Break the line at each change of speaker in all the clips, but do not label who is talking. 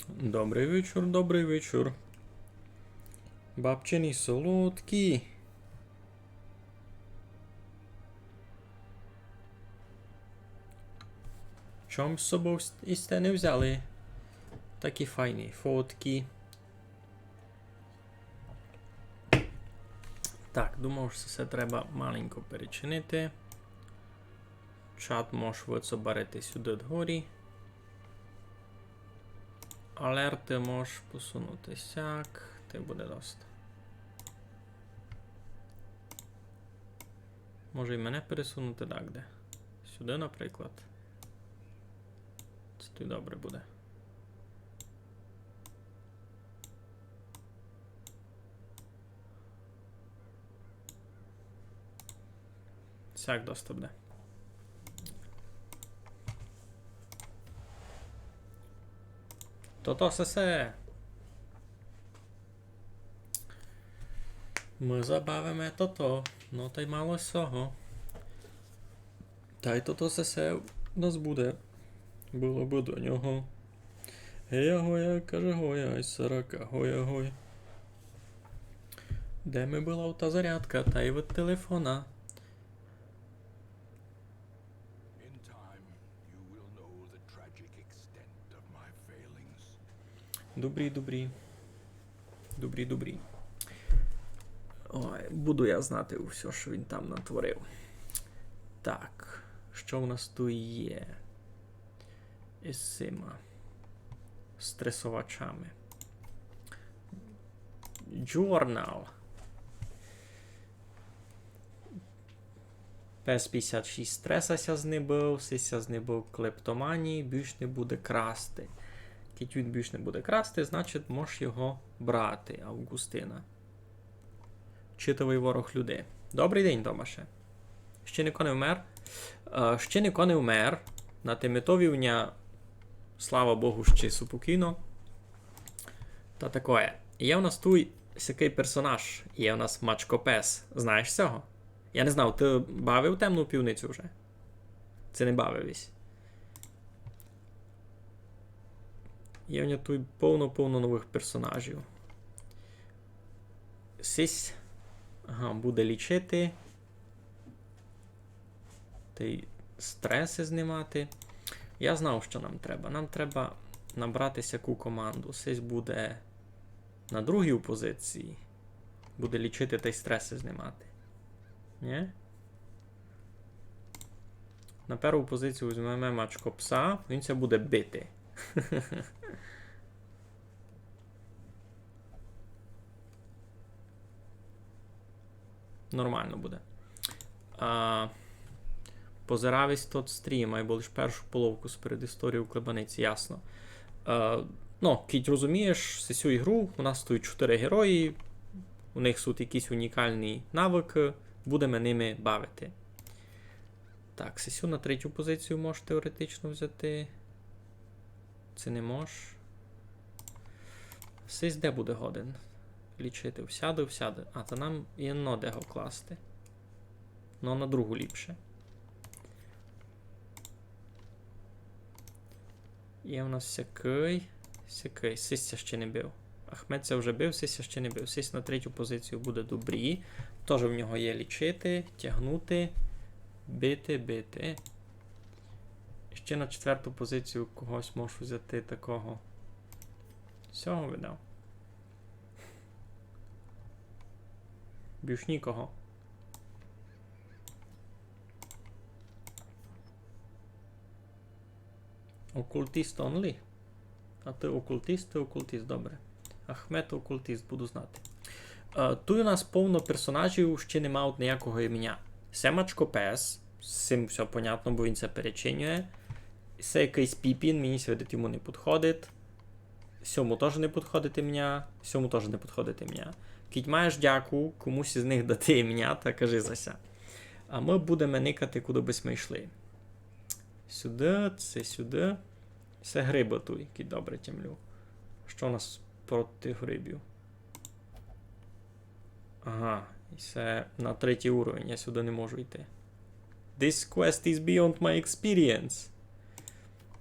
Добрий вечір, добрий вечір. Бабчині солодкі. Чом з собою істе не взяли? Такі файні фотки. Так, думав, що це треба маленько перечинити. Чат можеш вицобарити сюди дгорі. Алерти можеш посунути сяк. Те буде досить. Може і мене пересунути так де. Сюди, наприклад. Це тут добре буде. Сяк досить буде. То все. Ми забавимо то. Ну та й мало всього. Та й то все у нас буде. Було б до нього. Гея-гоя, каже Гоя, ай сорока, гоя-гой. Де ми була та зарядка, та й від телефона. Добрі. Ой, буду я знати все, що він там натворив. Так, що у нас тут є? Із цими стресовачами. Journal. Пес 56 стресася знебив, сися знебив клептоманії, більш не буде красти. Кіть він більш не буде красти, значить можеш його брати, Августина. Читовий ворог людей. Добрий день, Томаше. Ще ніхто не вмер? Ще ніхто не вмер. На темитовівня, слава Богу, ще супокійно. Та такое. Є у нас тут який персонаж. Є у нас Мачкопес. Знаєш цього? Я не знав, ти бавив темну півницю вже? Це не бавився. Є у нього тут повно нових персонажів. Сись. Ага, буде лічити. Та й стреси знімати. Я знав, що нам треба. Нам треба набрати яку команду. Сись буде на другій позиції. Буде лічити та й стреси знімати. Ні? На першу позицію візьмемо мачко пса. Він це буде бити. Нормально буде. Позиравись тот стрім, або лише першу половку з передісторії у Клебаниці, ясно. Ну, кіть розумієш, цю ігру у нас тут 4 герої, у них тут якийсь унікальний навик, будемо ними бавити. Так, Сесю на третю позицію можеш теоретично взяти. Це не можеш. Сись де буде годен? Лічити, всяде. А, то нам і но де його класти. Ну, на другу ліпше. Є у нас сякий. Сися ще не бив. Ахмед це вже бив, Сися ще не бив. Сись на третю позицію буде добрі. Теж в нього є лічити, тягнути, бити. Ще на четверту позицію когось можу взяти такого. Всього видав. Більш нікого. Окультист only. А ти окультист, добре. Ахмед окультист, буду знати. Тут у нас повно персонажів, ще нема от ніякого ім'я. Семачко пес, з цим все понятно, бо він це перечинює. Це якийсь піпін, мені сьогодні йому не підходить. Сьому теж не підходить ім'я, сьому теж не підходить ім'я. Кіть маєш дяку, комусь із них дати ім'я, та кажи зася. А ми будемо никати, куди би ми йшли. Сюди, це сюди. Це гриби тут, які добре тямлю. Що у нас проти грибів? Ага, і це на третій уровень, я сюди не можу йти. This quest is beyond my experience.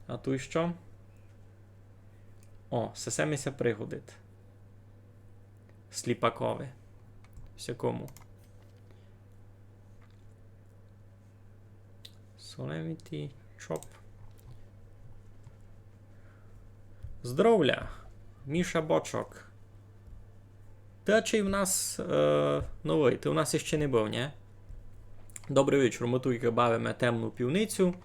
А тут що? О, все ми се пригодить. Сліпакове. Всякому. Solemnity, chop. Здоровля! Міша Бочок. Ти чи в нас новий? Ти у нас іще не був, ні? Добрий вечір. Ми тут бавимо темну півницю.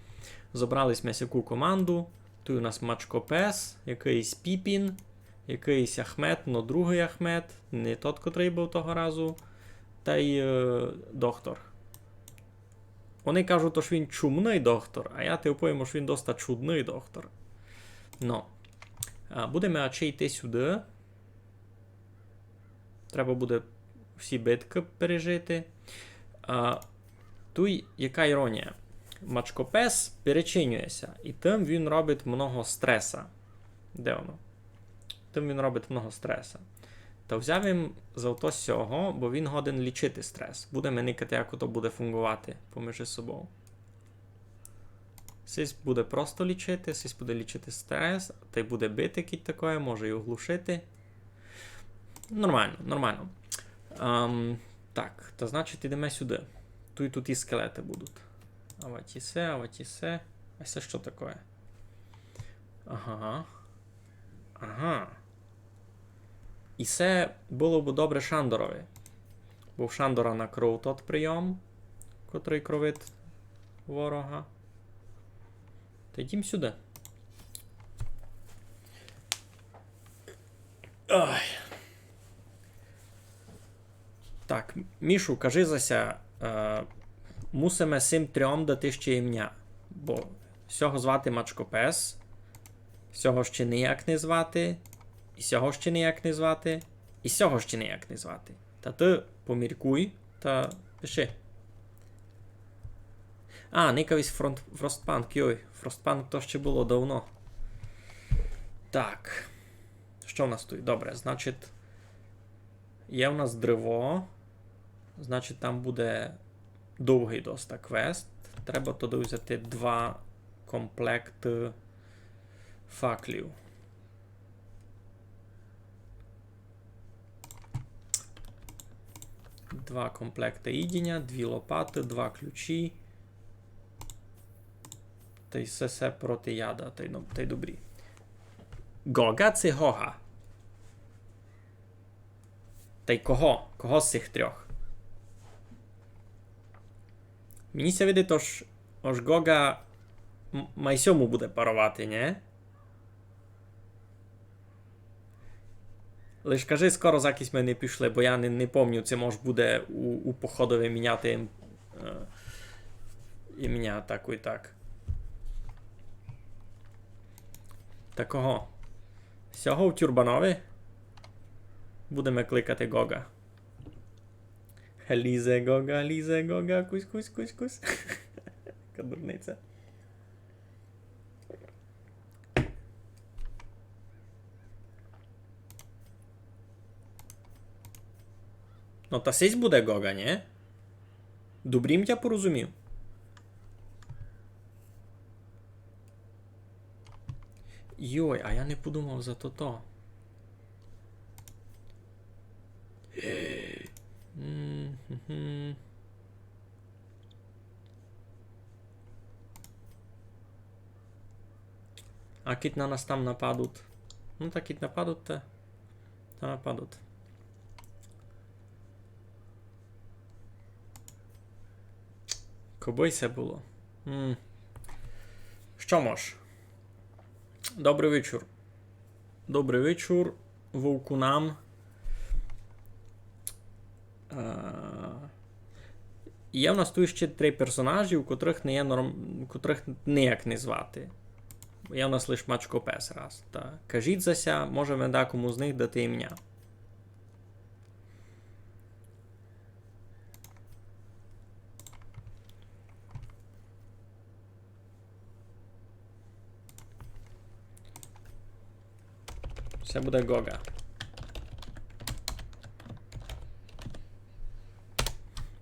Забрались ми сяку команду. Тут у нас Мачкопес, якийсь Піпін, якийсь Ахмет, но другий Ахмет, не тот, котрий був того разу, та й доктор. Вони кажуть, що він чумний доктор, а я типу пойму, що він доста чудний доктор. Ну. Будемо аче йти сюди. Треба буде всі битки пережити. Тут яка іронія. Мачкопес перечинюється, і тим він робить много стреса. Де воно? Тим він робить много стреса. Та взяв він за ото сього, бо він годен лічити стрес. Будемо никати, як ото буде фунгувати поміж собою. Сись буде просто лічити, сись буде лічити стрес, та й буде бити кіть такое, може й оглушити. Нормально, нормально. Так, то значить йдемо сюди. Тут і скелети будуть. Аватісе, аватісе. А це що таке? Ага. Ага. І це було б добре Шандорові. Бо в Шандора на кров тот прийом, котрий кровить ворога. Та йдім сюди. Ой. Так, Мішу, кажи зася, мусимо сим трьом дати ще ім'я. Бо всього звати Мачкопес, всього ще ніяк не звати, і всього ще ніяк не звати, і всього ще ніяк не звати. Та ти поміркуй та пиши. А, никавись Фростпанк, йой, Фростпанк то ще було давно. Так. Що в нас тут? Добре, значить, є в нас древо. Значить, там буде довгий доста квест. Треба туди взяти 2 комплекти факлів. Два комплекти їдіння, 2 лопати, 2 ключі. Та й все проти яда, та й добрі. Гога чи Гога? Та й кого? Кого з цих трьох? Мені ся видить, ож Гога майсьому буде парувати, не? Лиш кажи, скоро закись ми не пішли, бо я не помню, це може буде у походові міняти ім'я так і так. Та кого? Сього в Тюрбанові? Будемо кликати Гога. Лізе Гога, кусь. Яка дурниця. Ну, та сись буде Гога, не? Добрім тя порозумів. Йой, а я не подумав за то. А кіт на нас там нападуть. Ну так кіт нападуть, та нападуть. Коби це було. Що мож? Добрий вечір. Добрий вечір вовкунам. Є в нас тут ще 3 персонажі, у котрих котрих ніяк не звати. Є в нас лише Мачкопес раз. Та кажіть зася, можемо декому з них дати ім'я. Це буде Гога.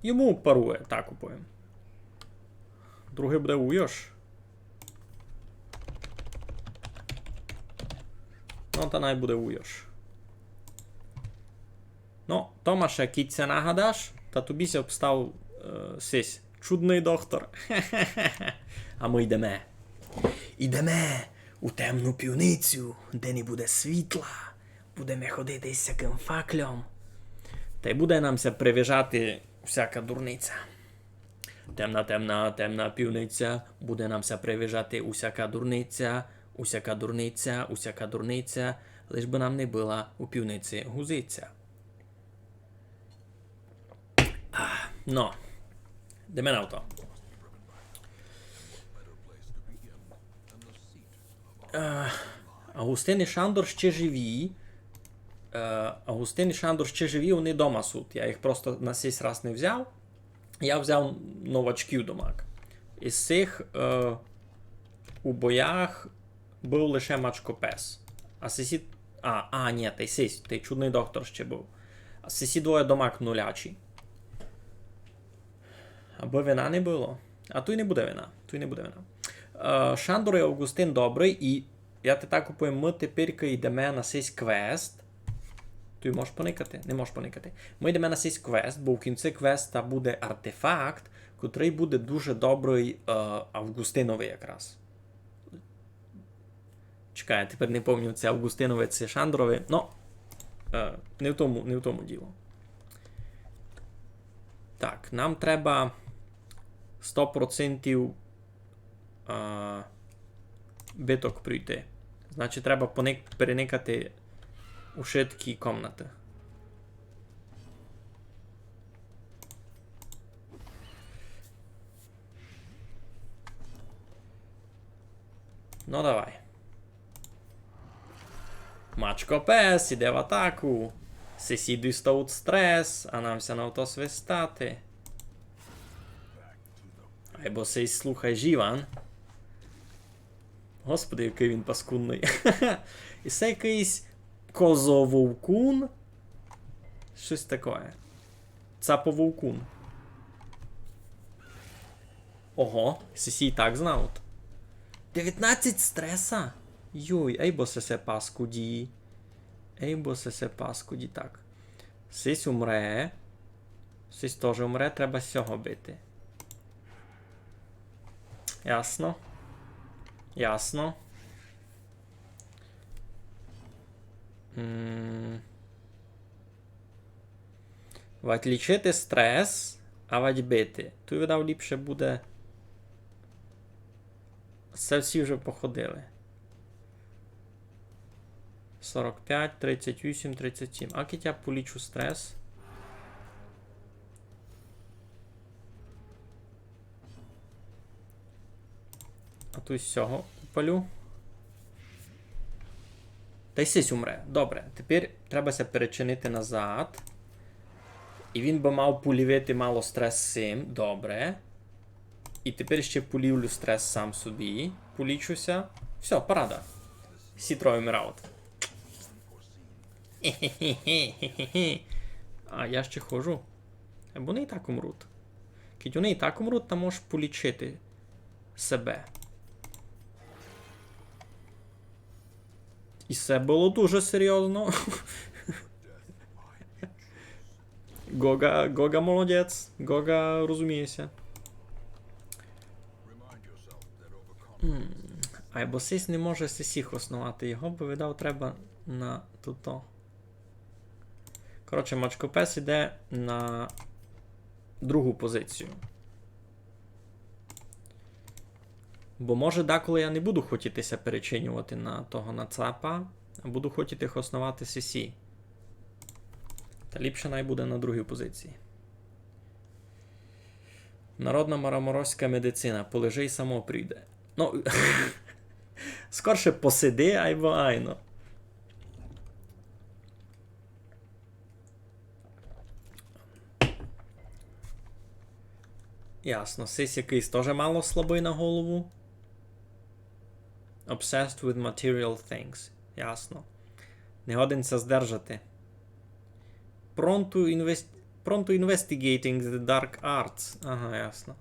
Йому парує, так купуємо. Другий буде Уйош. Ну, та най буде уйош. Ну, Томаше, кіця нагадаш, та тобі ся обстав сись. Чудний доктор. А ми йдемо. Ідеме у темну півницю, де не буде світла. Будемо ходити з всяким факлем. Та й буде намся привіжати всяка дурниця. Темна, темна, темна півниця, буде намся привіжати усяка дурниця, усяка дурниця, усяка дурниця, лиш би нам не була у півниці гузиця. Ну, йдемо на то. Агустин і Шандор ще живі. Агустин і Шандор ще живі, вони дома суд. Я їх просто на цей раз не взяв. Я взяв новачків домак. Із цих у боях був лише Мачкопес. А сесі... ні, той сись, той чудний доктор ще був. А сесі двоє домак нулячі. Аби вина не було. А тут не буде вина. Тут не буде вина. Шандор і Августин добрий, і я те так купую, ми тепер йдемо на цей квест. Ти можеш поникати? Не можеш поникати. Ми йдемо на цей квест, бо в кінці квеста буде артефакт, котрий буде дуже добрий Августиновий якраз. Чекай, я тепер не пам'ятаю, це Августинове, це Шандорове. Ну, не в тому діло. Так, нам треба 100% биток пройти. Значить, треба переникати у швидкі комнати. Ну, давай. Мачкопес іде в атаку. Сесі дістають стрес, а нам ся на то свистати. Або сей слухай Жіван. Господи, який він паскудний. І це якийсь козововкун. Щось таке. Цапововкун. Ого, сесі і так знають. 19 стреса? Йой, ейбо се паскуді. Ейбо се паскуді. Так. Сись умре. Сись теж умре, треба сього бити. Ясно. Ясно. Вать лічити стрес, а вать бити. Тут, видав, ліпше буде. Це всі вже походили. 45, 38, 37. А кіть я полічу стрес. А тут з цього упалю. Та й сись умре. Добре. Тепер требася перечинити назад. І він би мав полівити мало стрес сим. Добре. І тепер ще полівлю стрес сам собі. Полічуся. Все, парада. Всі троє вмирають. А я ще ходжу. Або вони і так умруть. Кіть вони і так умруть, та можеш полічити себе. І це було дуже серйозно. Гога молодець. Гога розуміється. Або сись не може сисіх основати. Його би, видав, треба на туто. Коротше, Мачкопес іде на другу позицію. Бо може деколи я не буду хотітися перечинювати на того на ЦАПа, а буду хотіти їх основати сесі. Та ліпше най буде на другій позиції. Народна мараморозька медицина. Полежи і само прийде. Ну, скорше посиди, айбо айно. Ясно. Сись якийсь теж мало слабий на голову. Obsessed with material things. Ясно. Не годиться здержати. Prone to investigating the dark arts. Ага, ясно.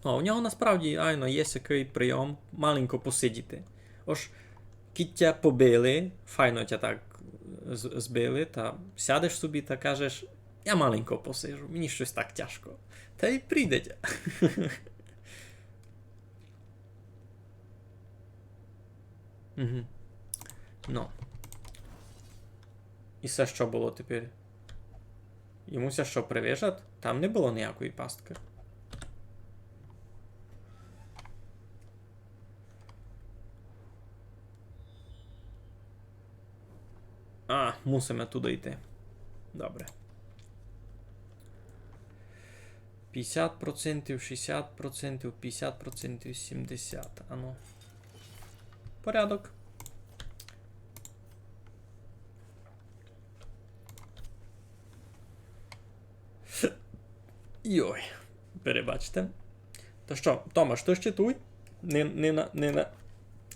О, у нього насправді, айно, є який прийом маленько посидіти. Ож, кіття побили, файно тя так збили, та сядеш собі та кажеш, я маленько посижу, мені щось так тяжко. Та й прийде тя. Угу. Ну. І це що було тепер? Йомуся що привижат? Там не було ніякої пастки. А, мусимо туди йти. Добре. 50%, 60%, 50%, 70%. Ану. Порядок. Йой. Перебачте. То що, Томаш, то щитуй? Не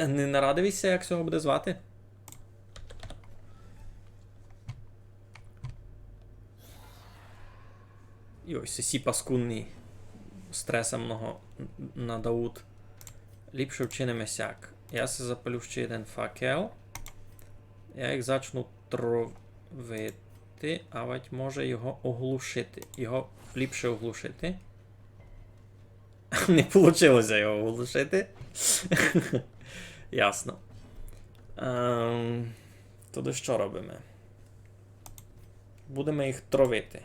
нарадився, як цього буде звати? Йой, сесі паскунний. Стреса много надаут. Ліпше вчинимо сяк. Я се запалю ще один факел. Я їх зачну тровити, а ведь може його оглушити. Його ліпше оглушити. Не вийшло його оглушити. Ясно. Тоді що робимо? Будемо їх тровити.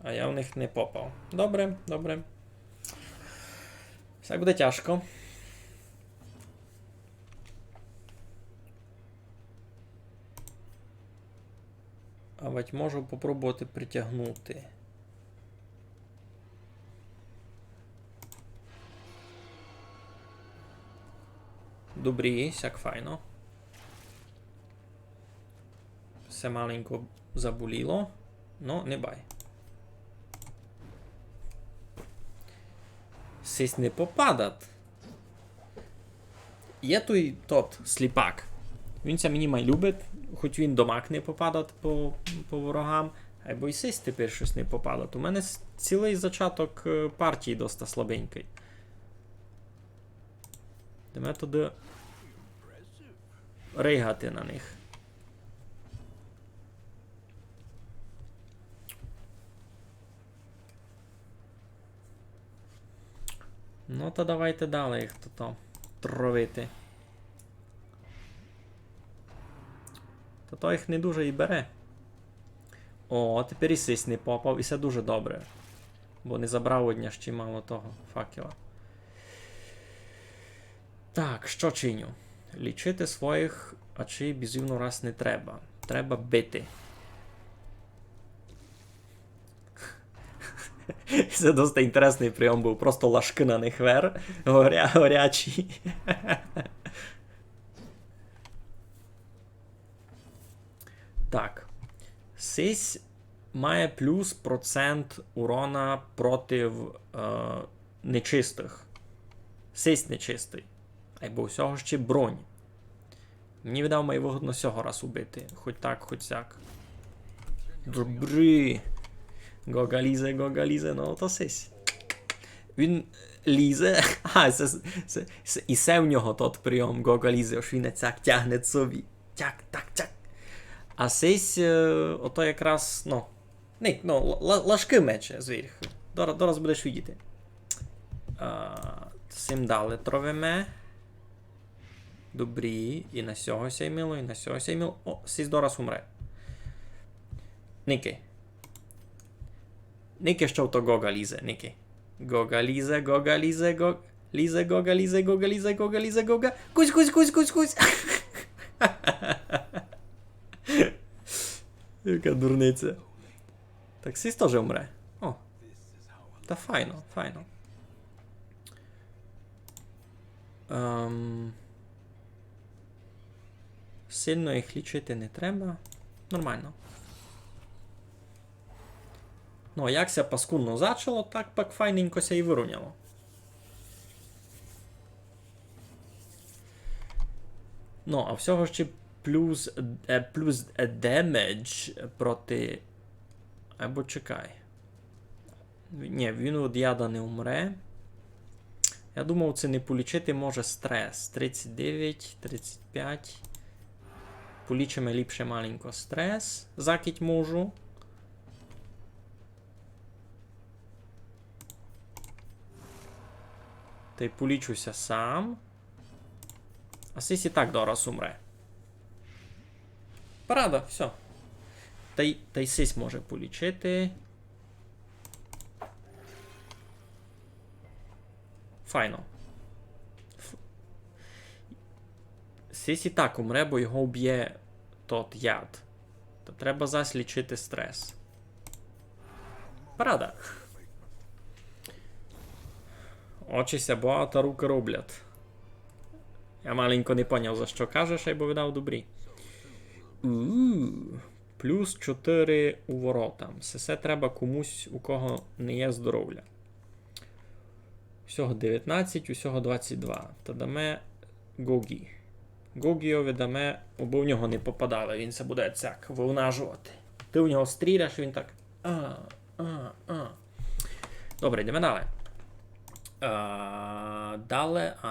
А я в них не попав. Добре, добре. Все буде тяжко. А ведь можу попробувати притягнути. Добрі, сяк файно. Все маленько заболіло. Ну, не бай. Сись не попадат. Є той тот сліпак. Він ся мені май любить, хоч він домак не попадать по ворогам, або й сись тепер щось не попадать. У мене цілий зачаток партії доста слабенький. Йдемо туди ригати на них. Ну, то давайте далі їх тут тровити. То їх не дуже і бере. О, тепер і сись не попав, і все дуже добре. Бо не забрав одня ще мало того факела. Так, що чиню? Лічити своїх очей безумно раз не треба. Треба бити. Це досить інтересний прийом був. Просто лашки на них вер. Горячі. Так. Сись має плюс процент урона проти нечистих. Сись нечистий. Або всього ще бронь. Мені віддав має вигодно сього раз убити. Хоч так, хоч сяк. Добрий. Гога лізе, ну то сись. Він лізе. І це в нього тот прийом Гога лізе, ось він цяк тягне собі. Тяк. А сись, ото якраз, лашки мече звір. Дораз будеш видіти. Цим дали тровиме. Добрі. І на сього сейміло, і на сього сейміло. О, сись дораз умре. Ники, що в то Гога лізе, Ники. Гога лізе. Кусь. Яка дурниця. Так, сись теж умре. О. Та файно. Сильно їх лічити не треба. Нормально. Ну, як ся паскудно зачало, так пак файненько ся і вируняло. Ну, а всього ще плюс демедж проти... Або чекай. Ні, він від яда не умре. Я думав, це не полічити може стрес. 39, 35. Полічимо ліпше маленько стрес. Закить можу. Та й полічуся сам. А сись і так дораз умре. Парада, все. Та й сись може полічити. Файно. Сись і так умре, бо його вб'є тот яд. То треба зась лічити стрес. Парада. Очися багато руки роблять. Я маленько не поняв, за що кажеш, бо видав добрі. Плюс 4 у воротам. Все треба комусь, у кого не є здоров'я. Всього 19, усього 22. Та даме Гогі. Гогіові даме, бо в нього не попадали, він це буде цяк вивнажувати. Ти в нього стріляш, він так. Добре, йдемо далі.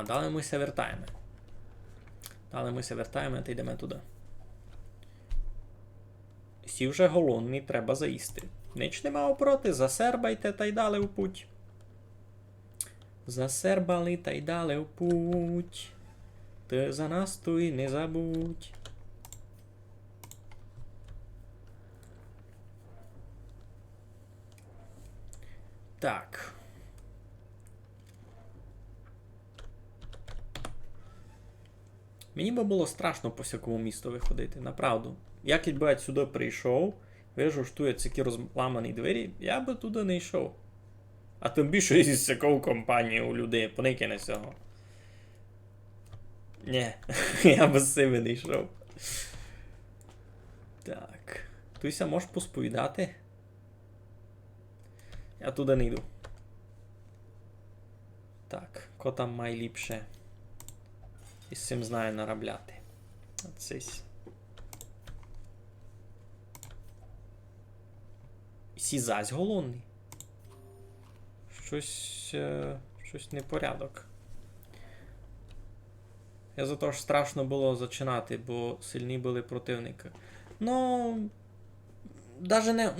Далі ми се вертаємо. Та йдемо туди. Сі вже голодний, треба заїсти. Ніч нема проти, засербайте та й далі в путь. Засербали та й далі в путь. Ти за нас туй не забудь. Так. Мені би було страшно по всякому місту виходити, направду. Як якби я сюди прийшов, вижу, що тут такі розламані двері, я би туди не йшов. А тим більше із такою компанією у людей, поникине цього. Ні, я без себе не йшов. Так. Туйся можеш посповідати? Я туди не йду. Так, ко там найліпше із цим знає наробляти. Оцись. Сізась голодний. Щось непорядок. Я за то ж страшно було зачинати, бо сильні були противники. Даже не,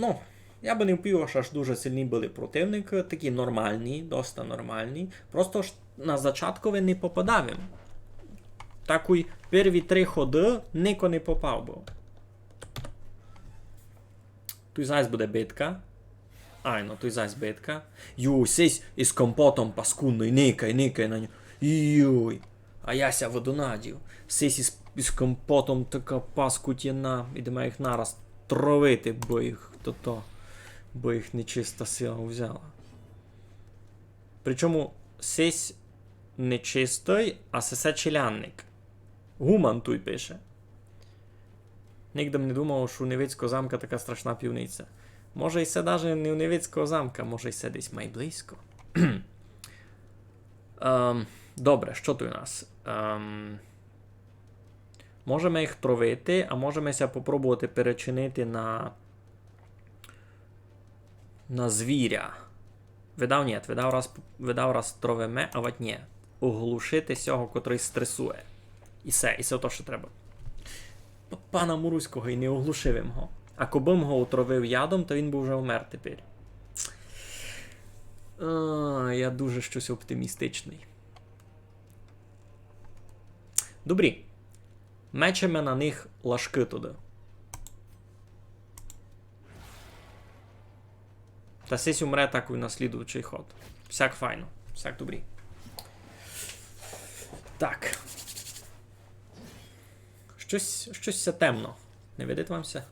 я би не впів, що аж дуже сильні були противники, такі нормальні, доста нормальні. Просто ж на зачаткові не попадав їм. Такий перві 3 ходи ніко не попав був. Тут зараз буде битка. Тут зараз битка. Сись із компотом паскудний, никай на нього. Йой. А я ся водонадів. Сись із компотом така паскутіна. Ідемо їх нараз травити, бо їх нечиста сила взяла. Причому сись нечистий, а сесе челянник. Гуман тут пише. Нігде б не думав, що у Невицького замка така страшна півниця. Може і це навіть не у Невицького замка, може і це десь майблизько. Добре, що тут у нас? Можемо їх травити, а можемо попробувати перечинити на звіря. Видав раз травиме, а вот ні. Оглушити сього, котрий стресує. І все то, що треба. Пана Муруського і не оглушив його. А коби його отравив ядом, то він був вже вмер тепер. Я дуже щось оптимістичний. Добрі. Мечемо на них лашки туди. Та сись умре так і на слідуючий ход. Всяк файно. Всяк добрі. Так. Щось все темно. Не видить вам все?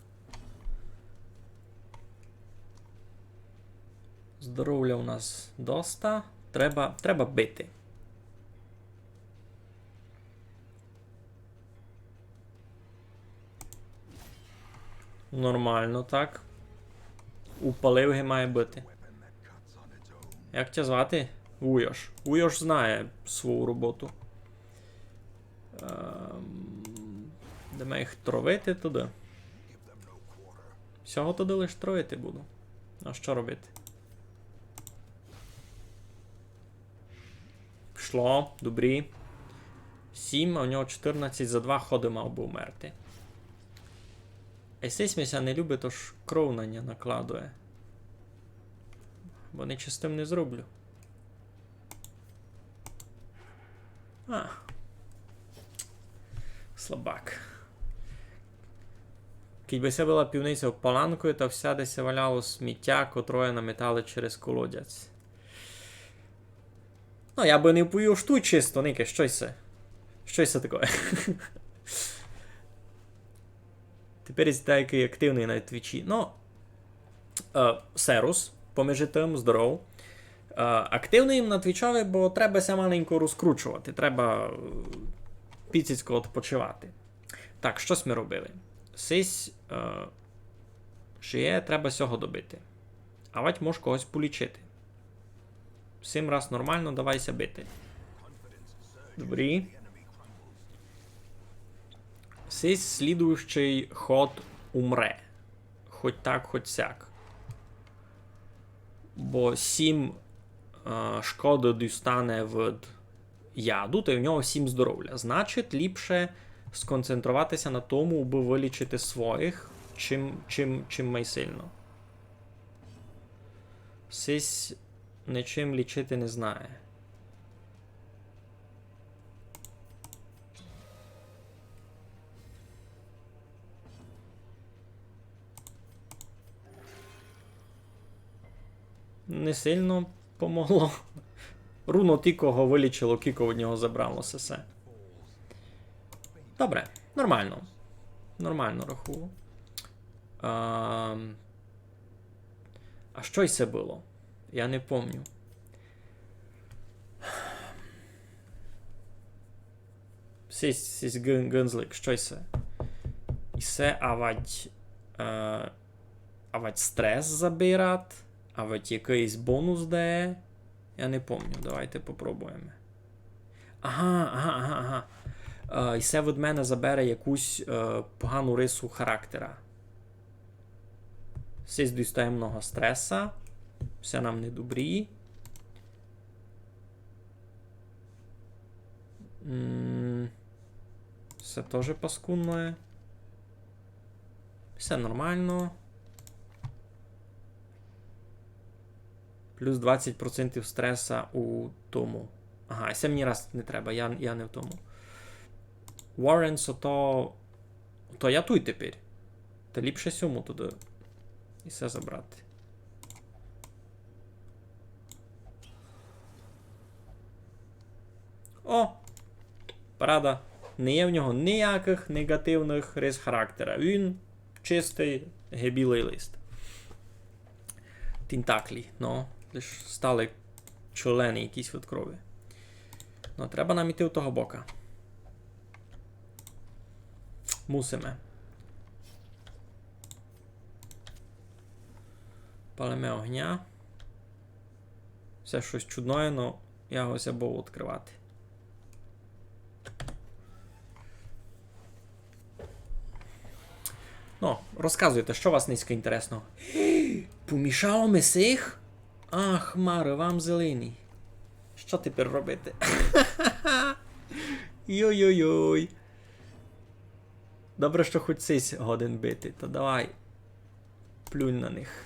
Здоров'я у нас доста. Треба бити. Нормально, так. Упалив ги має бити. Як тебе звати? Уйош. Уйош знає свою роботу. Де їх травити туди? Всього туди лише травити буду. А що робити? Пішло, добрі. 7, а у нього 14, за 2 ходи мав би умерти. Есесміся не любить, тож кров на нього накладує. Бо нічого з тим не зроблю. Слабак. Кідь ся була півниця паланкою, та всядеся валяло сміття, котроє наметали через колодязь. Ну, я би не пою штуй чисто, Нике, щось це. Щось це таке. Тепер є деякий активний на твічі. Ну, Серус, поміж тим, здоров. Активний на твічові, бо треба ся маленько розкручувати. Треба піцицько відпочивати. Так, щось ми робили. Сись жиє, треба сього добити. А вать може когось полічити. 7 раз нормально, давайся бити. Добрі. Сись слідуючий ход умре. Хоч так, хоч сяк. Бо 7 шкоди дістане від яду, то й в нього 7 здоров'я. Значить, ліпше сконцентруватися на тому, аби вилічити своїх, чим майсильно. Сись нічим лічити не знає. Не сильно помогло. Руно тікого вилічило, кіко від нього забралося все. Добре, нормально. Нормально рахую. А що й це було? Я не помню. Сісь гензлик, що й це? І це авать стрес забирати, авать якийсь бонус дає. Я не помню, давайте попробуємо. Ага. І це від мене забере якусь погану рису характера. Сись дістає много стреса. Все нам не добрі. Все теж паскудне. Все нормально. Плюс 20% стреса у тому. Ага, це мені раз не треба, я не в тому. Warrens, то я туй тепер. Та ліпше сьому туди. І все забрати. О! Парада. Не є в нього ніяких негативних рис характера. Він чистий гебілий лист. Тінтаклі, ну. Лиш стали члени якісь від крові. Ну, треба нам іти в того бока. Мусимо. Палимо огня. Все щось чудное, но я його ся буду відкривати. Ну, розказуйте, що вас низько інтересного. Помішало месих? Ах, Мари, вам зелені. Що тепер робити? Йой-йой-йой. Добре, що хоч сись годин бити, то давай. Плюнь на них.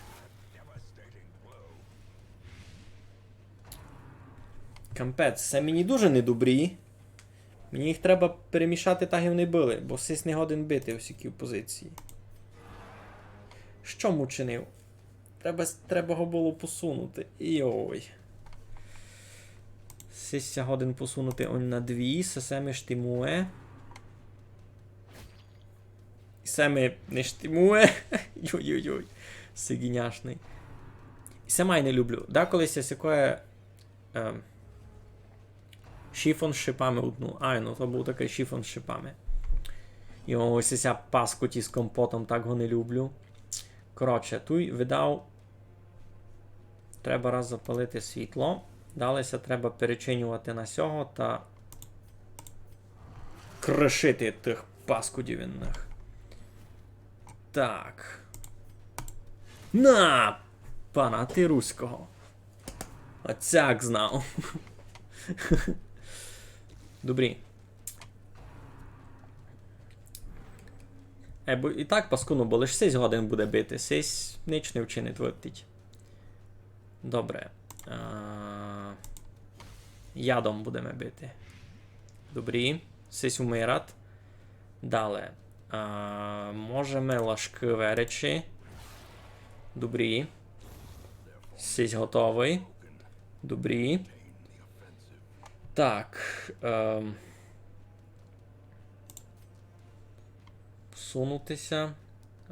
Кампець, це мені дуже недобрі. Мені їх треба перемішати так, як вони були, бо сись не годин бити у всякій позиції. Що мучинив? Треба його було посунути. Йой. Сися годин посунути он на 2, сесеми штимує. Семи не штимує. Йой-йой-йой. Сигіняшний. І сама й не люблю. Деколись я сякое шифон з шипами одну. Ай, ну то був такий шифон з шипами. І ось ця паскоті з компотом, так його не люблю. Коротше, тут видав. Треба раз запалити світло. Далеся треба перечинювати на сього та кришити тих паскудів інних. Так. На! Пана ти руського. Оцяк знав. Добрі. Бо і так паскуну, бо лише 6 годин буде бити. 6 ніч не вчинить виптить. Добре. Ядом будемо бити. Добрі. 6 умират. Далі. Можемо лашки веречі. Добрі. 6 готовий. Добрі. Так. Посунутися.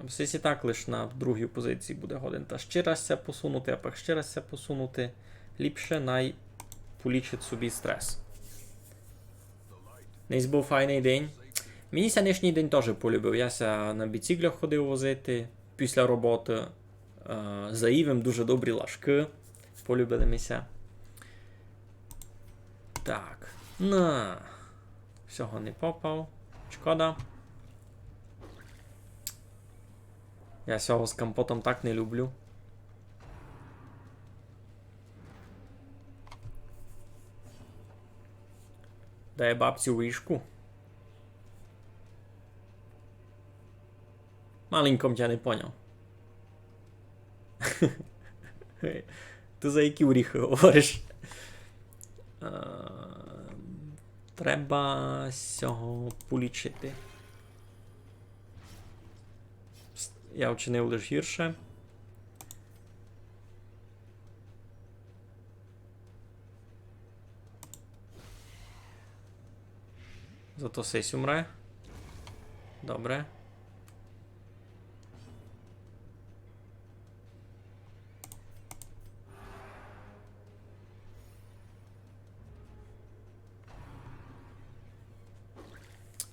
Сись і так лише на другій позиції буде годин. Та ще раз це посунути, а пак ще раз це посунути. Ліпше най полічить собі стрес. Несь був файний день. Мені сьогоднішній день теж полюбив. Я на біциклях ходив возити після роботи. Заївим дуже добрі лашки. Полюбили мися. Так. На. Всього не попав. Шкода. Я цього з компотом так не люблю. Дай бабці вишку. Маленьком я не поняв. Ти за які уріхи говориш? Треба цього полічити. Я вчинив лише гірше. Зато сесь умре. Добре.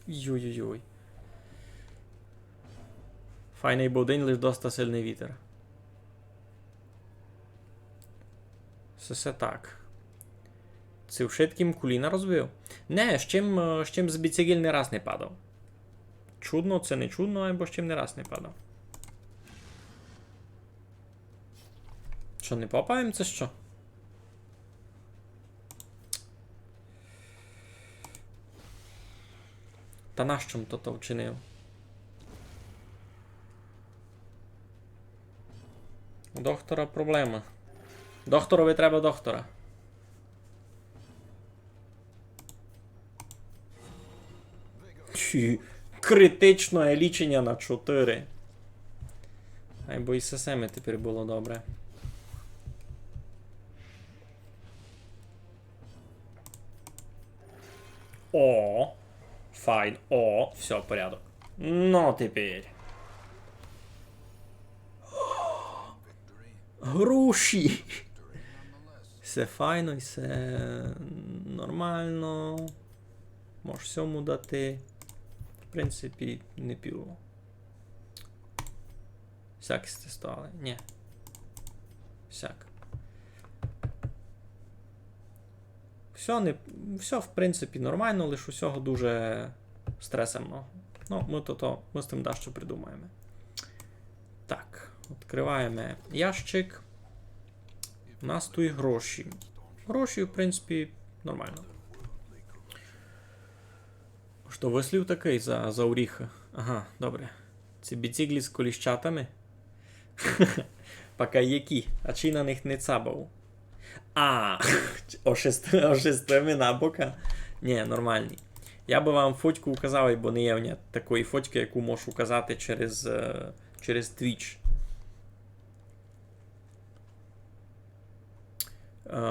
Йой-йой-йой. Файний був день, лиш доста сильний вітер. Все так. Це вшитким куліна розбив? Не, з чим з біцегіль не раз не падав. Чудно, це не чудно, або з чим не раз не падав. Що, не попаємо, це що? Та нащо то вчинив? У доктора проблема. Докторові треба доктора. Критичне лічення на 4. Айбо і ССМ тепер було добре. О! Файн. О! Все, порядок. Ну, тепер. Груші! Все файно і все нормально. Можеш сьому дати. В принципі, не пів. Всякі стали. Ні. Всяк. Все, в принципі, нормально, лише усього дуже стресемно. Ну, ми з тим дещо придумаємо. Так, відкриваємо ящик. У нас тут гроші. Гроші, в принципі, нормально. Що, вислів такий за оріхи? Ага, добре. Ці біциклі з коліщатами? Поки які? А чи на них не цабав? Ошестими на бока? Ні, нормальні. Я би вам фотку указав, бо не є в мене такої фотки, яку можу указати через Twitch.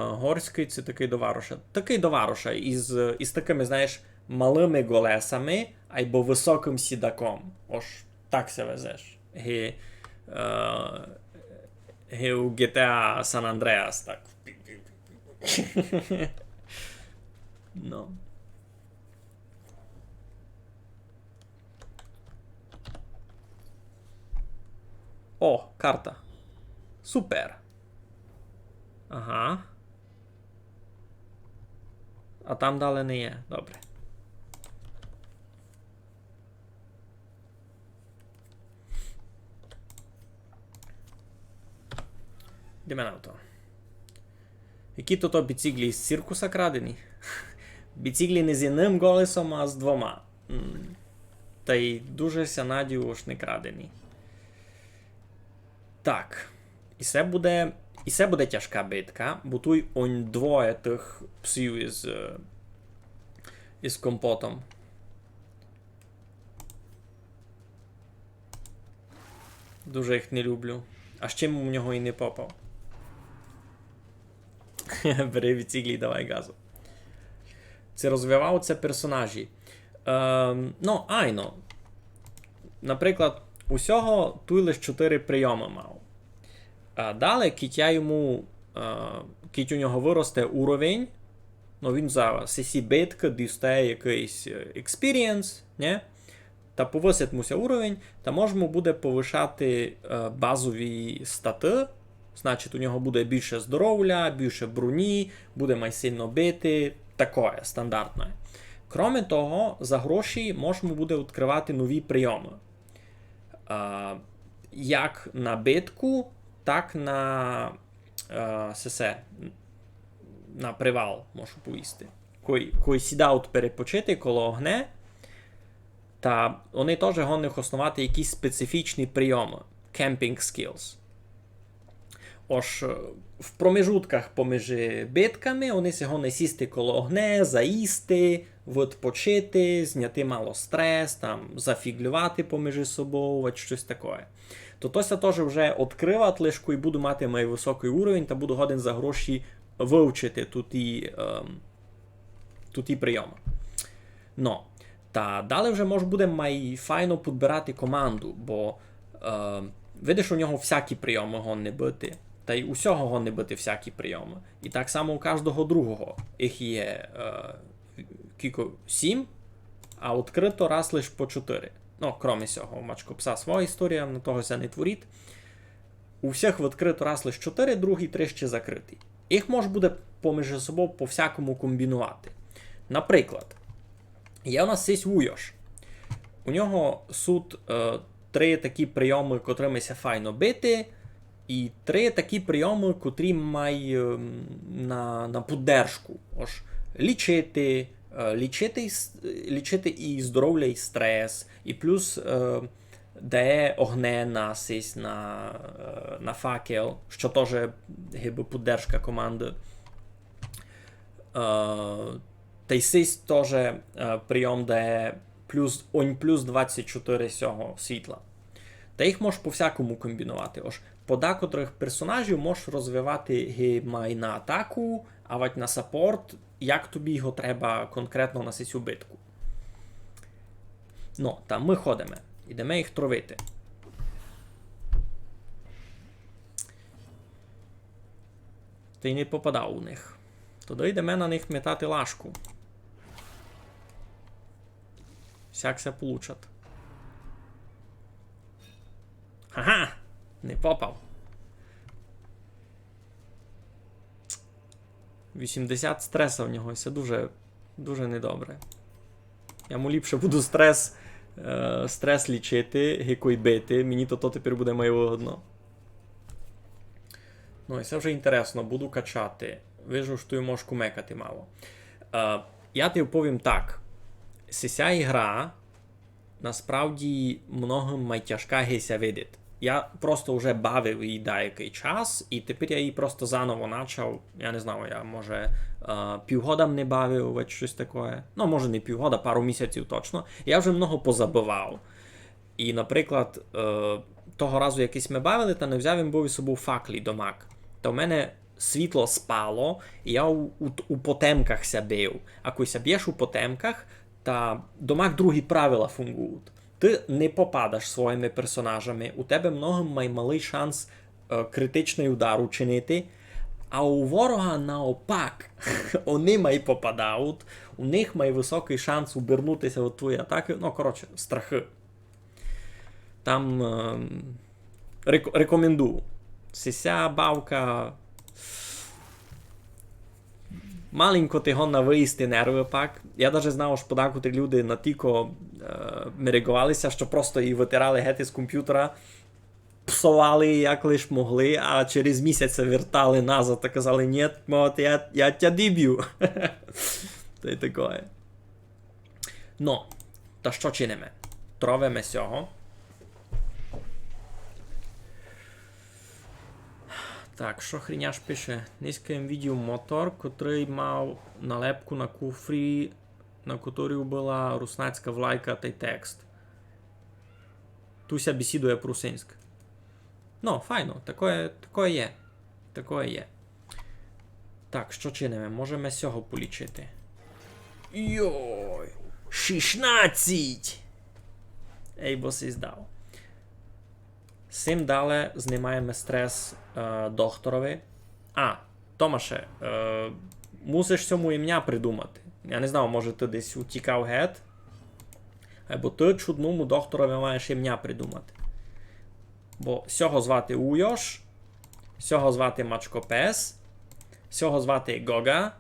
Горський це такий до Варуша. Такий до Варуша із такими, знаєш, малими голесами, або високим сідаком. Ось так се везеш. У GTA San Andreas, так. Ну. О, карта. Супер. Ага. А там далі не є. Добре. Йдемо на то. Які то біциклі з циркуса крадені? Біціклі не з одним колесом, а з двома. Та й дуже ся надію ж не крадені. Так. І це буде тяжка битка, бо тут он двоє тих псів із компотом. Дуже їх не люблю. А з чим у нього і не попав. Бери біціклі, давай газу. Це розвиваються персонажі. Ну, айно. Наприклад, усього тут лише 4 прийоми мав. Далі, кіть у нього виросте уровень, ну він за сесі битки дістає якийсь experience, не? Та повисить муся уровень, та можемо буде повишати базові стати, значить у нього буде більше здоров'я, більше броні, буде май сильно бити, таке стандартне. Кроме того, за гроші можемо буде відкривати нові прийоми. Як на битку, так на на привал можу поїсти. Коли сідають перепочити коло огне, та вони теж гонять основати якісь специфічні прийоми. Camping skills. Ож в промежутках поміж битками вони се гонять сісти коло огне, заїсти, відпочити, зняти мало стрес, там, зафіглювати поміж собою, щось таке. То тося теж вже відкрива тлишку і буду мати мій високий уровень, та буду годен за гроші вивчити тут прийоми. Но, та далі вже може буде май файно підбирати команду, бо видиш, у нього всякі прийоми гонне бити. Та й усього гонне бити всякі прийоми. І так само у кожного другого. Їх є 7, а відкрито раз лише по 4. Ну, крім цього, у Мачкопса своя історія, на того ся не творить. У всіх відкрито раз лише 4, другий 3 ще закритий. Їх може буде поміж собою по-всякому комбінувати. Наприклад, є у нас сись Вуйош. У нього суд 3 такі прийоми, котрими ся файно бити, і 3 такі прийоми, котрі мають на поддержку. Ож, лічити і здоров'я, і стрес, і плюс дає огне насись на факел, що теж гиби поддержка команди. Та й сись теж прийом дає плюс 24 сього світла. Та їх можеш по-всякому комбінувати. Ож, по декотрих персонажів можеш розвивати геймай на атаку, а вать на саппорт, як тобі його треба конкретно на цю битку. Ну, там ми ходимо. Ідемо їх травити. Та й не попадав у них. Тоді йдемо на них метати лашку. Всяк се получат. Ха-ха! Не попав. 80 стреса в нього, це дуже, дуже недобре. Я му ліпше буду стрес лічити, гікой бити, мені то тепер буде моє вигодно. Ну і це вже інтересно, буду качати. Вижу, що ти можеш кумекати мало. Я тобі повім так. Ця ігра насправді многим найтяжка гейся видить. Я просто вже бавив її деякий час, і тепер я її просто заново почав. Я не знаю, я може півгода не бавив, щось таке. Ну, може не півгода, пару місяців точно. Я вже много позабивав. І, наприклад, того разу якийсь ми бавили, та не взяв він був із собою факлі домак. Та в мене світло спало, і я у потемках ся бив. А коли ся б'єш у потемках, та домак другі правила фунгують. Ти не попадаш своїми персонажами, у тебе многим малий шанс критичний удар учинити, а у ворога навпак, вони май попадають, у них має високий шанс обернутися від твої атаки, ну, коротше, страхи. Там рекомендую. Ця бавка маленько ти гонна виїсти нерви пак. Я навіть знав, що подекотрі люди на тіко мерегувалися, що просто її витирали гети з комп'ютера, псували як лиш могли, а через місяць вертали назад та казали, ні, я тебе діб'ю. Та й такое. Ну, та що чинимо? Тровимо сього. Так, що хріняш пише? Низький видів мотор, котрий мав налепку на куфрі, на котрій була руснацька влайка та й текст. Туся бесідує по-русинськи. Ну, файно, такое є. Такое є. Так, що чинимо? Можемо сього полічити. Йой! 16! Ейбос іздав. Сим далі знімаємо стрес докторові. Томаше, мусиш цьому ім'я придумати. Я не знаю, може ти десь утікав гет. Або ти чудному докторові маєш ім'я придумати. Бо сього звати Уйош, сього звати Мачкопес, сього звати Гога,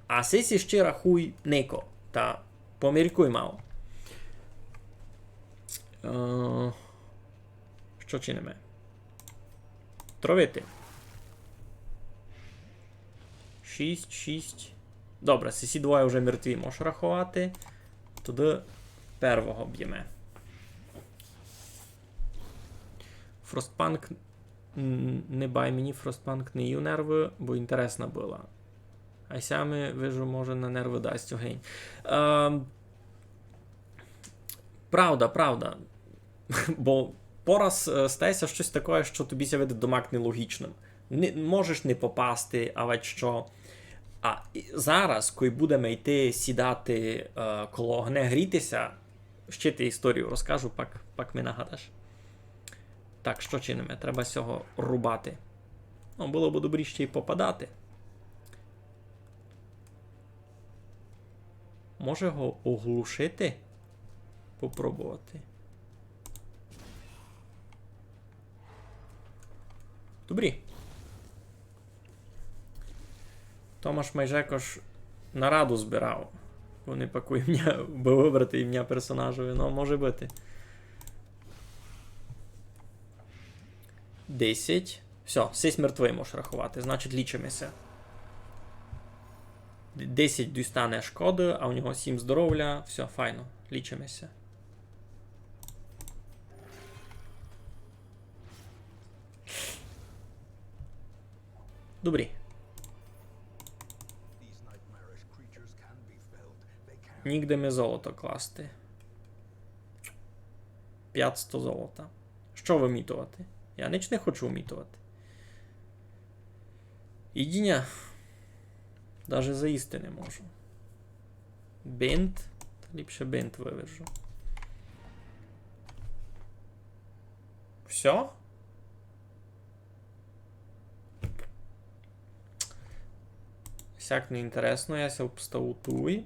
а сесі ще рахуй Нико. Та поміркуй мало. Що чинимо? Тровити. 6. Добре, сесі двоє вже мертві можеш рахувати. Туди первого б'ємо. Фростпанк не бай мені, Фростпанк не їв нерви, бо інтересна була. А сями, вижу, може на нерви дасть огонь. Правда. Бо пораз стається щось таке, що тобі ся видить домак нелогічним. Можеш не попасти, але що. А зараз, коли будемо йти сідати коло огня грітися, ще ти історію розкажу, пак ми нагадаш. Так, що чинимо? Треба цього рубати. Ну, було б добрі ще й попадати. Може його оглушити? Попробувати. Добрі. Томаш майже якось нараду збирав. Вони паку ім'я, би вибрати ім'я персонажові, ну може бути. 10. Все, 6 мертвий можеш рахувати, значить лічимося. 10 дістане шкоди, а у нього 7 здоров'я, все, файно, лічимося. Добрі. Нігде ми золото класти. 500 золота. Що вимітувати? Я ніч не хочу вмітувати. Ідіння. Даже заїсти не можу. Бинт. Ліпше бинт вивержу. Все? Сяк не інтересно, я ся вставу туй.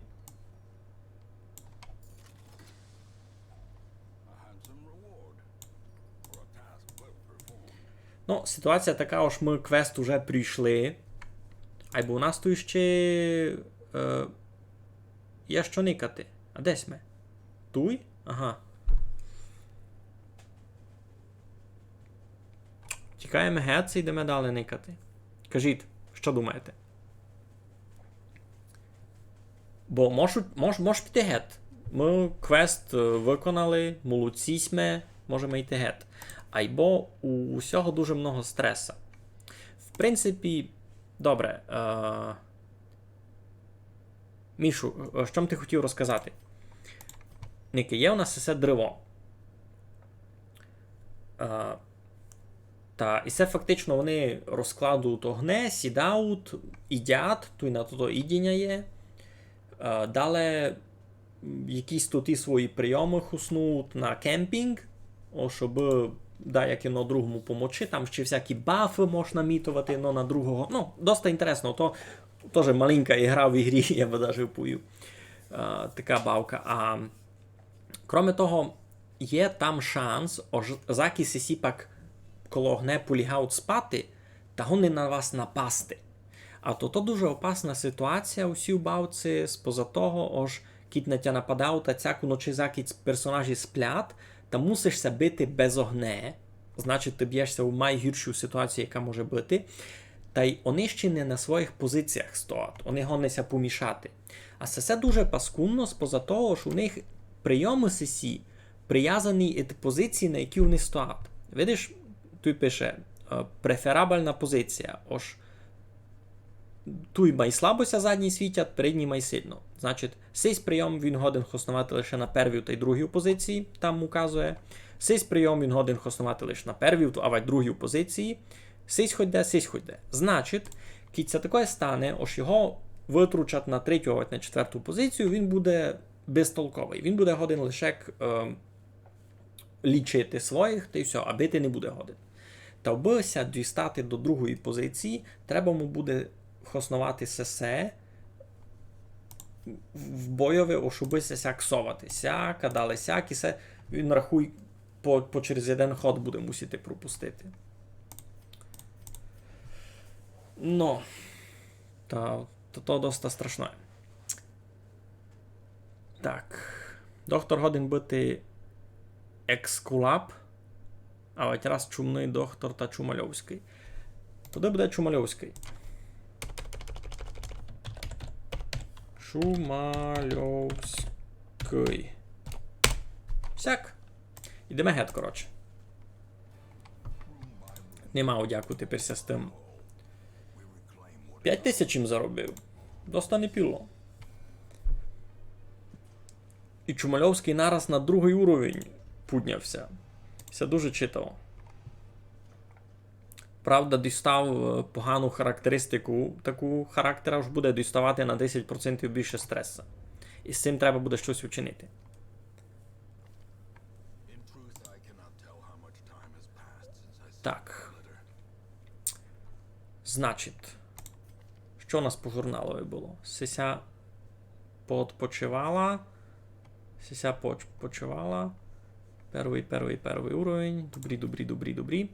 Ну, ситуація така, ось ми квест уже прийшли. Айбо у нас тут ще є що никати. А десь ми? Туй? Ага. Тікаємо геть і йдемо далі никати. Кажіть, що думаєте? Бо може піти геть. Ми квест виконали, молодці сме, можемо йти геть. Айбо у усього дуже много стреса. В принципі, добре. Мішу, що б ти хотів розказати? Ники, є у нас все дерево. Та, і це фактично вони розкладуть огне, сідають, їдять, то й на то ідіння є. Далі якісь тут і свої прийоми хуснуть на кемпінг, щоб як і на другому помочи, там ще всякі бафи можна мітувати, на другого. Ну, доста інтересно, то теж маленька ігра в ігрі, я би навіть повів. Така бавка. А крім того, є там шанс, заки сі пак коло огне полігають спати, та вони на вас напасти. А то дуже опасна ситуація у сій бавці, споза того, кіт на тя нападають, та цяку ночі заки персонажі сплять, та мусишся бити без огне, значить ти б'єшся у найгіршу ситуацію, яка може бути. та й вони ще не на своїх позиціях стоять, вони гонляться помішати. А це дуже паскудно, споза того, що у них прийоми сесі прив'язані від позиції, на які вони стоять. Видиш, тут пише преферабельна позиція. Ож тут май слабося задній світять, передній май сильно. Значить, цей прийом він годен основати лише на первій та й другій позиції, там указує. Цей прийом він годен основати лише на первій, а другій позиції. Сись хоть де. Значить, коли це таке стане, ось його витручать на третю або на четверту позицію, він буде безтолковий. Він буде годен лише лічити своїх, та й все, а бити не буде годен. Та обися дістати до другої позиції, треба му буде основати сесе в бойове, ошуби сяк совати. Сяк, дали сяк, і се він рахуй по через один ход буде мусити пропустити. Ну, то досить страшно. Так. Доктор годен бути екскулап, а ось раз чумний доктор та Чумальовський. Туди буде Чумальовський. Чумальовський. Всяк. Ідемо геть, коротше. Нема одяку тепер з тим. 5000 їм заробив. Доста не піло. І Чумальовський нараз на другий уровень піднявся. Це дуже читаво. Правда, дістав погану характеристику, таку характера ж буде діставати на 10% більше стресу. І з цим треба буде щось вчинити. Так. Значить, що у нас по журналові було? Сися почивала. Сися почивала. Перший уровень. Добрі.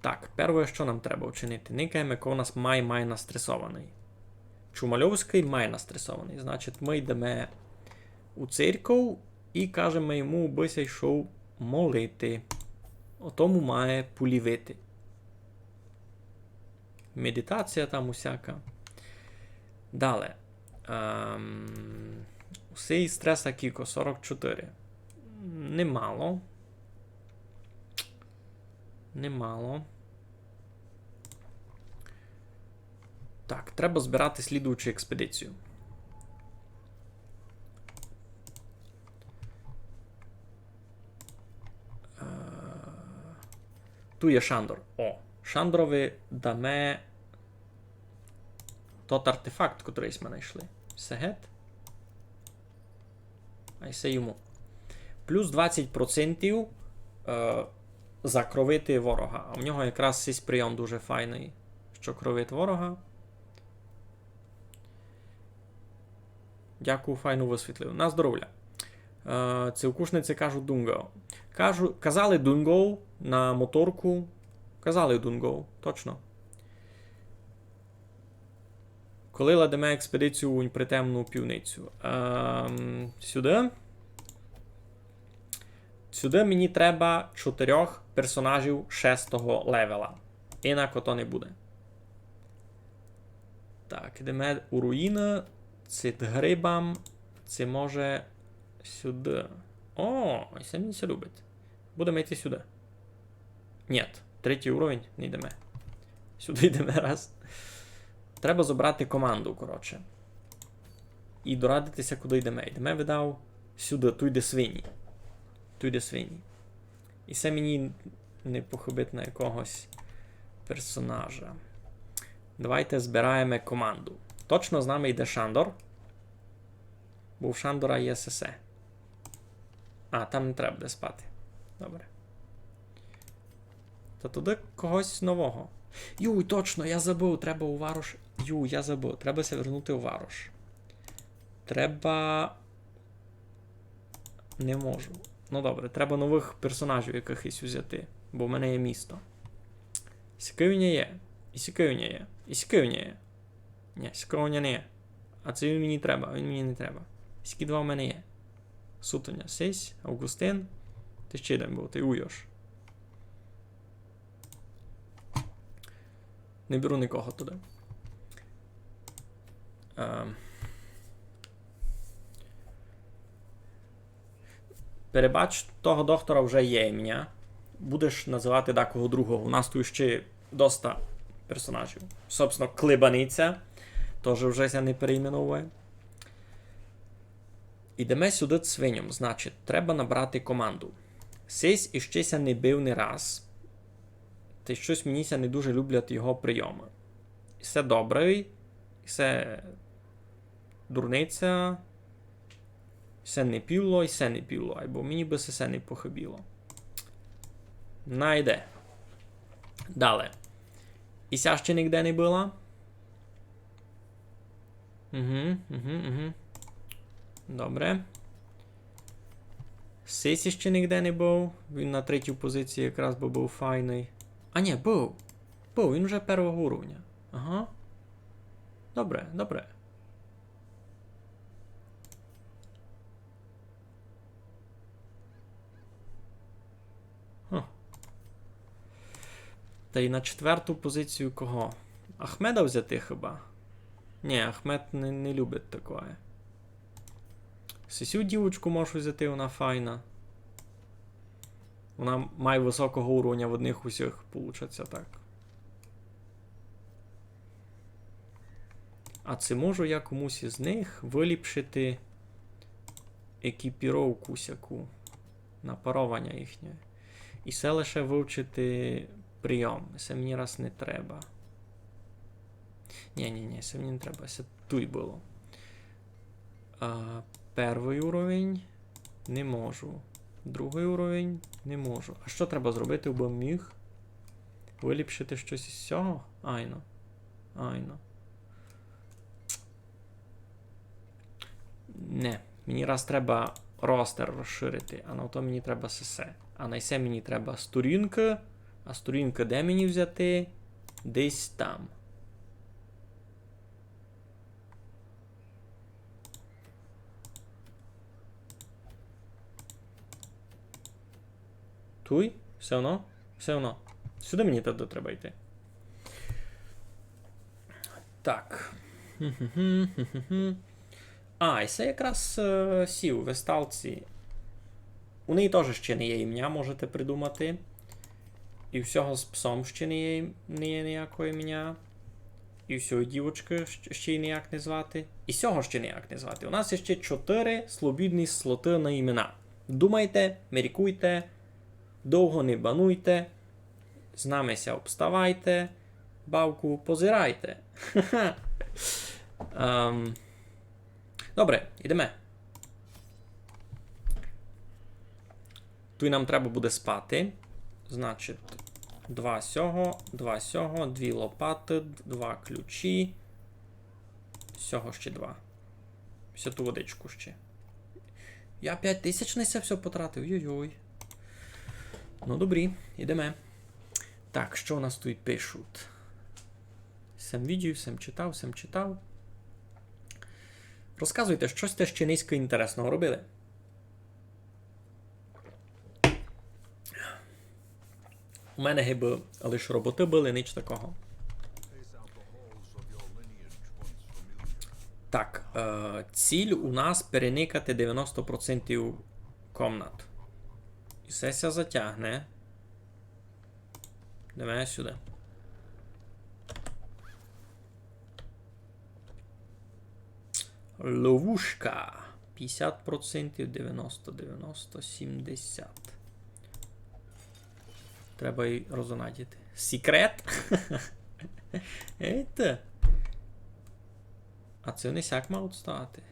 Так, перше, що нам треба вчинити? Никаємо, яко у нас май настресований. Чумальовський май настресований. Значить, ми йдемо у церкву і кажемо йому, бися йшов молити. Отому має полівити. Медитація там усяка. Далі. Усей стреса кіко 44. Немало. Так, треба збирати слідуючу експедицію. Ту є Шандор. О, Шандорові даме тот артефакт, котрий ми знайшли. Сегет. А й це йому. Плюс 20% закровити ворога. А в нього якраз цей прийом дуже файний, що кровить ворога. Дякую, файно висвітлив. На здоров'я. Цілкушниці кажуть Дунго. Казали Дунго на моторку. Казали Дунго, точно. Коли ладемо експедицію у притемну півницю. Сюди. Сюди мені треба 4 персонажів 6-го левела. Інако то не буде. Так, йдемо у руїни. Це грибам. Це може сюди. О, ось мені це любить. Будемо йти сюди. Ні, 3-й уровень не йдемо. Сюди йдемо раз. Треба забрати команду, коротше. І дорадитися, куди йдемо. Йдемо, видав, сюди, тут йде свині. І це мені не похибить на якогось персонажа. Давайте збираємо команду. Точно з нами йде Шандор. Бо у Шандора є СС. А, там не треба буде спати. Добре. Та туди когось нового. Юй, точно, я забув, треба у Варош. Я забув, треба се вернути у Варош. Треба... Не можу. Ну добре, треба нових персонажів якихось взяти, бо в мене є місто. Сікивня є. І Сікивня є. І Сікивня є. Ні, Сікивня не є. А це він мені треба, він мені не треба. Сікі 2 в мене є. Сутоня, Сесь, Августин. Ти ще один був, ти Уйош. Не беру нікого туди. Перебач, того доктора вже є ім'я. Будеш називати декого другого. У нас тут ще доста персонажів. Собственно, Клибаниця. Теж вже ся не перейменовує. Ідемо сюди свиням. Значить, треба набрати команду. Сись іще ся не бив не раз. Та щось мені ся не дуже люблять його прийоми. Все добре. Все дурниця. Все не піло і все не піло. Або мені би все не похибіло. Найде. Далі. І ся ще ніде не була? Угу. Добре. Сисі ще ніде не був. Він на третій позиції якраз би був файний. А ні, був. Був, він вже першого уровня. Ага. Добре, добре. Та й на четверту позицію кого? Ахмеда взяти хіба? Ні, Ахмед не любить такое. Сисю дівочку можу взяти, вона файна. Вона має високого уровня в одних усіх, получаться так. А це можу я комусь із них виліпшити екіпіровку всяку. Напаровання їхнє. І все лише вивчити прийом. Це мені раз не треба. Ні, це мені не треба. Це тут було. Перший уровень не можу. Другий уровень не можу. А що треба зробити, бо міг виліпшити щось із цього? Айно. Не. Мені раз треба ростер розширити, а на то мені треба сесе. А на це мені треба сторінка. А сторінка де мені взяти? Десь там. Туй? Все одно? Все одно. Сюди мені тоді треба йти. Так. І це якраз сів, весталці. У неї теж ще не є ім'я, можете придумати. І всього з псом ще не є ніякого ім'я. І всього дівочки ще й ніяк не звати. І всього ще ніяк не звати. У нас є ще 4 свобідні слоти на імена. Думайте, міркуйте, довго не бануйте, з намися обставайте, бавку позирайте. Добре, йдемо. Тут нам треба буде спати. Значить, 2 сього, 2 сього, 2 лопати, 2 ключі. Сього ще 2. Все ту водичку ще. Я 5000 на це все потратив. Йой-йой. Ну, добрі, йдемо. Так, що у нас тут пишуть? Сам відео, сам читав. Розказуйте, щось те ще низько інтересного робили. У мене гиби лише роботи були, ніч такого. Так, ціль у нас переникати 90% комнат. І сесія затягне. Давай сюди. Ловушка. 50%, 90, 70. Треба її розонадіти. Секрет? Ейте. А це не сяк мають стати.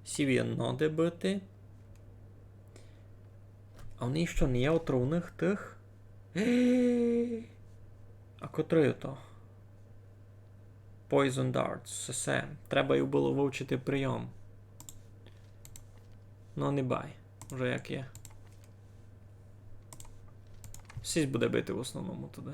Сів'яно де бити. А вони що не є отруйних тих? А котрий то? Poison Darts. Все. Треба їх було вивчити прийом. Ну не бай. Вже як є. Сість буде бити в основному туди.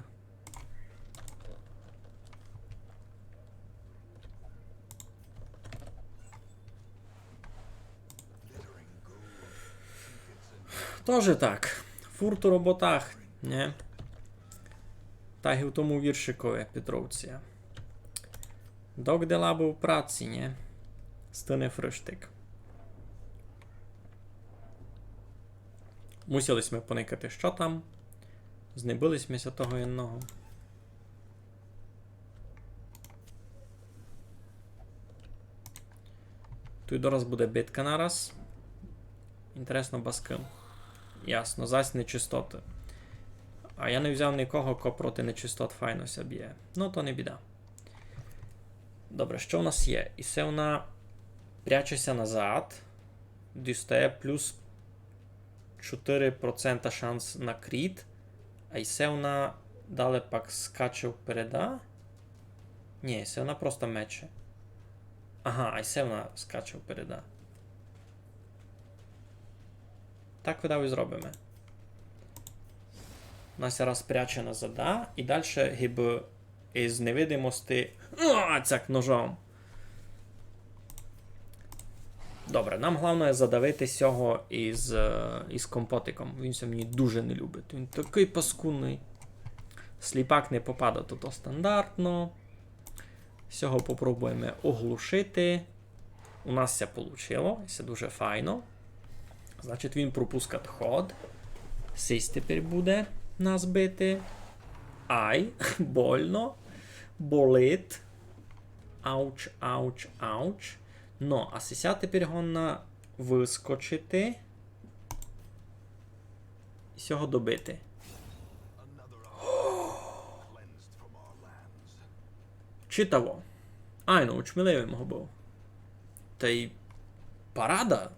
Тоже так. Фурт у роботах. Не. Так і в тому віршикові Петровці. Догде лабо в праці, не? Стине фриштик. Мусили ми поникати, що там. Знебились того інного. Тут дораз буде битка нараз. Інтересно, ба з ким. Ясно, зась нечистоти. А я не взяв нікого, ко проти нечистот файно ся б'є. Ну, то не біда. Добре, що у нас є? І це вона прячеся назад. Дістає плюс 4% шанс на кріт. А і це вона далі пак скаче впереда. Ні, це вона просто мече. Ага, а й це вона скаче впереда. Так видав і зробимо. Нас раз пряче назад, і далі гіб із невидимості цяк ножом. Добре, нам головне задавити цього із компотиком. Він це мені дуже не любить. Він такий паскудний. Сліпак не попада тут стандартно. Цього попробуємо оглушити. У нас це вийшло. Це дуже файно. Значить, він пропускає ход. Сись тепер буде нас бити. Ай, больно. Болить. Ауч, ауч, ауч. Ну, а сися тепер гонна вискочити. І цього добити. Читаво. Ай, ну, учміливий мого був. Та й парада.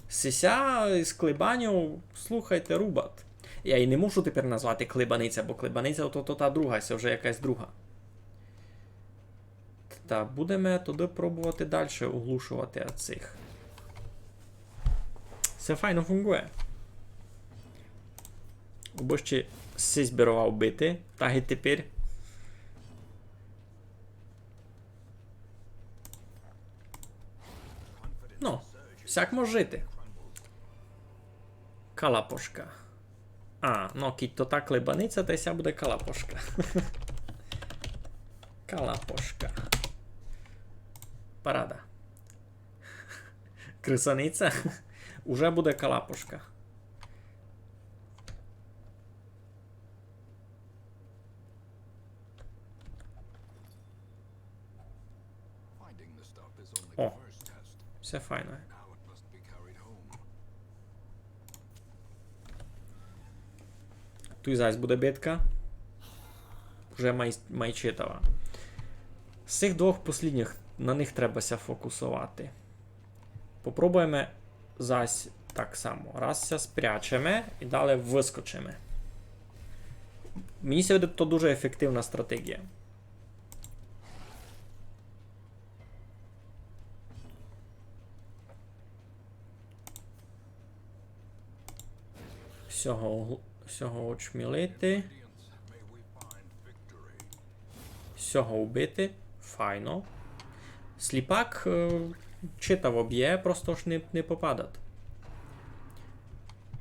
Сися із клибанів, слухайте, рубат. Я і не мушу тепер назвати клибаниця, бо клибаниця то та друга, це вже якась друга. Та будемо туди пробувати далі оглушувати цих. Це файно фунгує. Бо ще си збирував бити, так і тепер. Ну, всяк може жити. Калапошка. А, ну, кіть то та клибаниця, та й ся буде калапошка. Калапошка. Парада. Крисаниця. Уже буде калапошка. О, все файно. Тут зараз буде битка. Вже майчитова. З цих двох послідніх на них треба ся фокусувати. Попробуємо зась так само. Раз ся спрячемо і далі вискочимо. Мені сьогодні то дуже ефективна стратегія. Всього очмілити. Всього убити. Файно. Сліпак читаво б'є, просто ж не попадать.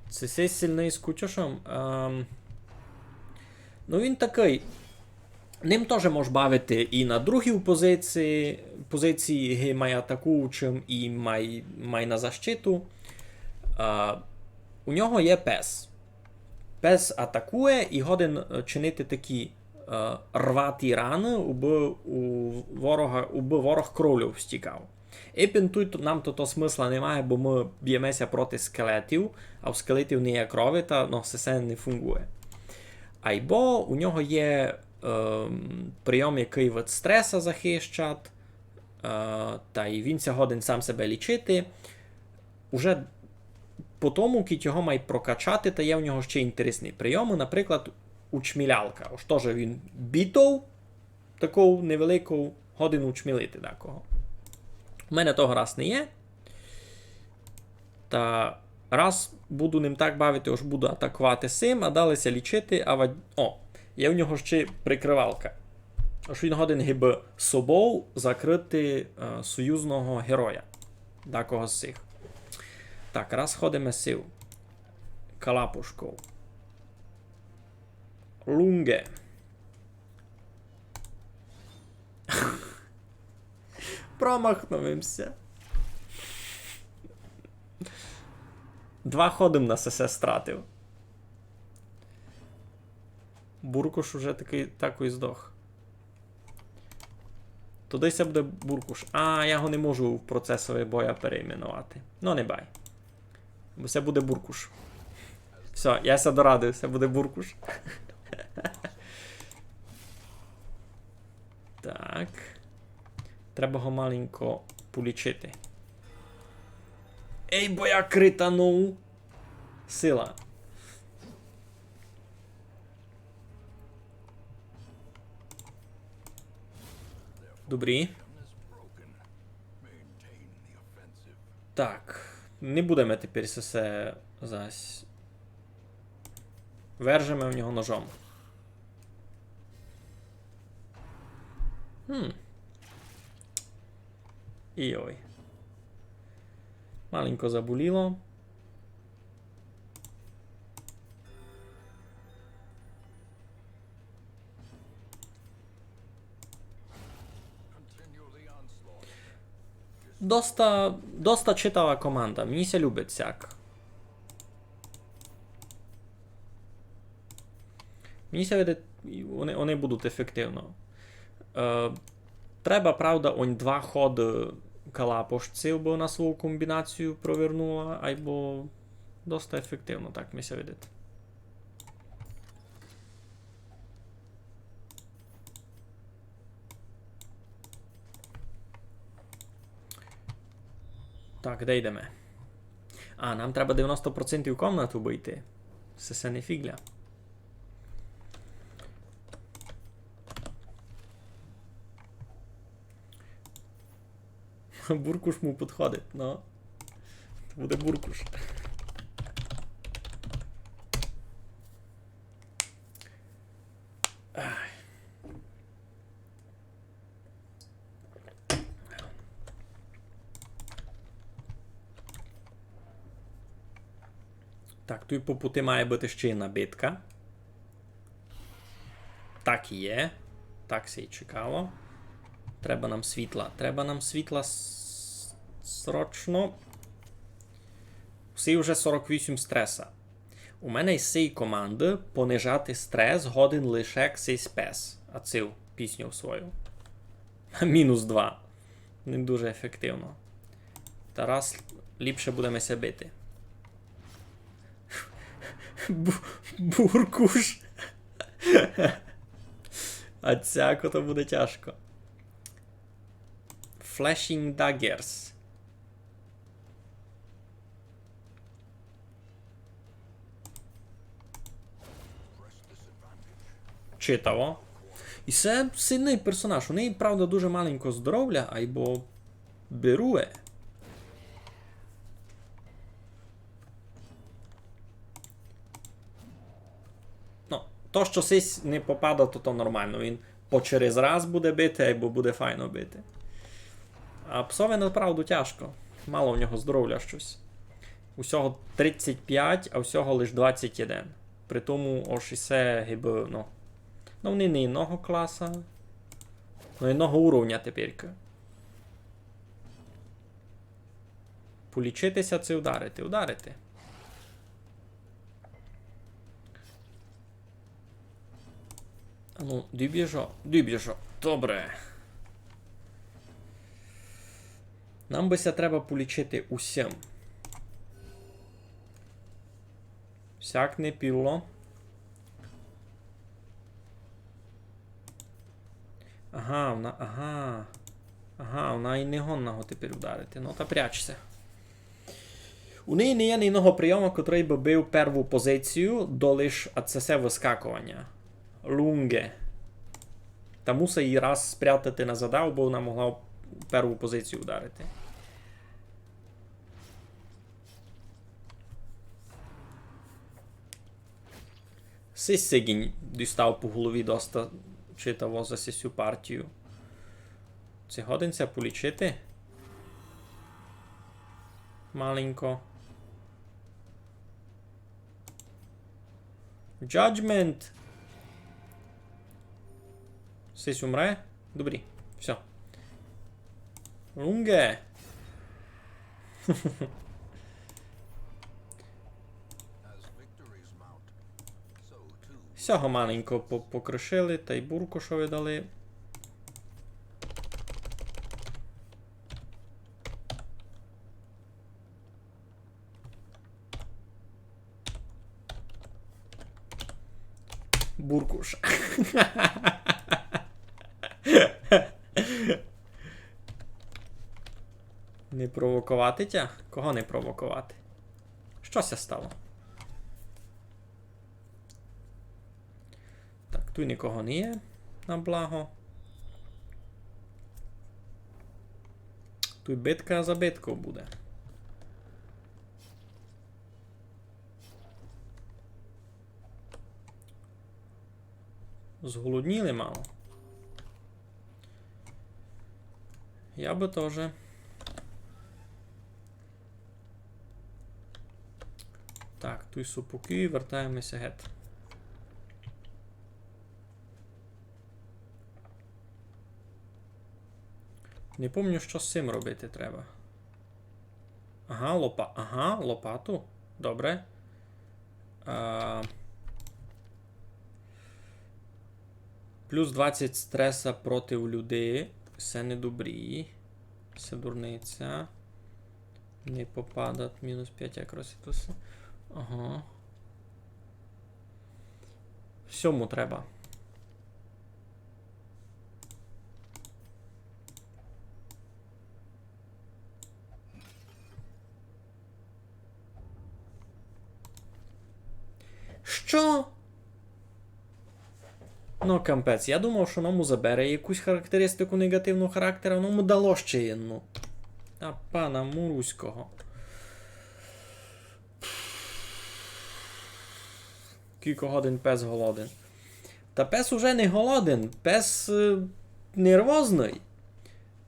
Це сей сильний з кучошом. Ну він такий. Ним теж може бавити і на другій позиції має атакуючим і має на защиту. У нього є пес. Пес атакує і годен чинити такі рваті рани, аби ворог кролів стікав. І тут нам то смисла немає, бо ми б'ємося проти скелетів, а в скелетів не є крові, та все не фунгує. Або у нього є прийом, який від стреса захищать, та й він годен сам себе лічити. Уже по тому, кіт його має прокачати, та є в нього ще інтересні прийоми, наприклад, учмілялка. Ось теж він бітов, таку невелику годину учмілити декого. У мене того раз не є. Та раз буду ним так бавити, ось буду атакувати сим, а далися лічити, є в нього ще прикривалка. Ось він годин гиб собою закрити союзного героя. Декого з цих. Так, раз ходимо сил. Калапушков. Лунге. промахнувся. 2 ходи на СС стратив. Буркуш уже такий здох. Тудися буде Буркуш. А, я його не можу в процесовий боя перейменувати. Ну, не бай. Бо це буде Буркуш. Все, я ся дорадив, це буде Буркуш. Так. Треба його маленько полічити. Ей, бо я кританув! Сила. Добрі. Так. Не будемо тепер все зась. Вержимо в нього ножом. І ой. Маленько заболіло. Доста читава команда. Мені ся любить сяк. Мені ся видить, вони будуть ефективно. Треба, правда, он 2 ходи калапошців, бо на свою комбінацію провернула, або доста ефективно, так ми ся видить. Так, де йдемо? А, нам треба 90% комнату бити. Це не фігля. Буркуш му підходить, ну. Це буде Буркуш. Так, тут по пути має бути ще й набитка. Так і є. Так се і чекало. Треба нам світла. Треба нам світла срочно. Всі вже 48 стреса. У мене із цієї команди понижати стрес годен лише цей спес. А цю пісню свою. -2. Не дуже ефективно. Тарас ліпше будемо ся бити. Буркуш. А цяко то буде тяжко. Flashing Daggers. Читаво. І це сильний персонаж. У неї, правда, дуже маленько здоров'я, або берує. Ну, то, що сись не попада, то нормально. Він по через раз буде бити, або буде файно бити. А псові, направду, тяжко. Мало в нього здоров'я щось. Усього 35, а всього лише 21. При тому ось і це гиби, ну. Ну, вони не іного класа. Ну, іного уровня тепер. Полічитися це ударити. Ударити. Ну, діб'єжо. Добре. Нам бися треба полічити усім. Всяк не піло. Ага, вона і не гонного тепер ударити. Ну, та прячься. У неї не є ніного прийому, який би бив перву позицію до лиш АЦС вискакування. Лунге. Та мусить її раз спрятати на задав, бо вона могла перву позицію ударити. Сисигінь дістав по голові доста читаво за цю партію. Це годиться полічити? Маленько. Judgment. Сись умре? Добрі. Все. Рунге! Всього маленько покришили, та й бурку, що ви дали. Буркуш. Не провокувати тя? Кого не провокувати? Щося стало? Так, тут нікого не є, на благо. Тут битка за биткою буде. Зголодніли мало. Я би теж. Так, тут супоки, вертаємося геть. Не пам'ятаю, що з цим робити треба. Ага, лопату. Добре. Плюс 20 стреса проти людей. Все не добрі. Все дурниця. Не попадать. Мінус 5 якраз і то все. Ага. Всьому треба. Що? Ну, кампець. Я думав, що нам забере якусь характеристику негативного характеру, воно му дало ще одну. А пана Муруського. Кілька годин пес голоден. Та пес уже не голоден, пес нервозний.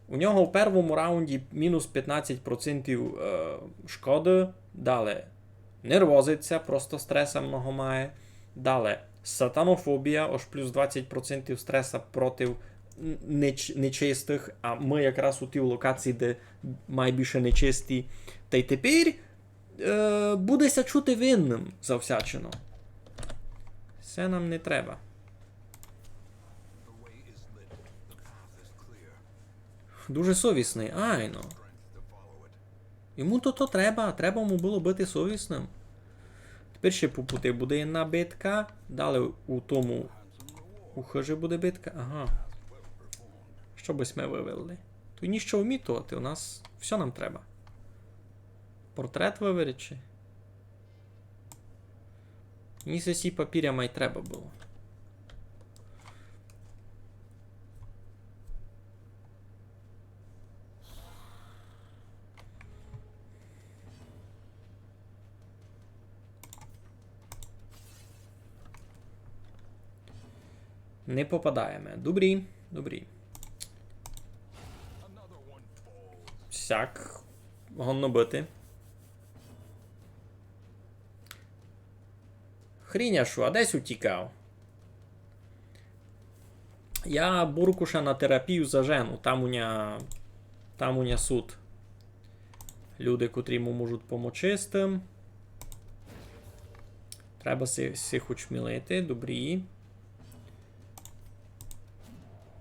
У нього в першому раунді мінус 15% шкоди. Далі нервозиться, просто стреса много має. Далі сатанофобія, аж плюс 20% стреса проти нечистих, а ми якраз у тій локації, де найбільше нечисті. Та й тепер будеся чути винним за всячину. Це нам не треба. Дуже совісний, айно. Йому то треба, треба йому було бути совісним. Тепер ще по пути буде одна битка, далі у тому у хижі буде битка, ага. Що би ми вивели? Тут ніщо вмітувати, у нас все нам треба. Портрет вивірячи. Мені сесі папіря май треба було. Не попадаємо. Добрі, добрі. Всяк. Гонно бити. Хріняшу, а десь утікав. Я Буркуша на терапію зажену. Там у ня суд. Люди, котрі йому можуть помочи з тим. Треба всіх учмілити. Добрі.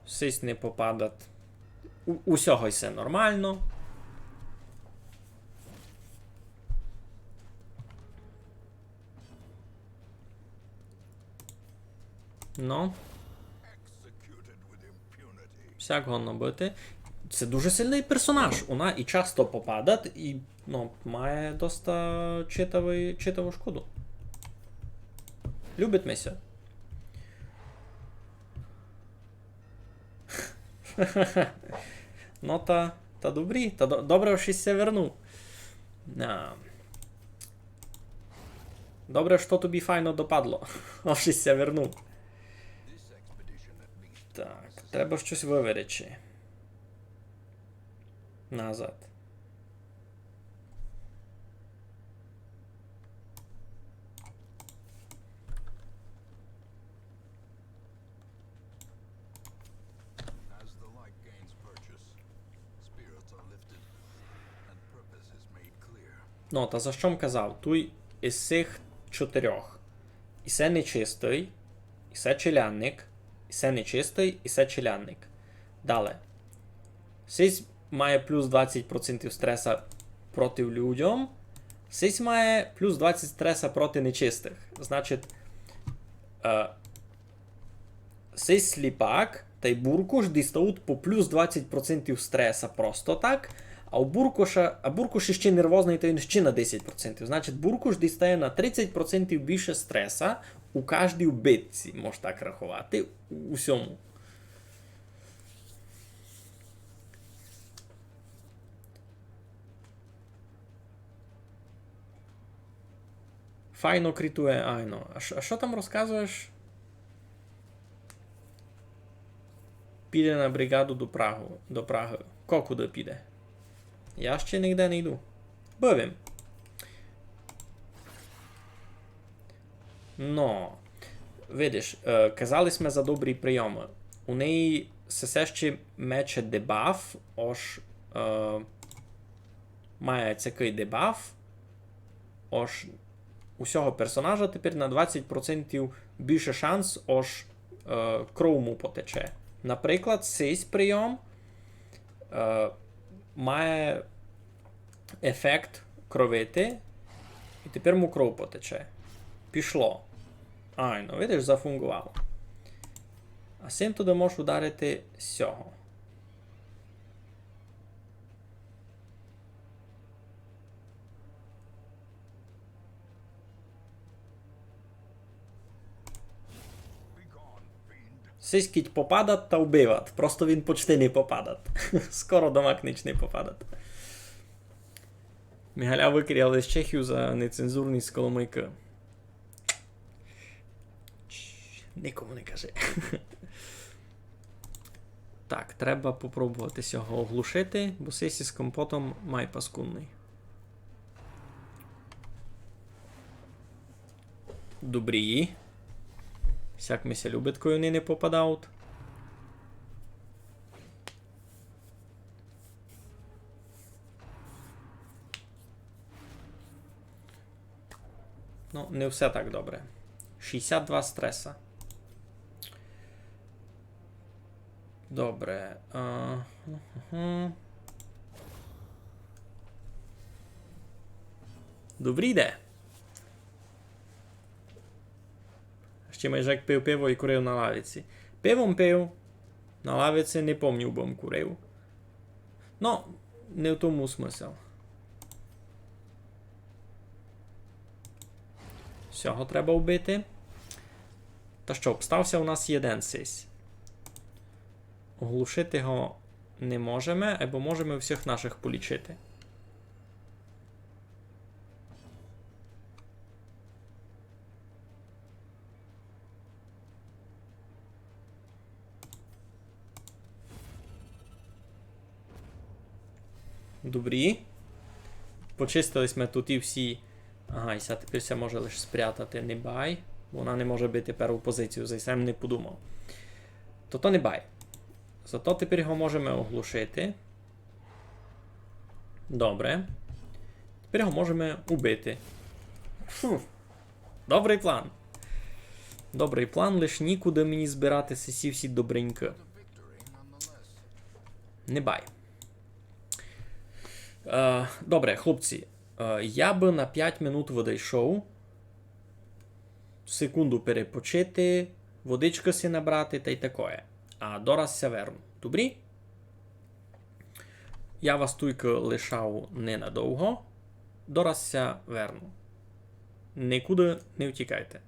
Всісь не попадать. Усього все нормально. Ну. Всяк гонно бити. Це дуже сильний персонаж. Вона і часто попадає, і має доста читаву шкоду. Любить мися. Ну та добрі. Та добре, що ся вернув. Добре, що тобі файно допадло. Ось ся вернув. Так, треба щось вивірити. Назад. Ну, та за що казав? Туй із цих 4. Ісе нечистий, ісе челянник, ісе нечистий, ісе челянник. Далі. Сись має плюс 20% стреса проти людям. Сись має плюс 20 стреса проти нечистих. Значить, сись сліпак та й буркуш дістають по плюс 20% стреса просто так. А у буркуш ще нервозний, то він ще на 10%. Значить, буркуш дістає на 30% більше стреса у кожній битці, можна так рахувати, у усьому. Файно критує Айно. А що там розказуєш? Піде на бригаду до Праги. Куди піде? Я ще ніде не йду. Бивим. Но, видиш, казали сме за добрі прийоми. У неї все ще мече дебаф, ож має цякий дебаф, ож усього персонажа тепер на 20% більше шанс, ож кров му потече. Наприклад, цей прийом має ефект кровити, і тепер му кров потече. Пішло. Ай, ну видиш, зафунгувало. А сим туди можеш ударити з цього. Сиськіть попадат та вбиват. Просто він почти не попадат. Скоро домак ніч не попадат. Мігаля викріяли з Чехію за нецензурність сколомийки. Нікому не кажи. Так, треба попробувати цього оглушити, бо сесі з компотом май паскудний. Добрі. Всяк ми ся любить, коли вони не попадають. Ну, не все так добре. 62 стреса. Добре. Добрий йде. Ще майже як пив пиво і курив на лавиці. Пивом пив. На лавиці не помню, бом курив. Ну, не в тому смисл. Всього треба вбити. Та що, обстався у нас один сись. Оглушити його не можемо, або можемо всіх наших полічити. Добрі. Почистили ми тут і всі. Ага, і тепер ся може лише спрятати не бай. Вона не може бити перву позицію, за сам не подумав. То не бай. Зато тепер його можемо оглушити. Добре. Тепер його можемо убити. Фу. Добрий план. Добрий план, лиш нікуди мені збирати сесі всі добренько. Не бай. Добре, хлопці. Я би на 5 минут відійшов. Секунду перепочити, водичку си набрати та й таке. А дораз ся верну. Добрі? Я вас тільки лишав ненадовго. Дораз ся верну. Нікуди не втікайте.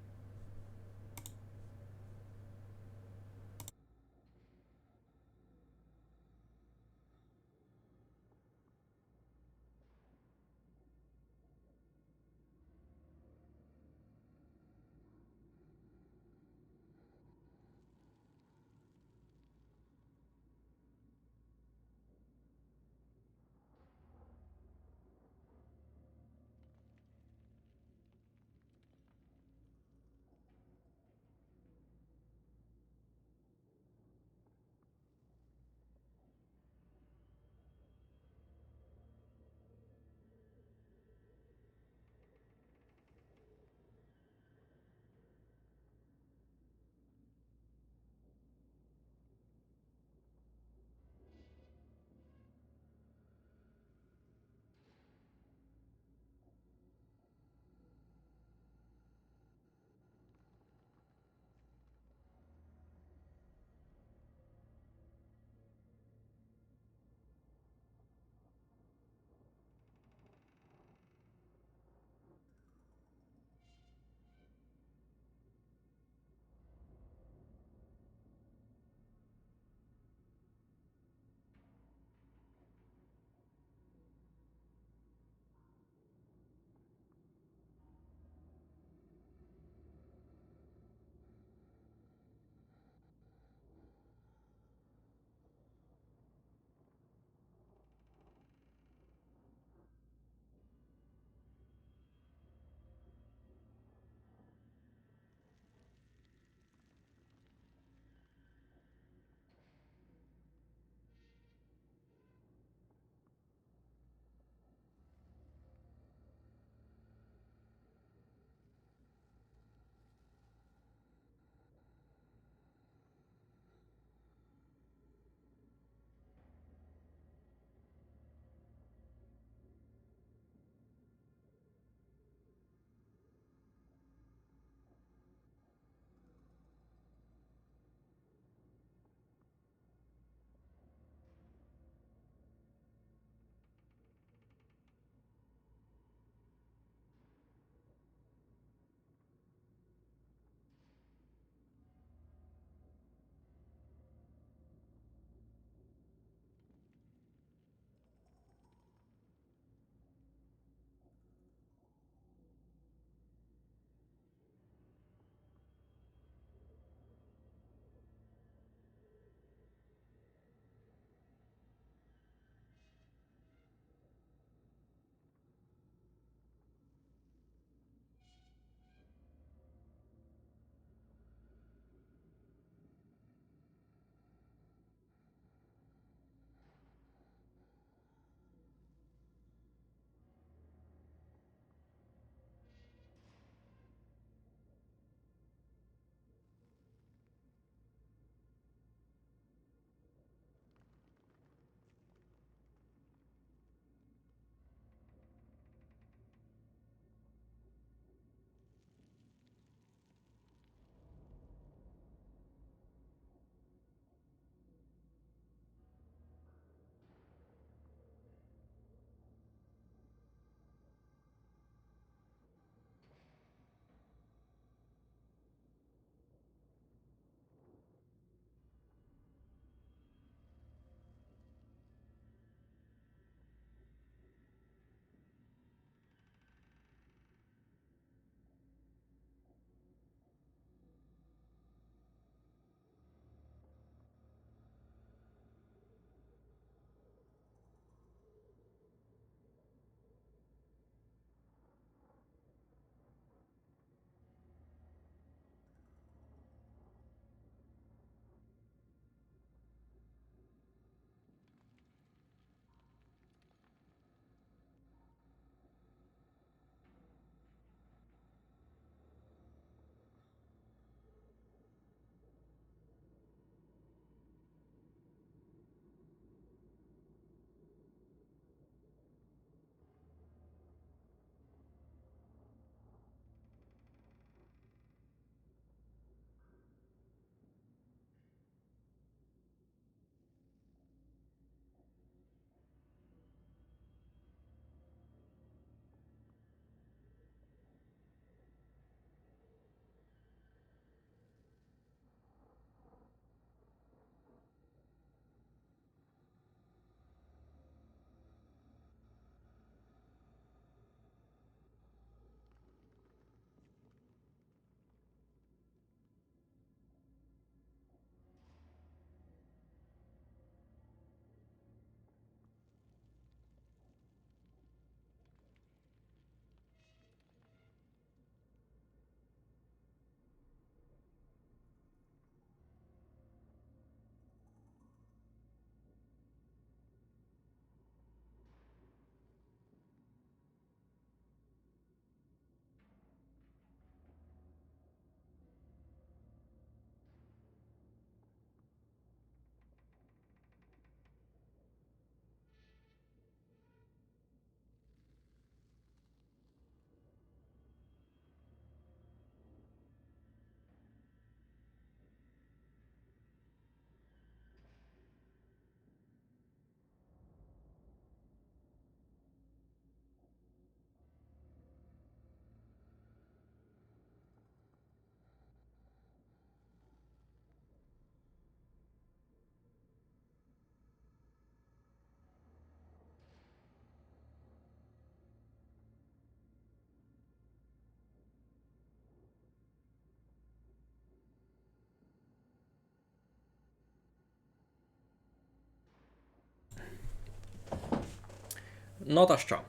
Ну та що?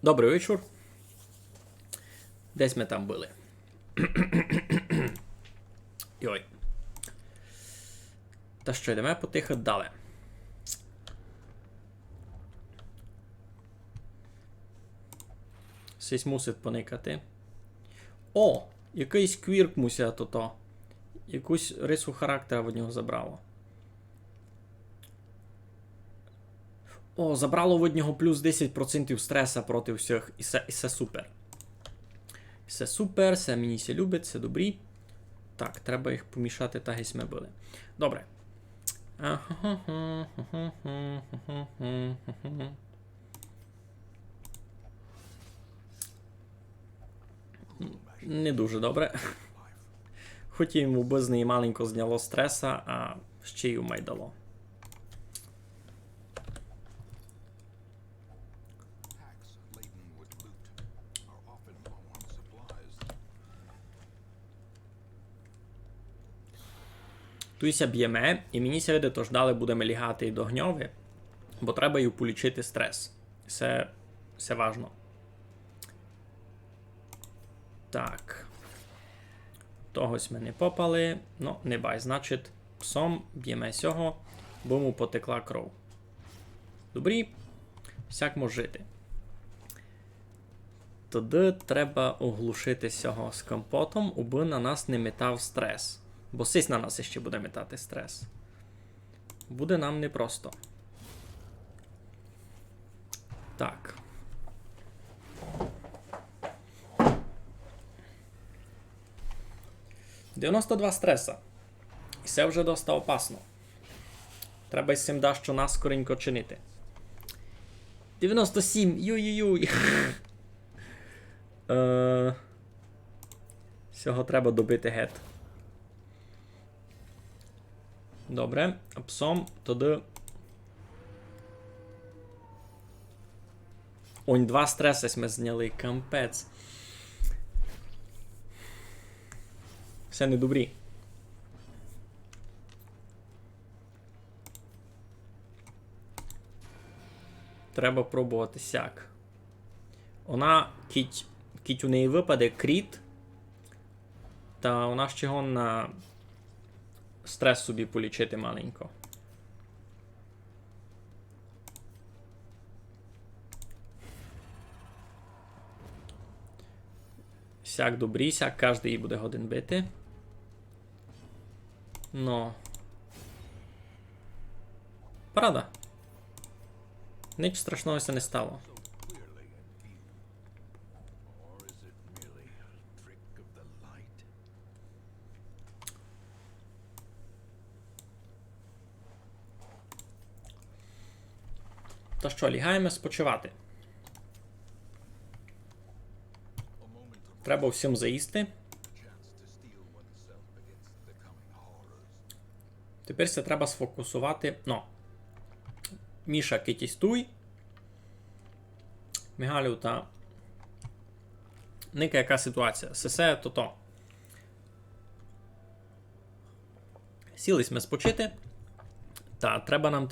Добрий вечір. Десь ми там були. Йой. Та що, йдемо потихо далі. Сись мусить поникати. О! Якийсь квірк муся то. Якусь рису характера в нього забрало. О, забрало в одного плюс 10% стреса проти всіх. І це супер. Все супер, все мені все любить, все добрі. Так, треба їх помішати так, як ми були. Добре. Не дуже добре. Хоч йому би з неї маленько зняло стреса, а ще й умай дало. Туйся б'єме, і мені сьогодні тож далі будемо лягати і до гньови, бо треба їй полічити стрес. Це важно. Так. Тогось ми не попали. Ну, не бай. Значить, псом б'єме сього, бо му потекла кров. Добрі. Всяк може жити. Тоді треба оглушити сього з компотом, аби на нас не метав стрес. Бо сись на нас ще буде метати стрес. Буде нам непросто. Так. «92 стреса. І це вже доста опасно. Треба із цим дещо наскоренько чинити. 97! Юй-юй-юй! Всього треба добити гет. Добре, а псом тоді... Онь, 2 стреси ми зняли, кампець. Все недобрі. Треба пробувати сяк. Вона, кіть у неї випаде кріт, та вона ще на стрес собі полічити маленько. Сяк добрі, сяк кожен її буде годин бити. Но. Правда. Ніч страшного це не стало. Та що, лягаємо спочивати. Треба всім заїсти. Тепер це треба сфокусувати. Ну. Міша, Киті, стуй. Мігалю та... Ника, яка ситуація? Сесе, то-то. Сілись ми спочити. Та, треба нам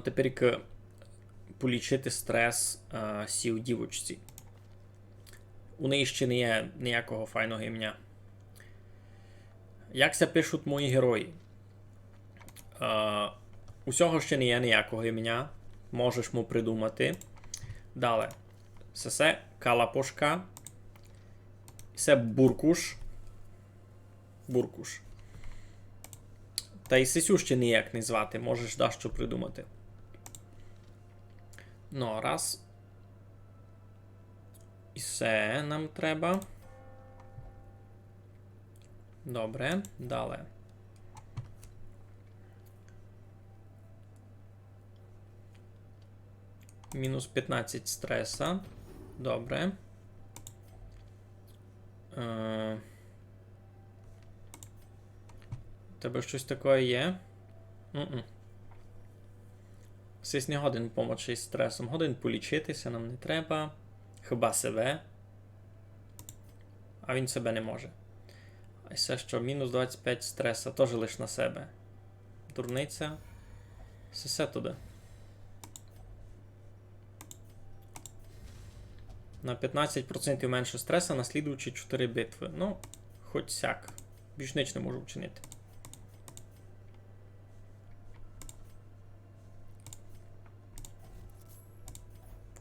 тепер полічити стрес сів дівочці. У неї ще не є ніякого файного ім'я. Як це пишуть мої герої? Усього ще не є ніякого ім'я. Можеш му придумати. Далі. Це Калапошка. Це Буркуш. Буркуш. Та й Сисю ще ніяк не звати. Можеш дещо придумати. Ну, раз. І все нам треба. Добре. Далі. Мінус 15 стреса. Добре. Тебе щось таке є? Сись не годин помочи з стресом. Годин полічитися нам не треба. Хіба себе. А він себе не може. А все що? Мінус 25 стреса. Теж лиш на себе. Дурниця. Все туди. На 15% менше стреса на слідуючі 4 битви. Ну, хоч сяк. Більш ніч не можу вчинити.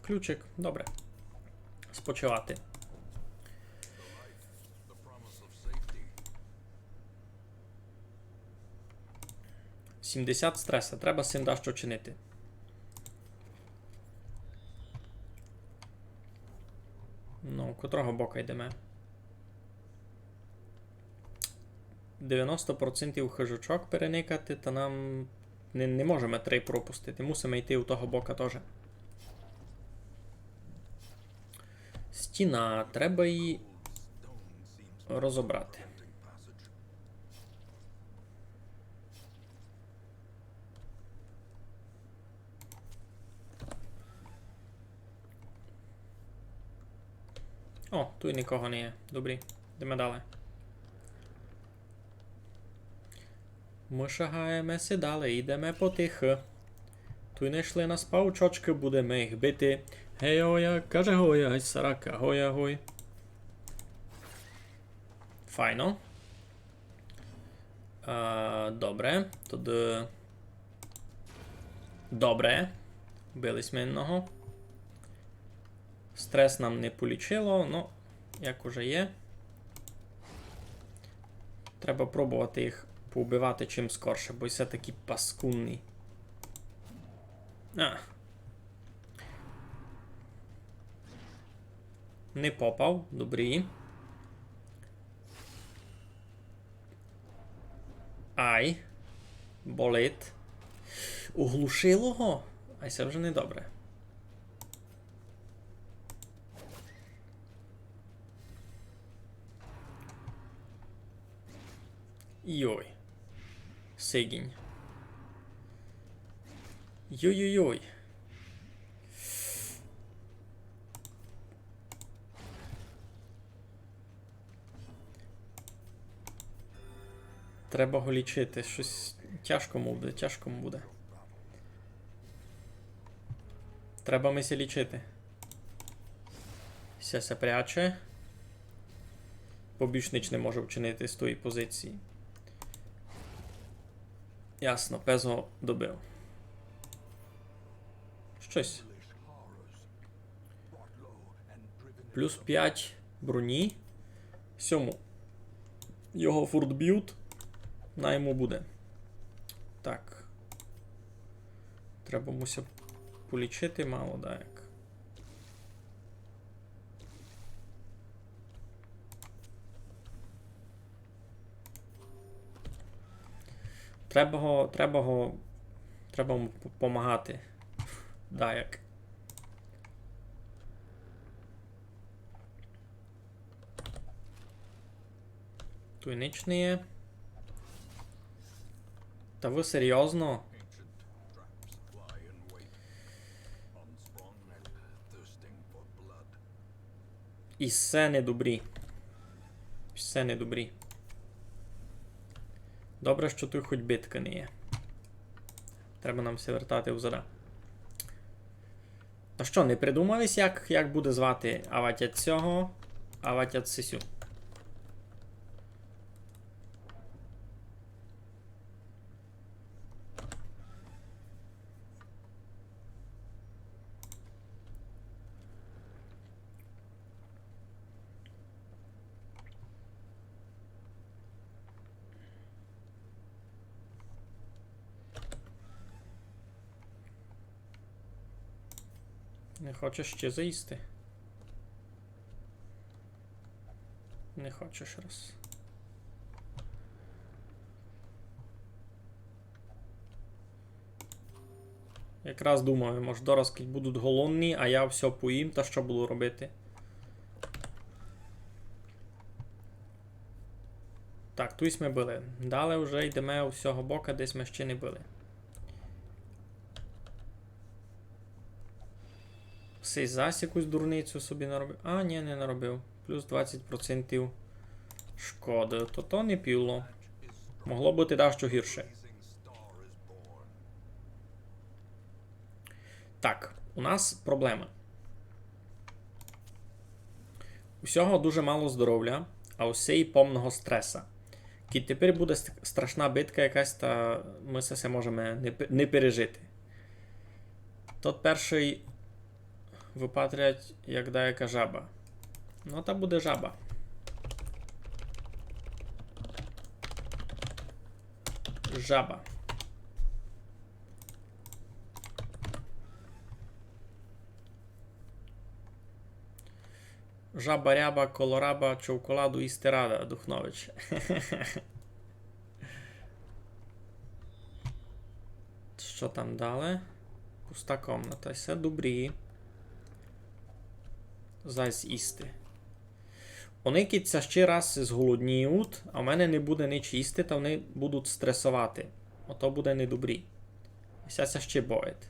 Ключик, добре. Спочивати. — 70 стреса. Треба з цим дещо чинити. Ну, котрого бока йдемо? 90% хижачок переникати, та нам не можемо 3 пропустити. Мусимо йти у того бока теж. Стіна. Треба її розібрати. О, тут нікого не є. Добрі. Йдемо далі. Ми шагаємося далі, йдемо потихо. Тут не йшли нас паучочки, будемо їх бити. Гей оя, каже гоя, гай сарака, гоя гой. Файно. Добре. Тоді... Добре. Бились ми одного. Стрес нам не полічило, ну, як уже є. Треба пробувати їх поубивати чим скорше, бо все такі паскунні. Не попав, добрі. Ай. Болить. Оглушило го? Ай, це вже не добре. Йой. Сигінь. Йой-йой-йой. Треба його лічити. Щось тяжко буде, тяжко буде. Треба мися лічити. Все се пряче. Побічнич не може вчинити з тої позиції. Ясно, Пезо добив. Щось. Плюс 5 броні. 7. Його фуртб'ют. На йому буде. Так. Треба муся полічити мало, да, як. Треба йому допомагати. Да, як. Тут ніч не є. Та ви серйозно? І все недобрі. Все недобрі. Добре, що тут хоч битка не є. Треба нам все вертати взора. Ну що, не придумались, як буде звати аватят цього, аватят сисю? Не хочеш ще заїсти? Не хочеш раз. Якраз думаю, може дорослі будуть голодні, а я все поїм, та що буду робити? Так, тут ми були. Далі вже йдемо у всього бока, десь ми ще не були. Цей зась якусь дурницю собі наробив. А, ні, не наробив. Плюс 20% шкоди. То не піло. Могло бути дещо гірше. Так, у нас проблема. Усього дуже мало здоров'я, а усе і повного стреса. І тепер буде страшна битка якась, та ми все можемо не пережити. Тот перший випатрять, як деяка жаба. Ну, та буде жаба. Жаба. Жаба, ряба, колораба, чоколаду і стирада, Духнович. Що там далі? Пуста комната. Все добрі. Зайць їсти. Вони кіця ще раз зголодніють, а в мене не буде ніч їсти, та вони будуть стресувати. Ото буде недобрі. Ся ще боїть.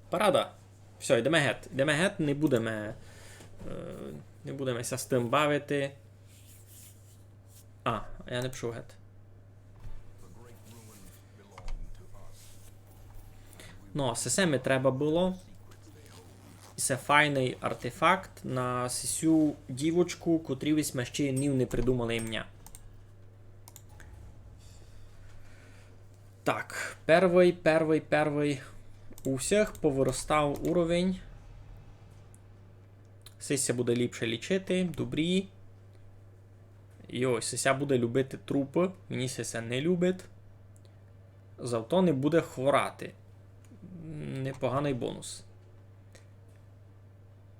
Парада. Все, йдемо геть. Йдемо геть, не будемо ся з тим бавити. А, я не пішов геть. Ну, все ми треба було. І це файний артефакт на сісю дівочку, котрі ми ще не придумали ім'я. Так, перший. У всіх повиростав уровень. Сися буде ліпше лічити, добрі. І ось, сися буде любити трупи. Мені сися не любить. Завто не буде хворати. Непоганий бонус.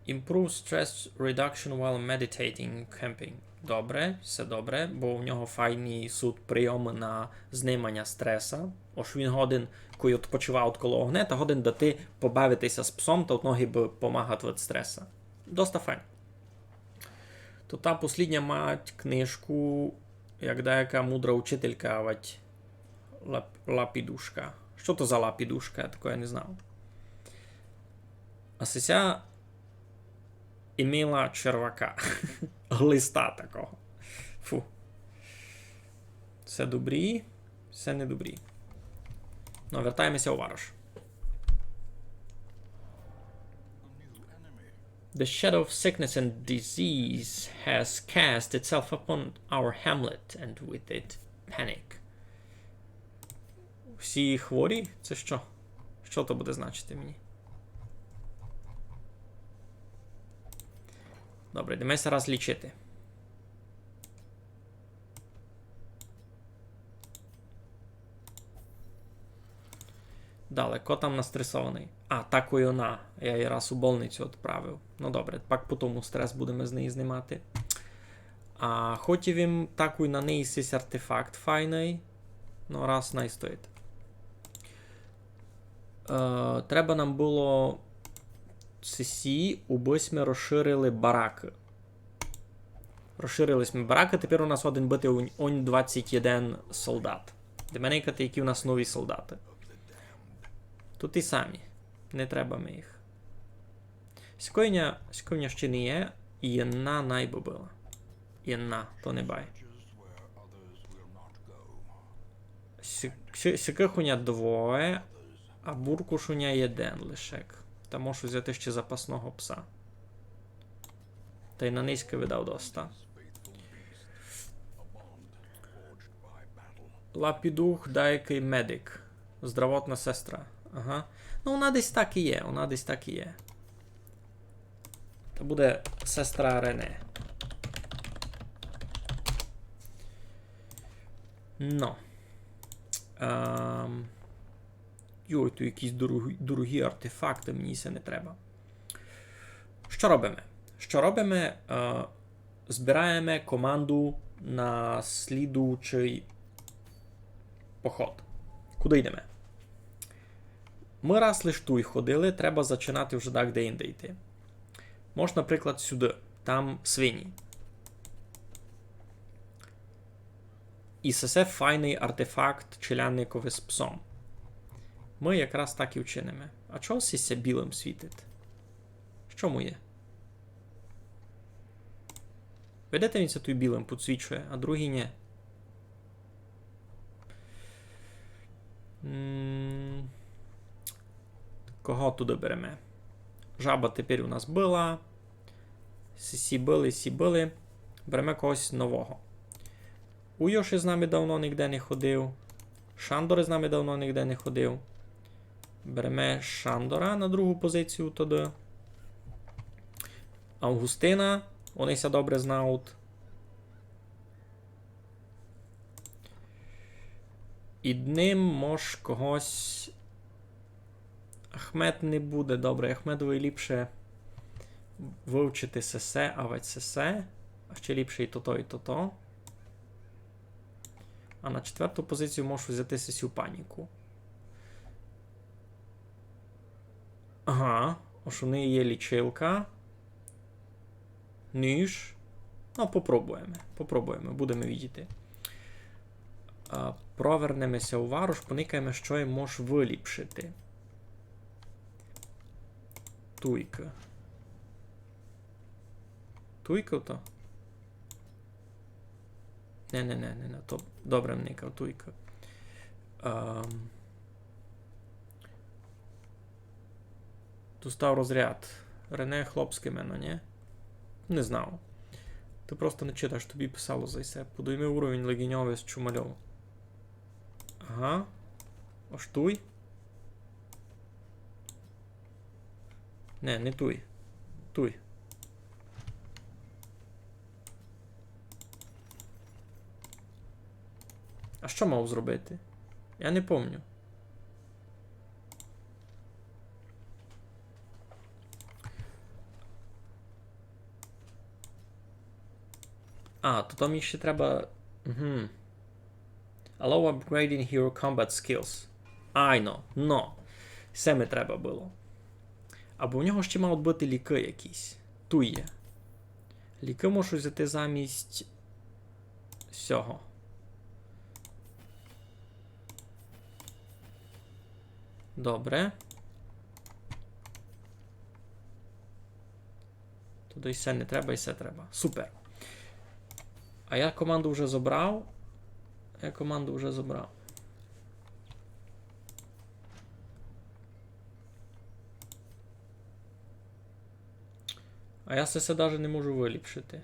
Improve stress reduction while meditating camping. Добре, все добре, бо у нього файний суд прийоми на знімання стреса. Ось він годин, коли відпочивав коло огня, та годин дати побавитися з псом, та одноги би помагати від стреса. Доста файн. То та послідня мать книжку, як деяка мудра учителька, вать лапідушка. Що то за лапідушка? Я такого не знав. А сися іміла червака. Глиста такого. Фу. Все добрі, все не добрі. Ну, вертаємося у Варош. The shadow of sickness and disease has cast itself upon our hamlet, and with it panic. Всі хворі? Це що? Що то буде значити мені? Добре, йдемося раз лічити. Далеко там настресований. А, так і вона. Я її раз у больницю відправив. Ну добре, пак по тому стрес будемо з неї знімати. А хотів їм таку на неї сись артефакт файний. Ну раз най стоїть. Треба нам було сесі, убись ми розширили бараки. Розширились ми бараки, тепер у нас один бити он 21 солдат. Де мене які у нас нові солдати. Тут і самі. Не треба ми їх. Сьогодні ще не є. Єнна найбобила. Єнна, то не бай. Сікихуня двоє, а буркушуня один лишек. Та можу взяти ще запасного пса. Та й на низьке видав доста. Лапідух, дайкий медик. Здравотна сестра. Ага. Ну, вона десь так і є. Вона десь так і є. Це буде сестра Рене. Ну. Йой, тут якісь дорогі артефакти, мені це не треба. Що робимо? Що робимо? Збираємо команду на слідуючий поход. Куди йдемо? Ми раз лиш тут ходили, треба починати вже так де-інде йти. Можна, наприклад, сюди. Там свині. І це файний артефакт челянникові з псом. Ми якраз так і вчинимо. А чого сіся білим світить? Що му є? Видите, він це той білим підсвічує, а другий ні. Кого туди беремо? Жаба тепер у нас була. Сі били. Беремо когось нового. Уйоші з нами давно ніде не ходив. Шандор з нами давно ніде не ходив. Беремо Шандора на другу позицію туди. Августина. Вони ся добре знають. І днем мож когось... Ахмед не буде. Добре, Ахмедові ліпше вивчити сесе, а ведь сесе. А ще ліпше і то-то, і то-то. А на четверту позицію можу взяти сесю паніку. Ага, ось у неї є лічилка. Ніж. Ну, попробуємо, будемо видіти. Провернемося у варуш, поникаємо, що я можу виліпшити. Туйка. Туйка то? Не, то добре вникав, туйка. Тут став розряд. Рене хлопське мене, ні? Не знав. Ти просто не читаєш, тобі писало за все. Подойми уровень легіньовий з Чумальов. Ага. Ось туй. Не туй. Туй. А що мав зробити? Я не пам'ятаю. То там ще треба... Allow upgrading hero combat skills. I know. No. Все ми треба було. Або в нього ще мають бути ліки якісь. Ту є. Ліки можу взяти замість... всього. Добре. Туди і все не треба, і все треба. Супер. А я команду вже забрав. А я це навіть не можу виліпшити.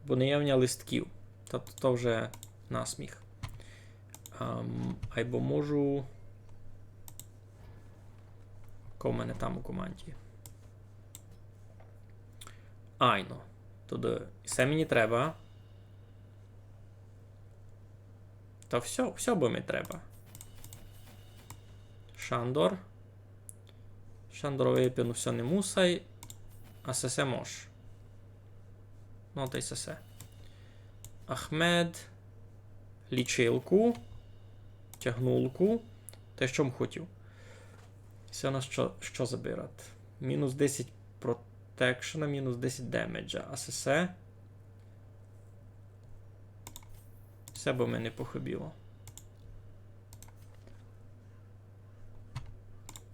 Бо не явня листків. Тобто то вже насміх. Або можу... Кого в мене там у команді? Айно. Туди. І все мені треба. Та все бо мені треба. Шандор. Шандоровий піну все не мусай. А сесе мож. Ну, та й сесе. Ахмед. Лічилку. Тягнулку. Те, що м хотів. Все на що забирати? Мінус 10 протекшена, мінус 10 демеджа. А сесе. Все бо мене похибіло.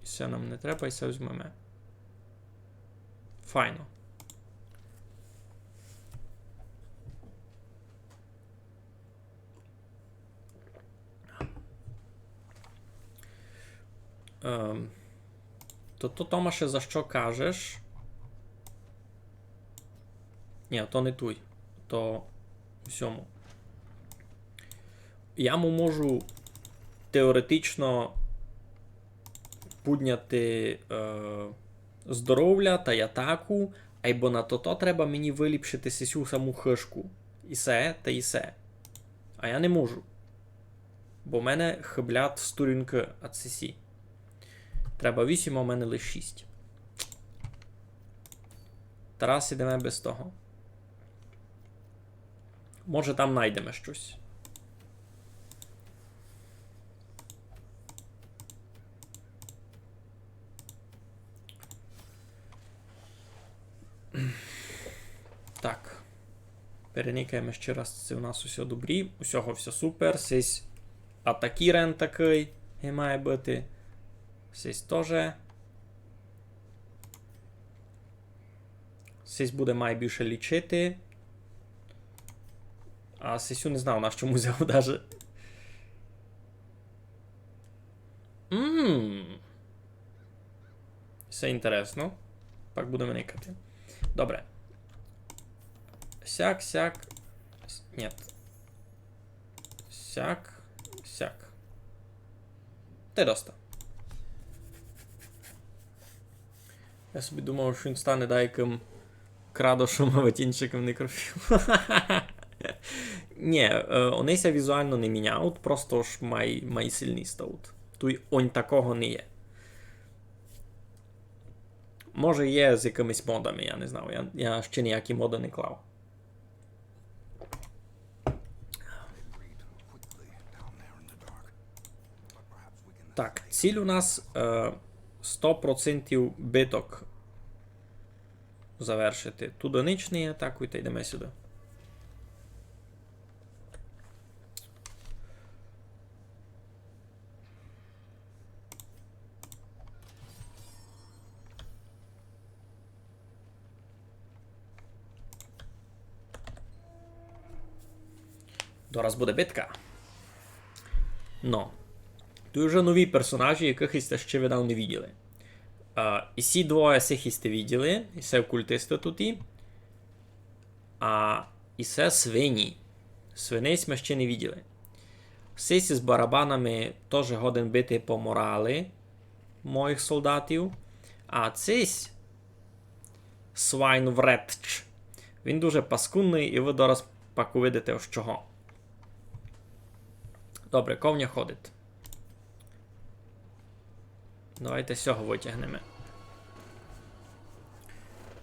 І все нам не треба, і все візьмемо. Файно. То Томаше, за що кажеш? Ні, то не туй. То усьому. Я можу теоретично підняти здоров'я та й атаку, або на то треба мені виліпшити сесю саму хишку. Ісе та ісе. А я не можу. Бо в мене хиблять сторінки від сесі. Треба 8, а в мене лише 6. Тарас, ідемо без того. Може там знайдемо щось. Так. Переникаємо ще раз, це у нас усе добрі. Усього все супер. Сись атакірен такий має бути. Сись теж. Сись буде має більше лічити. А сесю не знав, на чому взяв даже. Все інтересно. Пак будемо никати. Добре. Сяк, сяк. Нет. Сяк, сяк. Та й доста. Я собі думав, що він стане дайком крадошом, а ватінчиком некрофіл. Ні, онися візуально не міняють, просто ж май сильний стаут. Тут онь такого не є. Може є з якимись модами, я не знаю. Я ще ніякі моди не клав. Так, ціль у нас 100% биток завершити. Тут одиничний атакуйте, йдемо сюди. Зараз буде битка. Но. Тут вже нові персонажі, яких сте ще видав не виділи. І ці двоє сих сте виділи. І це окультисти тут. І це свині. Свиней ми ще не виділи. Всі з барабанами теж годен бити по морали моїх солдатів. А цей Свайнвретч. Він дуже паскудний, і ви зараз пак увидите ось чого. Добре, ковня ходить. Давайте цього витягнемо.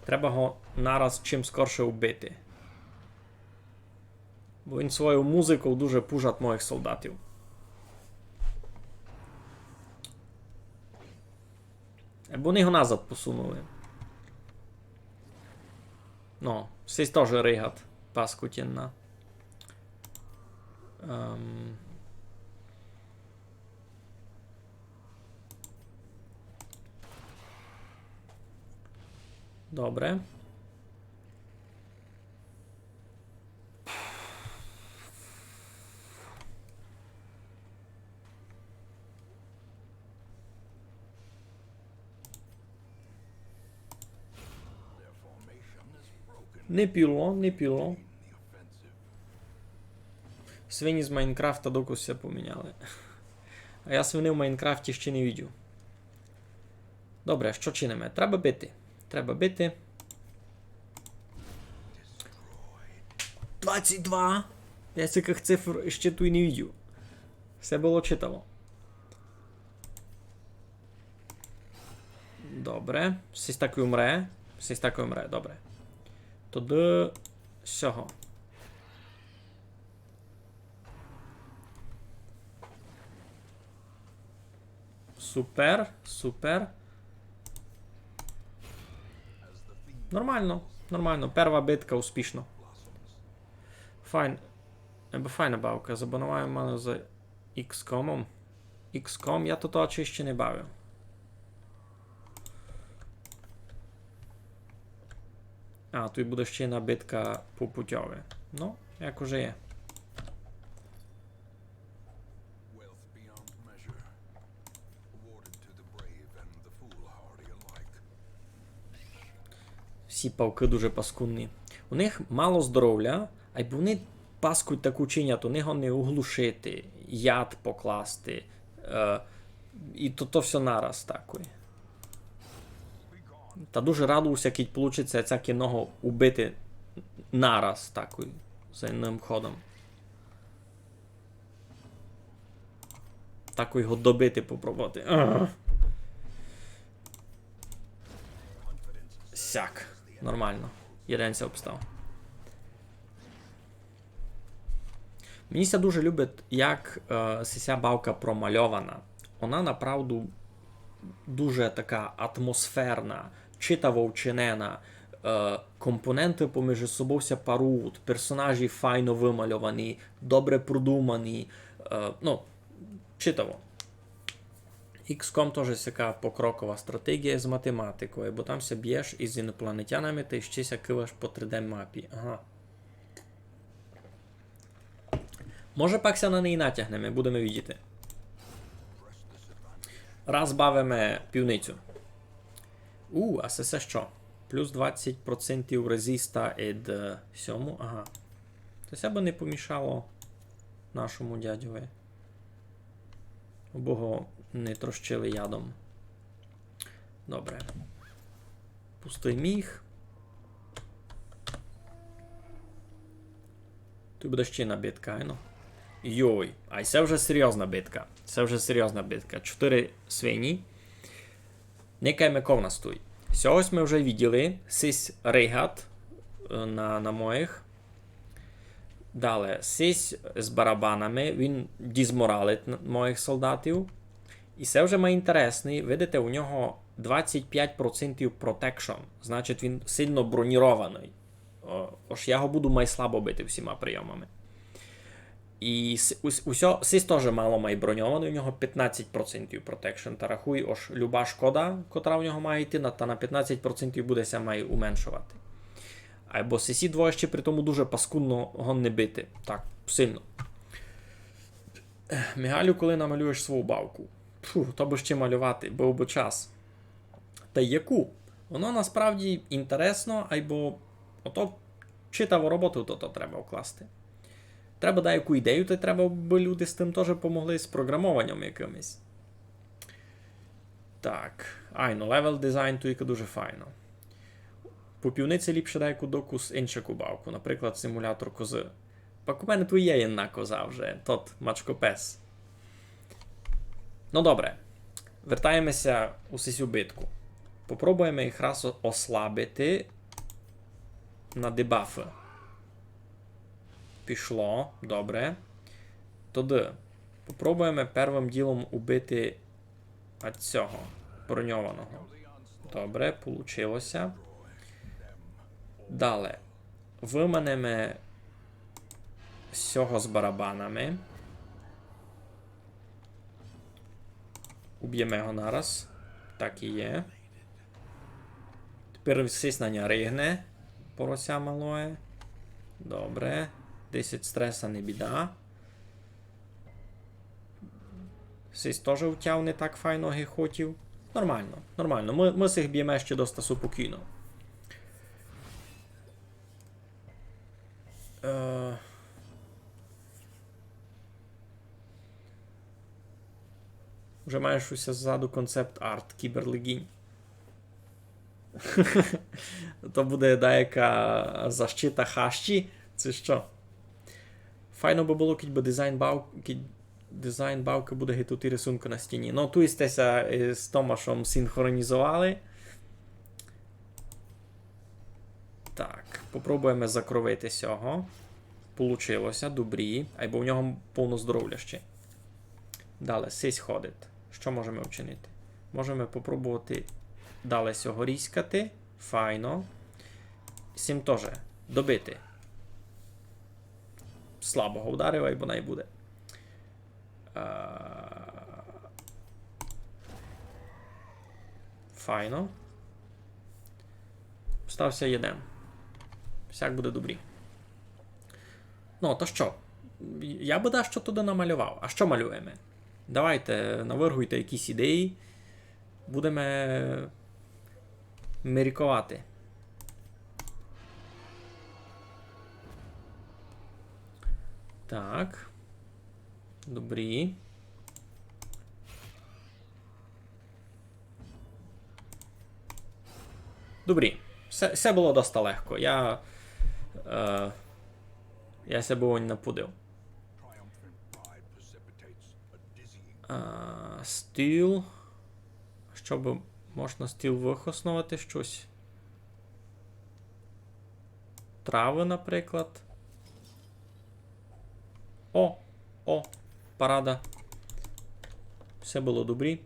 Треба його нараз чим скорше вбити. Бо він свою музику дуже пужать моїх солдатів. Бо вони його назад посунули. Ну, всі теж ригат. Паскутінна. Добре. Не піло, не піло. Свині з Майнкрафта докус все поміняли. А я свини в Майнкрафті ще не бачив. Добре, що чинимо? Треба бити. Треба бити. 22! Я цих цифр ще тут і не бачив. Все було читаво. Добре. Сись так і умре. Сись так і умре, добре. Тоді всього. Супер, супер. Нормально, нормально. Перша битка успішно. Файн. Файна бавка. Забануваю мене за XCOM. XCOM я тут очі ще не бавив. А, тут буде ще jedna битка по путьові. Ну, як уже є. Всі павки дуже паскудні. У них мало здоров'я, а й вони паскуть таку чинять, у них не оглушити, яд покласти. І то все нараз такий. Та дуже радувався, як вийде ця кіного убити нараз такий, за одним ходом. Таку його добити попробувати. Сяк. Нормально. Єдинця обстав. Мені це дуже любить, як ця бавка промальована. Вона, направду, дуже така атмосферна, читаво вчинена. Компоненти поміж собою ся парують, персонажі файно вимальовані, добре продумані. Ну, читаво. XCOM теж така покрокова стратегія з математикою, бо там ся б'єш із інопланетянами та ще ся киваш по 3D-мапі. Ага. Може пак ся на неї натягнемо, будемо видіти. Розбавимо півницю. А це що? Плюс 20% резиста від 7. Ага. Це б не помішало нашому дядьові. Обого не трощили ядом. Добре. Пустий міг. Тут буде ще одна битка, ну. Йой, а це вже серйозна битка. Це вже серйозна битка. 4 свині. Некай в нас тут. Сьогодні ми вже виділи. Сись ригат на моїх. Далі, сись з барабанами. Він дізморалить моїх солдатів. І це вже має інтересний. Видите, у нього 25% protection. Значить, він сильно бронірований. Ож я його буду май слабо бити всіма прийомами. І сись теж мало має броньований, у нього 15% protection. Та рахуй, ож люба шкода, котра у нього має йти, та на 15% буде ся має уменшувати. Або сисі двоє ще при тому дуже паскудно го не бити. Так, сильно. Мігалю, коли намалюєш свою бавку. То би ще малювати, був би час. Та яку? Воно насправді інтересно, або ото читаву роботу то треба вкласти. Треба деяку ідею, то треба би люди з тим теж помогли з програмуванням якимось. Так. Level design тільки дуже файно. По півниці ліпше деяку доку з іншу бавку, наприклад, симулятор кози. Пак у мене тут є одна коза вже, тот мачкопес. Ну добре. Вертаємося у сисю битку. Попробуємо їх раз ослабити на дебафи. Пішло, добре. Тоді попробуємо первим ділом убити цього броньованого. Добре, получилося. Далі. Виманемо цього з барабанами. Уб'ємо його нараз. Так і є. Тепер сись на ня ригне. Порося малое. Добре. 10 стреса не біда. Сись теж втяв не так файно гехотів. Нормально, нормально. Ми сих б'ємо ще доста спокійно. Вже маєш усе ззаду концепт арт, кіберлегінь. То буде деяка защита хащі. Це що? Файно би було, кіть би дизайн бавки буде гетути рисунку на стіні. Ну, тут істеся з Томашом синхронізували. Так, попробуємо закровити цього. Получилося, добрі. Або у нього повно здоров'я ще. Далі, сись ходить. Що можемо вчинити? Можемо попробувати далі цього різкати. Файно. Сім теж добити. Слабого ударив, або най буде. Файно. Стався єдем. Всяк буде добрі. Ну, то що? Я би що туди намалював. А що малюємо? Давайте, навергуйте якісь ідеї. Будемо міркувати. Так. Добрі. Добрі. Все було доста легко. Я себе було не напудив. Стіл. Щоб можна стіл вихоснувати щось. Трави, наприклад. О, парада. Все було добрі.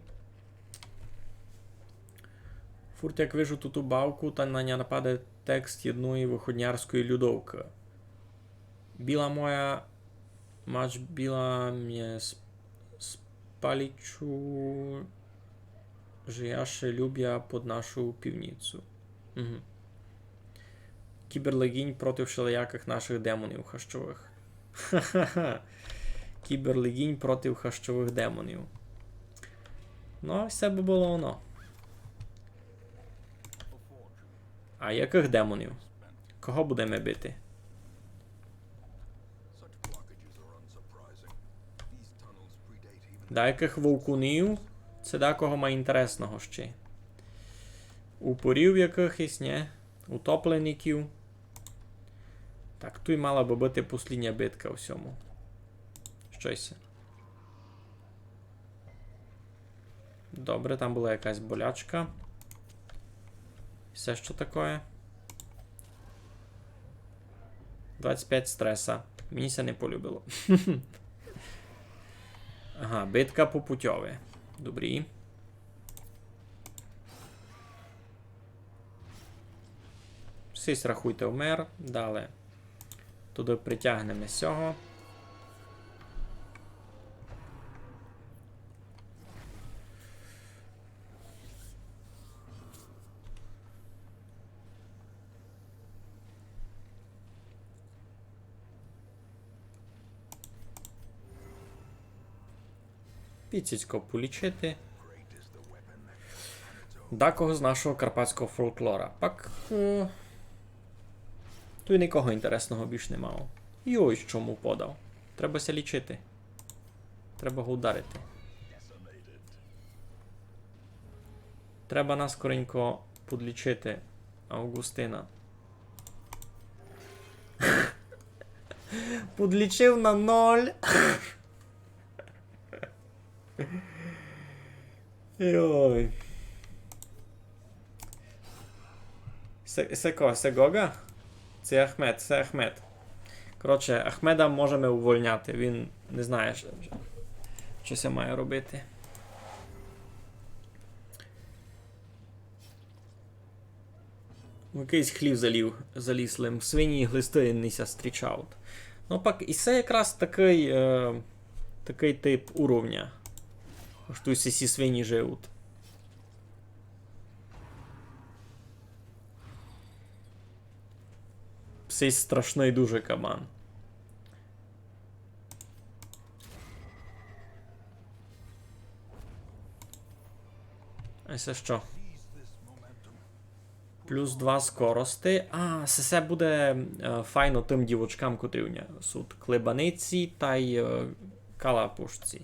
Фурт, як вижу ту бавку, та на ня нападе текст одної виходнярської людовки. Біла моя мач біла mnie spaliću, że ja się lubię pod naszą piwnicą. Кіберлегінь проти всіляких наших демонів хащових. Ха-ха-ха. Кіберлегінь проти хащових демонів. Ну, все би було воно. А яких демонів? Кого будемо бити? Да, яких вовкунів? Це декого має інтересного ще. Упорів якихось, ні? Утопленників. Так, тут мала би бути послідня битка у всьому. Щось. Добре, там була якась болячка. Все, що таке? 25 стреса. Мені це не полюбило. Ага, битка по путьові. Добрі. Всі рахуйте вмер. Далі. Туди притягнемо з цього. Піціцько полічити. Декого з нашого карпатського фольклора. Пак. Тут нікого інтересного більш не мав. І ось чому подав. Треба ся лічити. Треба його ударити. Треба нас скоренько подлічити Августина. Подлічив на 0. Йой. Це кого? Це Гога? Це Ахмед, це Ахмед. Коротше, Ахмеда можемо увольняти. Він не знає, що це має робити. Якийсь хлів залізлим. Свині і глисти не зустрічав. Ну, пак, і це якраз такий тип уровня. Що всі свині живуть. Цей страшний дуже кабан. А це що? Плюс 2 скорости. А, це буде файно тим дівочкам, котрі у нього суд. Клебаниці та й калапушці.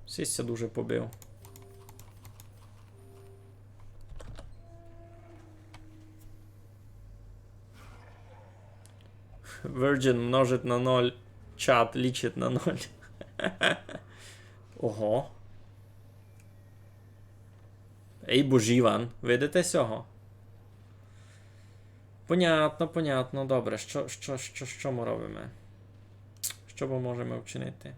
Сісся дуже побив. Virgin множить на 0. Чат лічить на 0. Ого. Ей, божіван. Видите цього? Понятно, понятно. Добре. Що ми робимо? Що ми можемо вчинити?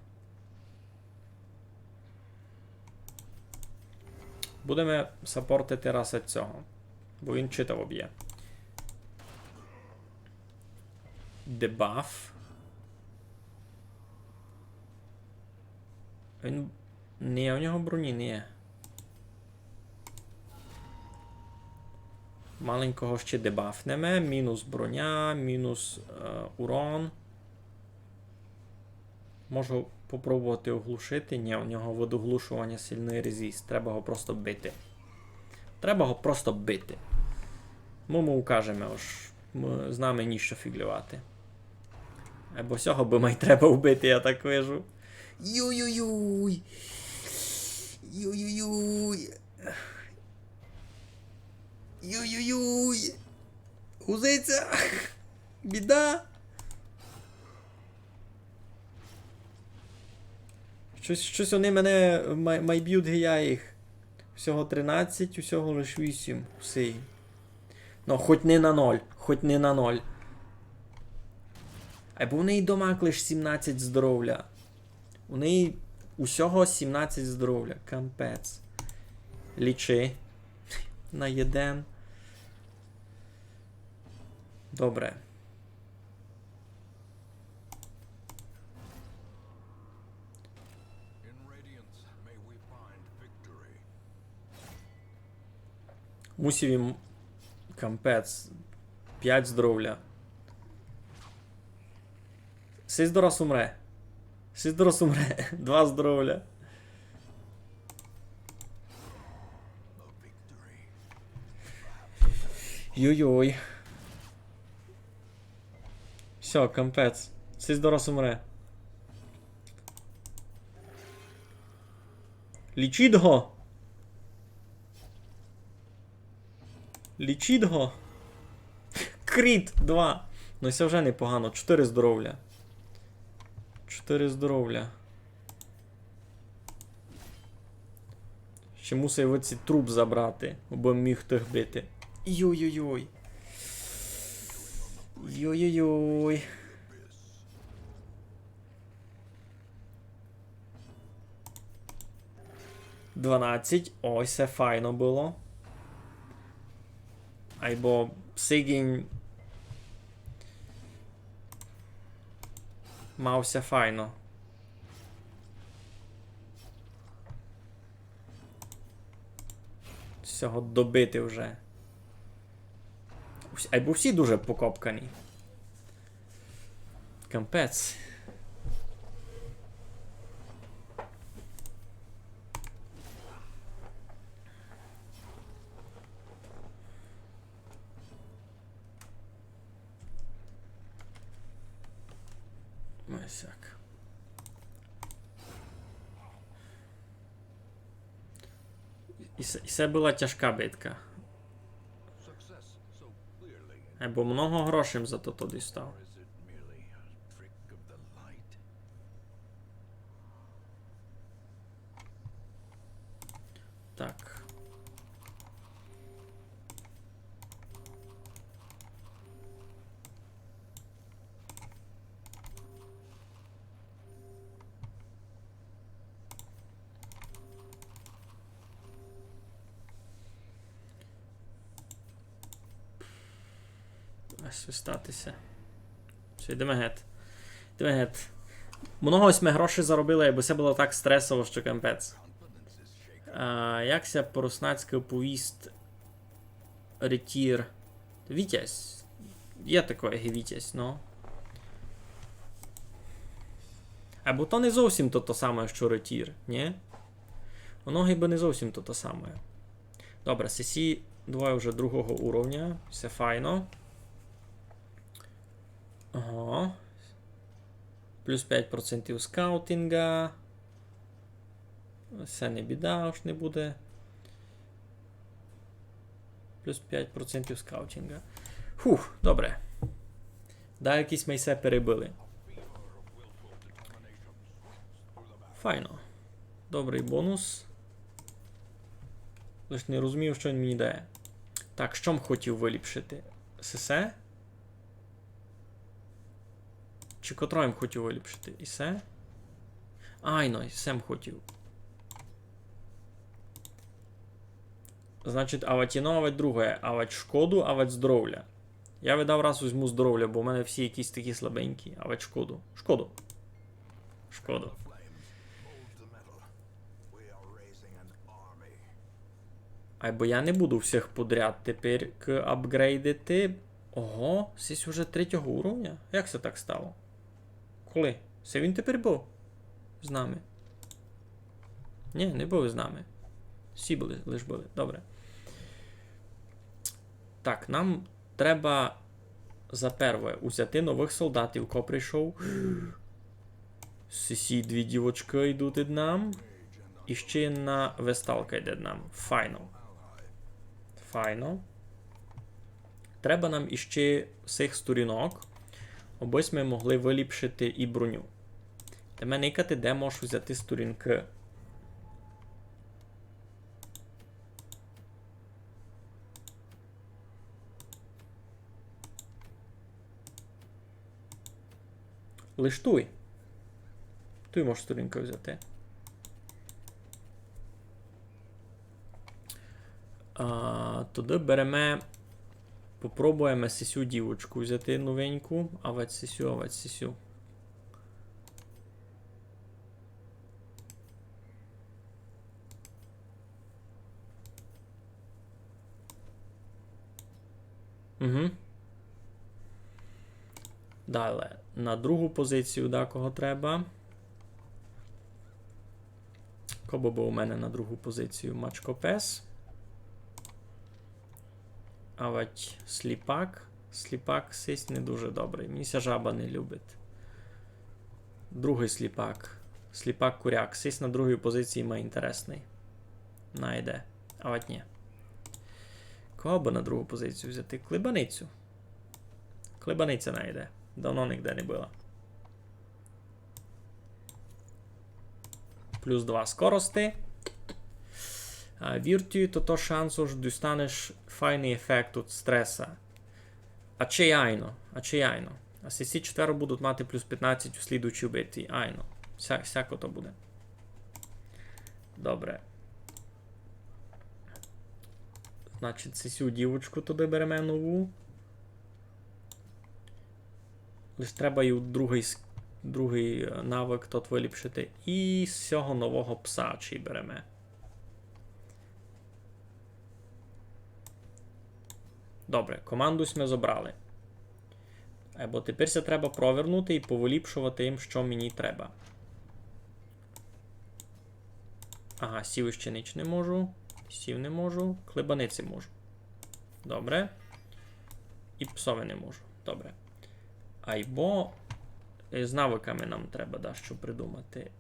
Будемо саппортити раз від цього. Бо він читав об'є. Дебаф. Він... Ні, у нього броні не. Маленького ще дебафнемо. Мінус броня, мінус урон. Можу попробувати оглушити. Ні, у нього від оглушування сильний резист. Треба його просто бити. Треба його просто бити. Ми укажемо, з нами ніщо фіглювати. Або всього би май треба вбити, я так вижу. Юй-юй-юй. Юй-юй-юй. Юй-юй-юй. Гузиця. Біда. Щось вони мене майб'ють, я їх. Всього 13, усього лише 8. Все. Ну, хоч не на 0. Хоч не на 0. Або в неї домак лише 17 здоров'я. У неї усього 17 здоров'я. Кампець. Лічи. На 1. Добре. Мусів їм кампець. 5 здоров'я. Сись дорос умре. Сидорос умре. 2 здоров'я. Йой-йой. Все, капець. Сидорос умре. Лічіть го! Лічіть го! Кріт! 2! Ну це вже непогано. 4 здоров'я. 4 здоров'я. Ще мусив оці труп забрати, бо міг тих бити. Йой-йой-йой. Йой-йой-йой. «12». Ось це файно було. Або Сигінь мався файно. Всього добити вже. Або всі дуже покопкані. Капець. Ось так. І це була тяжка битка. Або много грошей за то тоді став. Так. Свистатися. Все, йдемо геть. Йдемо геть. Много ось ми грошей заробили, бо це було так стресово, що капець. Якся по-руснацьки оповість ретір. Вітязь. Є таке Вітязь, ну. Або то не зовсім то саме, що ретір, ні? Воно гіби не зовсім то саме. Добре, сесі двоє вже другого уровня. Все файно. Ага. Плюс 5% скаутинга. Це не біда, аж не буде. Плюс 5% скаутинга. Фух, добре. Да, якісь ми все перебили. Файно. Добрий бонус. Лиш не розумів, що він мені дає. Так, що б хотів виліпшити? СС? Чи котроєм хотів виліпшити? Ісе? Айно, сем хотів. Значить, аватіно, авать друге. Авать шкоду, авать здоров'я. Я видав раз візьму здоров'я, бо в мене всі якісь такі слабенькі. Авать шкоду. Шкоду. Шкоду. Або я не буду всіх подряд тепер апгрейдити. Ого, сись уже 3-го уровня? Як це так стало? Коли? Це він тепер був з нами? Ні, не був з нами. Всі були, лиш були. Добре. Так, нам треба за перше узяти нових солдатів, ко прийшов. Сесі дві дівочки йдуть від нам. І ще на весталка йде нам. Файно. Файно. Треба нам іще з цих сторінок, обось ми могли виліпшити і броню. Та мене ікати, де можеш взяти сторінки. Лиш туй. Туй можеш сторінку взяти. Туди беремо, попробуємо сесю дівочку взяти новеньку. Авать сесю, авать сесю. Угу. Далі. На другу позицію, да, кого треба. Кого би у мене на другу позицію? Мачкопес. А от сліпак. Сліпак сись не дуже добрий. Міся жаба не любить. Другий сліпак. Сліпак-куряк. Сись на другій позиції має інтересний. Найде. А от ні. Кого би на другу позицію взяти? Клибаницю. Клибаниця найде. Давно ніде не була. Плюс 2 скорости. Віртію, то шансу ж дістанеш файний ефект від стреса. Ачеяйно. А сесі 4 будуть мати плюс 15 у слідуючій битві. Айно. Всяко то буде. Добре. Значить, сесю дівочку туди беремо нову. Лише треба і другий навик тут виліпшити. І з цього нового пса чи беремо. Добре, команду ми забрали. Бо тепер це треба провернути і повиліпшувати їм, що мені треба. Ага, сів ще ніч не можу. Сів не можу. Клибаниці можу. Добре. І псові не можу. Добре. Айбо з навиками нам треба що придумати.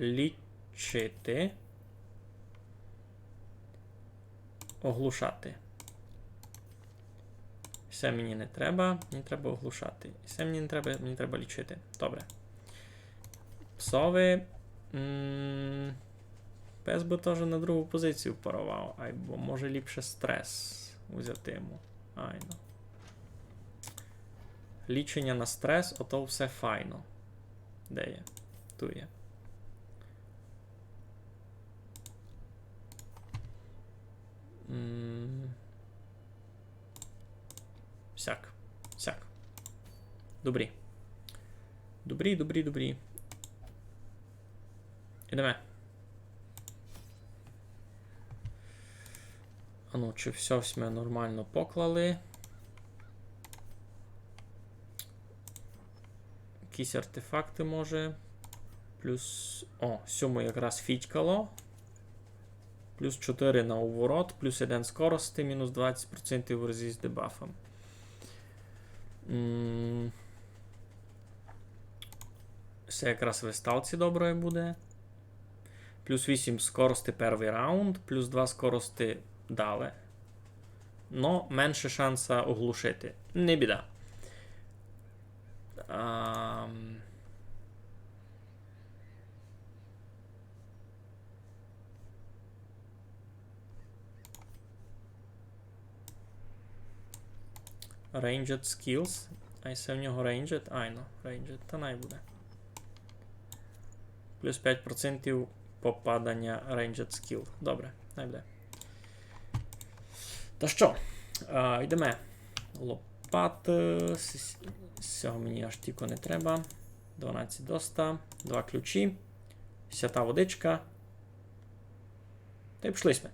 Лічити. Оглушати. Все мені не треба. Мені треба оглушати. Все мені не треба, мені треба лічити. Добре. Псові. Пес би теж на другу позицію парував. Айбо може ліпше стрес взяти йому. Айно. Лічення на стрес, ото все файно. Де є? Тут є. Всяк. Добрі. Добрі. Ідемо. Ану, чи все ми нормально поклали? Якісь артефакти може. Плюс... О, 7 якраз фітькало. Плюс 4 на уворот, плюс 1 скорості, мінус 20% в разі з дебафом. Все якраз в сталці добре буде. Плюс 8 скорості перший раунд, плюс 2 скорості дали. Но менше шанса оглушити. Не біда. Ranged skills. А це в нього ranged? Айно, ranged. Та най буде. Плюс 5% попадання ranged skill. Добре, най буде. Та що? Йдемо. Лопат. З цього мені аж тільки не треба. 12 доста. 2 ключі. Свята водичка. Та й пішли ми.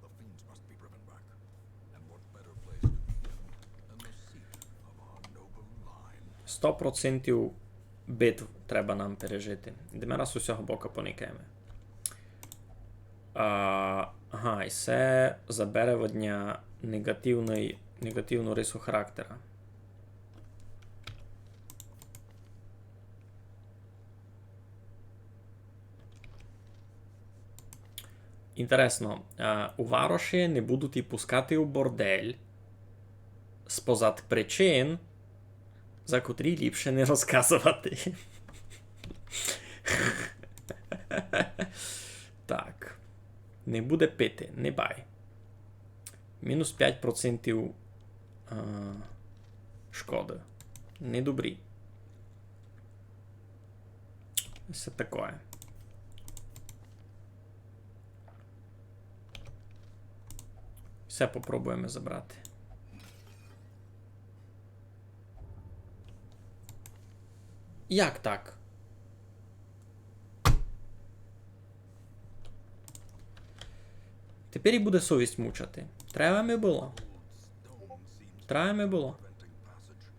The fiends must be driven back. And what better place to begin than the seat of our noble line?
100% битв треба нам пережити. Йдемо раз усього боку поникаємо. Ага, і це забере в дня негативну рису характера. Інтересно, у Вароші не будуть і пускати у бордель спозад причин, за котрі ліпше не розказувати. Так. Не буде пити, не бай. Мінус 5% шкоди. Не добрі. Все таке. Все попробуємо забрати. Як так? Тепер і буде совість мучати. Треба ми було.
Stone seems
Треба ми було.
preventing passage.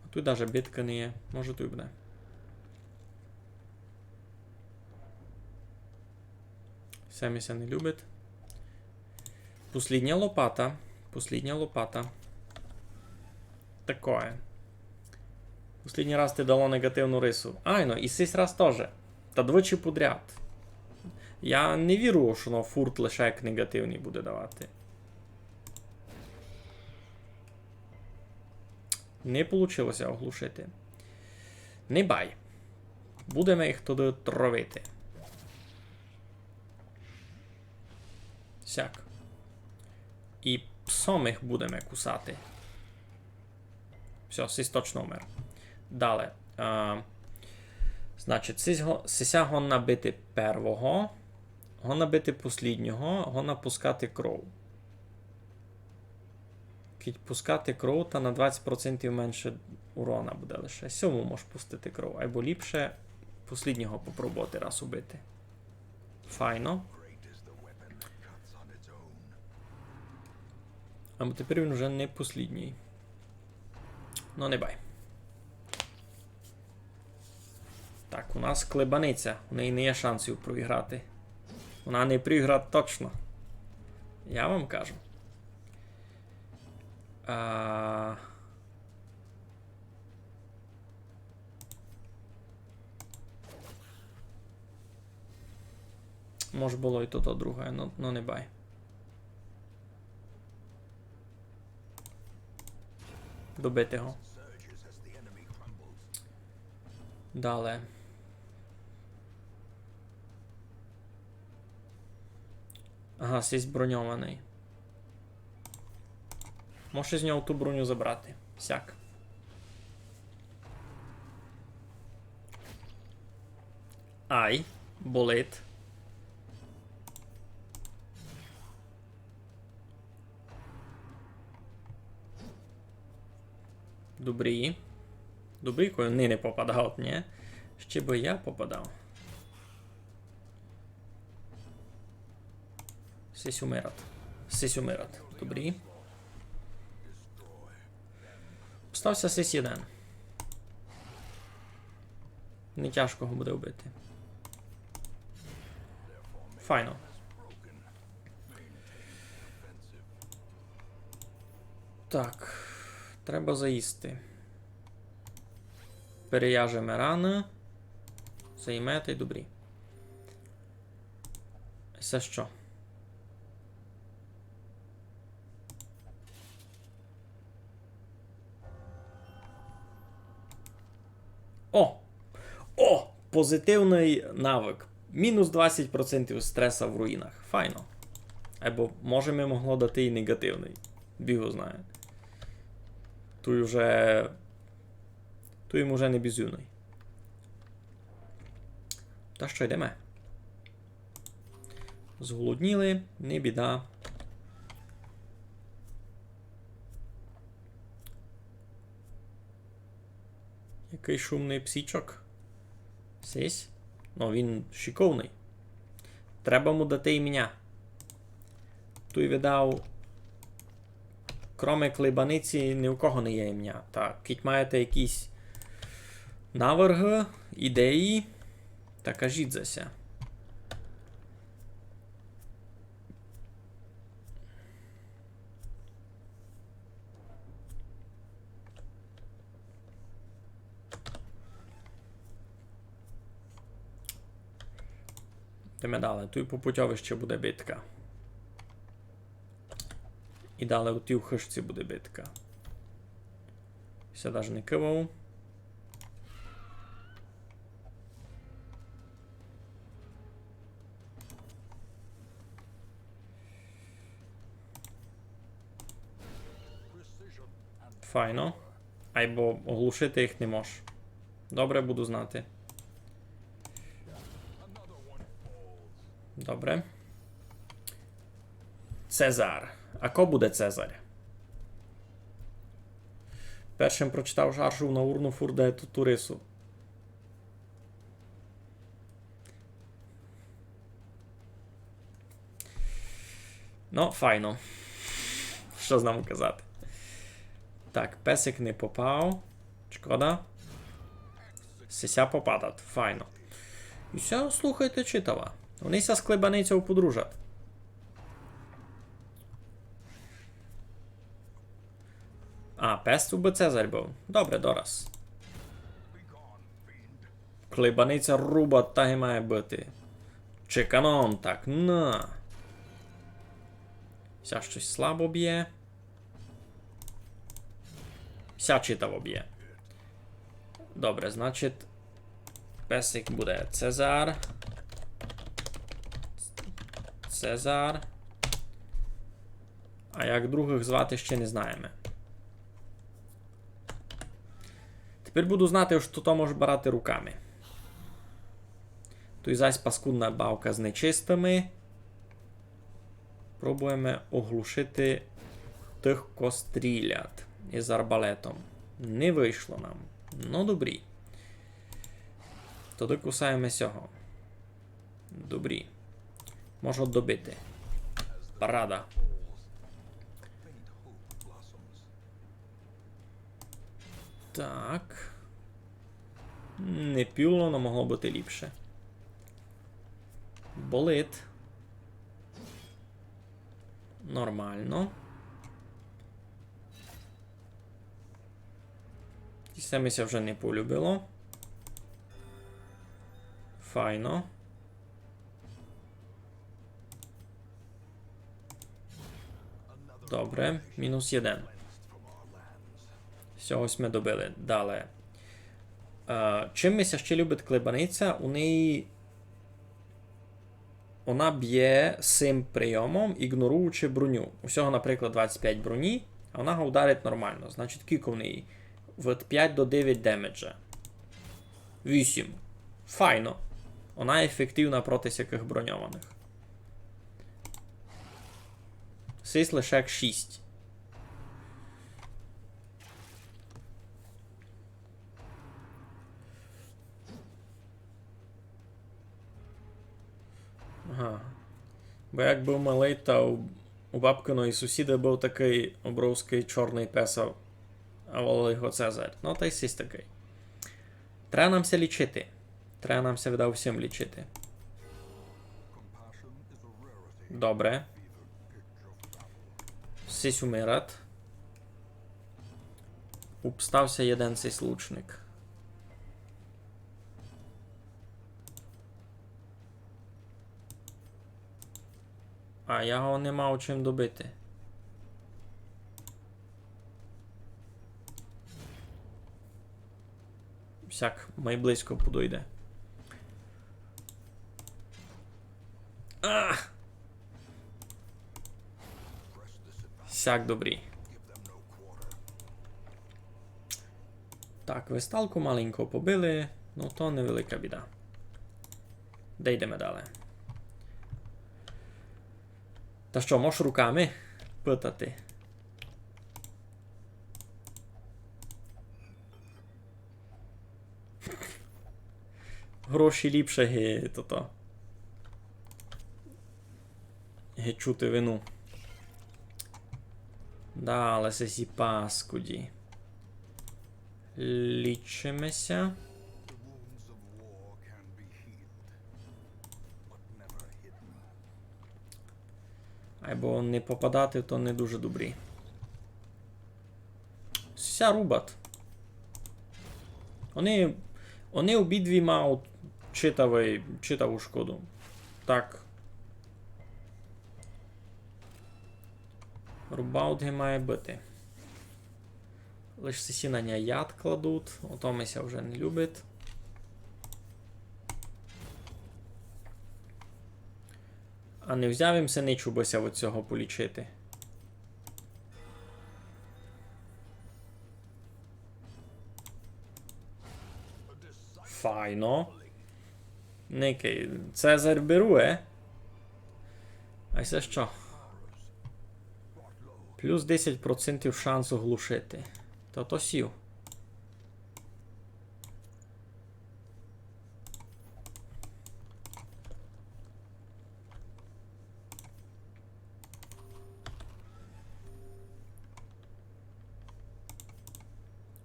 Тут навіть битка не є. Може тут буде. Семіся не любить. Послідня лопата. Послідня лопата. Такое. Послідній раз ти дало негативну рису. Айно, і сись раз теж. Та двічі подряд. Я не вірю, що фурт лише як негативний буде давати. Не вийшло оглушити. Не бай. Будемо їх туди травити. Сяк. І псом їх будемо кусати. Все, сись точно вмер. Далі. Значить, сися гонна бити первого. Гонна бити посліднього. Гонна пускати кров. Кіть пускати кров, та на 20% менше урона буде лише. Сьому можеш пустити кров. Або ліпше посліднього попробувати раз убити. Файно.
Great is the weapon that cuts on its own.
А тепер він вже не послідній. Ну, не бай. Так, у нас клебаниця. У неї не є шансів проіграти. Вона не проіграє точно. Я вам кажу. Може було і то друге, но не бай. Добити його.
Surges as the enemy crumbles.
Далі. Ага, сість броньований. Можеш з нього ту броню забрати. Сяк. Ай, болить. Добрі. Добрі, коли не попадав, ні? Ще би я попадав. Сись умират. Сись умират. Добрі. Стався сись 1. Не тяжко його буде вбити. Файно. Так. Треба заїсти. Переяжемо рани. Займете й добрі. Це що? О! О! Позитивний навик. Мінус 20% стреса в руїнах. Файно. Або, може, ми могло дати і негативний. Біго знає. Той вже... Той йому вже не безюний. Та що, йдемо? Зголодніли, не біда. Який шумний псічок. Сись. Ну, він шиковний. Треба му дати ім'я. Той видав... Кроме клейбаниці, ні у кого не є ім'я. Так, кіть маєте якісь наверги, ідеї, та кажіть зася. Йдемо далі. Тут по путьовищі буде битка. І далі у тій хишці буде битка. Все навіть не кивав. Файно. Або оглушити їх не можеш. Добре, буду знати. Добре. Цезар. А ко буде Цезар? Першим прочитав шаршу на урну фурде турису. Ну, файно. Що з нами казати? Так, песик не попав. Шкода. Сися попадат. Файно. І все, слухайте, читава. Вони ся склебаниця подружат. А, пес би Цезарь був. Добре, дораз. Клебаниця руба так і має бути. Чи канон, так, на. Ся щось слабо б'є. Ся читаво б'є. Добре, значить, песик буде Цезар. Цезар. А як других звати ще не знаємо. Тепер буду знати, що то може брати руками. Тут зась паскудна бавка з нечистими. Пробуємо оглушити тих, ко стрілять із арбалетом. Не вийшло нам. Ну, добрі. Тоді кусаємо сього. Добрі. Можу добити. Парада. Так. Не пюло, але могло бути ліпше. Болить. Нормально. І це мися вже не полюбило. Файно. Добре, мінус 1. Все, ось ми добили. Далі. Чим мися ще любить клебаниця? У неї... Вона б'є цим прийомом, ігноруючи броню. Усього, наприклад, 25 броні, а вона його ударить нормально. Значить, кілько в неї? Від 5 до 9 демеджа. 8. Файно. Вона ефективна проти всяких броньованих. Сись лише 6. Ага. Бо як був малий, то у бабкиної сусіда був такий обровський чорний песав, а волали його Цезарь. Ну, та й сість такий. Треба намся лічити. Треба намся віддав всім лічити. Добре. Сись умират. Упстався один цей лучник. А я його не мав чим добити. Всяк майблизько подойде. Ах! Всяк добрий. Так, висталку маленько побили, ну то невелика біда. Де йдемо далі? Та що, можеш руками питати? Гроші ліпше ге, то-то. Ге чути вину. Да, але це сі паскуді. Лічимося. Або не попадати, то не дуже добрі. Ся рубат. Вони обидві мають читаву шкоду. Так. Рубаут має бути. Лише сі на нього яд кладуть. Ото мися вже не любить. А не взяв їм синичу бося від цього полічити. Файно. Никий. Цезарь берує. А це що? Плюс 10% шансу глушити. То сів.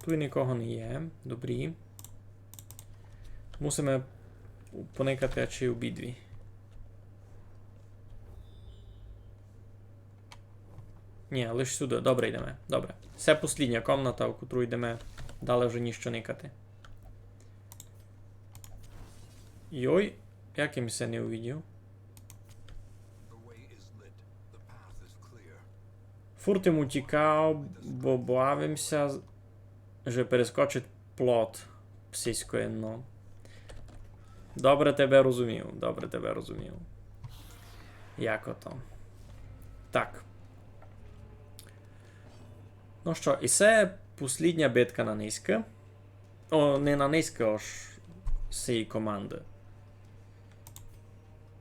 Тут нікого не є. Добрі. Мусимо поникати чи обидві. Ні, лише сюди. Добре йдемо. Добре. Це послідня комната, в котру йдемо. Далі вже ніщо никати. Йой, як я се не увидів.
The way is lit. The path is clear.
Фуртим утікав, бо бавимося, що перескочить плот псиської, ну. Добре тебе розумів, добре тебе розумів. Як ото. Так. Ну що, і це послідня битка на низьке. О, не на низьке, аж з цієї команди.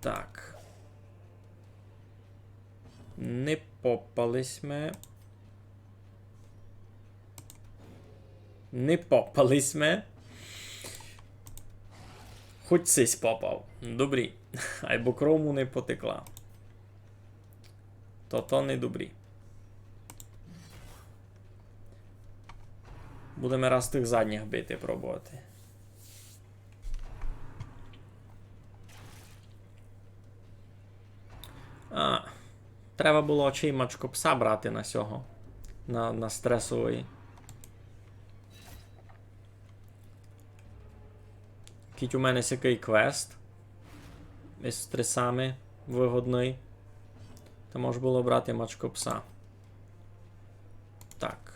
Так. Не попались ми. Не попались ми. Хоч сись попав. Добрі. Айбо крому не потекла. То не добрі. Будемо раз тих задніх бити пробувати. Треба було очеймачку пса брати на сього. На стресовий. Кіть у мене сякий квест. Із стресами вигодний. То може було брати мачку пса. Так.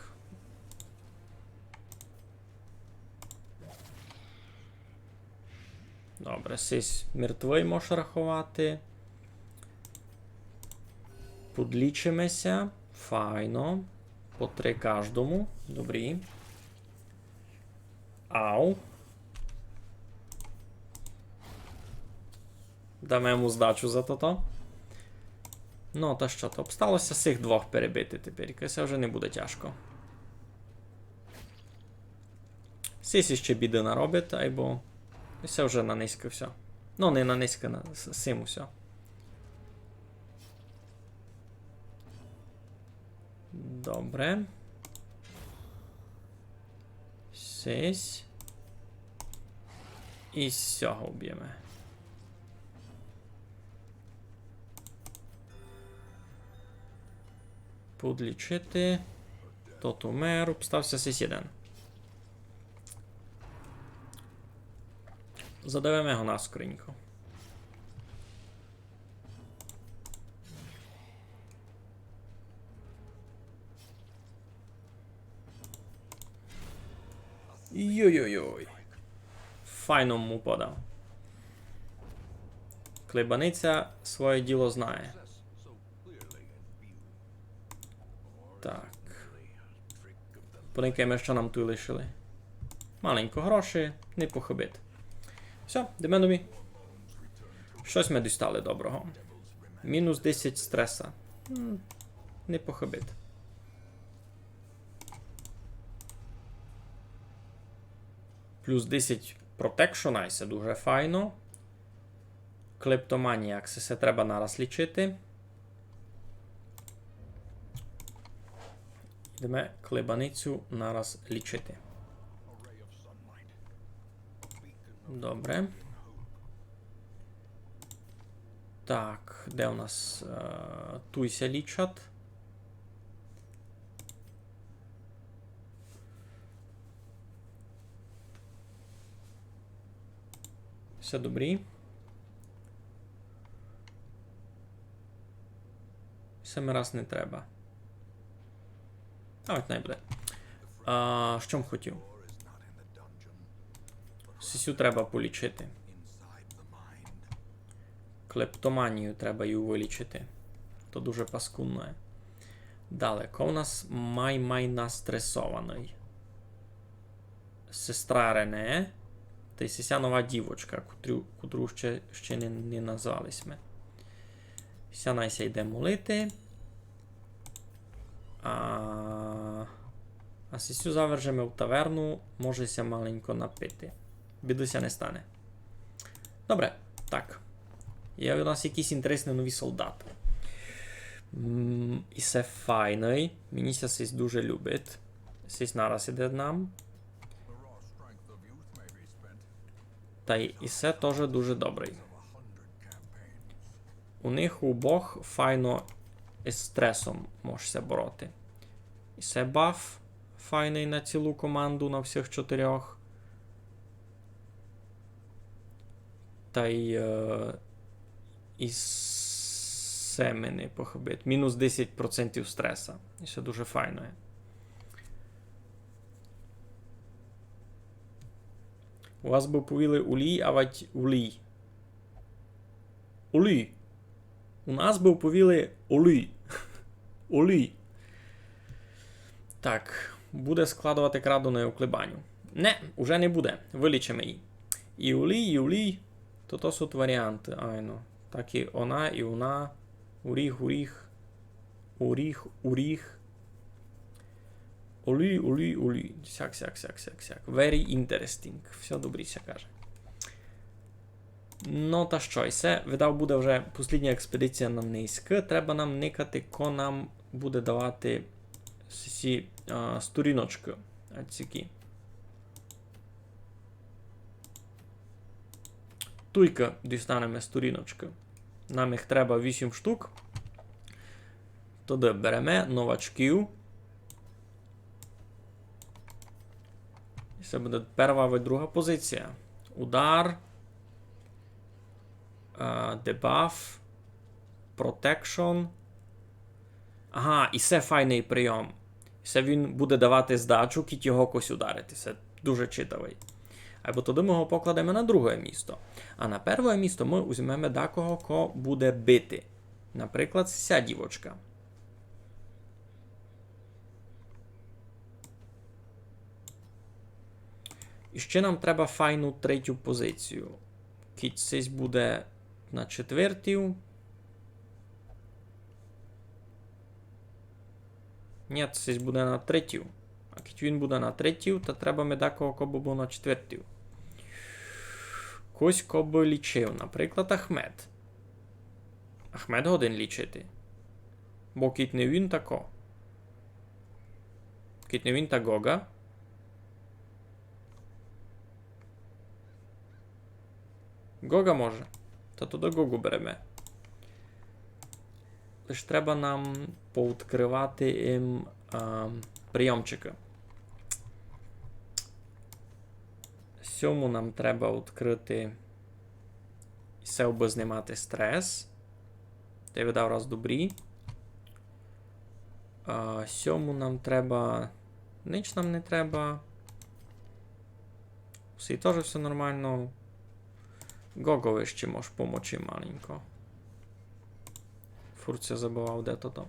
Добре, сись мертвий можеш рахувати. Подлічимося. Файно. По 3 кожному. Добрі. Ау. Дамо йому здачу за то. Ну, та що, то обсталося цих двох перебити тепер. Це вже не буде тяжко. Сісі ще біди наробить, або... І це вже на низько все. Ну, не на низько, на симу все. Добре. Сись. І з цього вб'ємо. Подлічити. Тот умер, обстався сись 1. Задавимо його наскоренько. Йой-йой-йой. Файно му подав. Клебаниця своє діло знає.
So clearly in view.
Так.
Trick of the
Поникаємо, що нам тут лишили. Маленько гроші, не похибити. Все, йдемо нові. Щось ми дістали доброго. Мінус 10 стреса. Не похибити. Плюс 10 протекшона, і це дуже файно. Клептоманія, це треба нараз лічити. Йдемо клебаницю нараз лічити.
a ray of sunlight. A beacon of
Добре.
hope.
Так, де у нас туйся лічат? Все добрі. Саме раз не треба. А от не буде. Що б хотів?
Door is not in the dungeon,
Сісю треба полічити.
inside the mind.
Клептоманію треба її вилічити. То дуже паскудно. Далеко у нас май настресований. Сестра Рене. Та й сися нова дівочка, котру ще не назвались ми. Ся найся йде молити. А сісю завержемо в таверну, можеся маленько напити. Бідуся не стане. Добре, так. Є у нас якийсь інтересний новий солдат. І це файний. Мені сись дуже любить. Сись нараз іде нам.
The raw strength of youth may be spent
Та і це теж дуже добрий.
of 100 campaigns.
У них у обох файно із стресом можешся бороти. І це баф файний на цілу команду, на всіх 4. Та і семени похибить. Мінус 10% стреса. І це дуже файно є. У вас би повіли улій, а вать улій. Улій. У нас би повіли улій. Улій. Так, буде складувати краду на оклебанню. Не, уже не буде. Вилічимо її. І улій. То суть варіанти. Айно. Так і вона, і вона. Уріг. Уріг. Улій. Сяк. Very interesting. Все добріше каже. Ну та що, і це, видав, буде вже послідня експедиція на низьк. Треба нам никати, ко нам буде давати ці сторіночки. Цікі. Туйка дістанемо сторіночки. Нам їх треба 8 штук. Тоді беремо новачків. І це буде перша і друга позиція. Удар. Дебаф. Protection. Ага, і це файний прийом. І це він буде давати здачу, кіть його кось ударити. Це дуже читавий. Або тоді ми його покладемо на друге місто. А на перше місто ми візьмемо декого, ко буде бити. Наприклад, ця дівочка. І ще нам треба файну третю позицію. Кіть цись буде на 4. Ні, цись буде на 3. А кіть він буде на 3, то треба ми декого, ко був на 4. Кось ко лічив, наприклад, Ахмед. Ахмед годин лічити. Бо кіт не він тако. Кіт не він та Гога. Гога може. Та туди Гогу беремо. Лиш треба нам повідкривати їм прийомчики. 7 нам треба відкрити і все обознімати стрес. Ти видав раз добрі. 7 нам треба... Ніч нам не треба. Всі теж все нормально. Гогові ще можеш помочи маленько. Фурця забував, де то.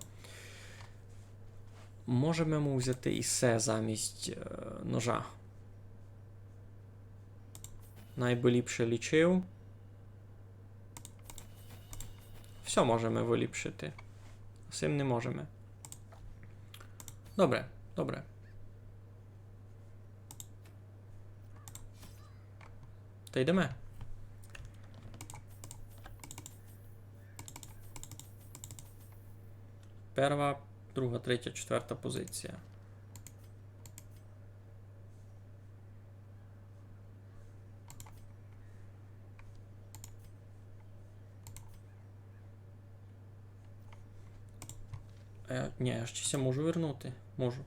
Можемо взяти і все замість ножа. Найболіпше лічив. Все можемо виліпшити. З цим не можемо. Добре. Та йдемо. Перша, друга, третя, 4 позиція. Ні, я ще можу вернути. Можу.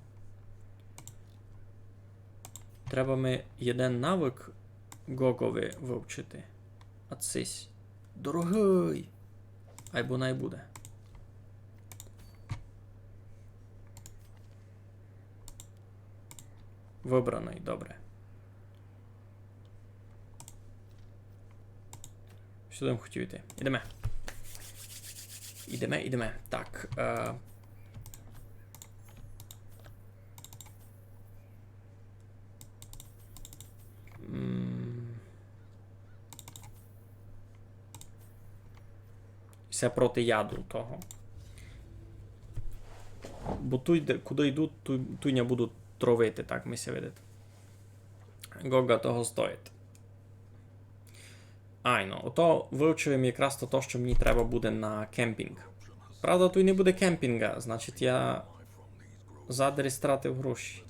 Треба ми один навик Гогові вивчити. А цись. Дорогий! Айбо най буде. Вибраний, добре. Сюди хотів йти. Ідемо. Так. Все проти яду того. Бо куди йдуть, туй не будуть тровити, так ми ся видите. Гога того стоїть. Айно, ото вивчуємо якраз то, що мені треба буде на кемпінг. Правда, тут не буде кемпінга, значить я задарі стратив гроші.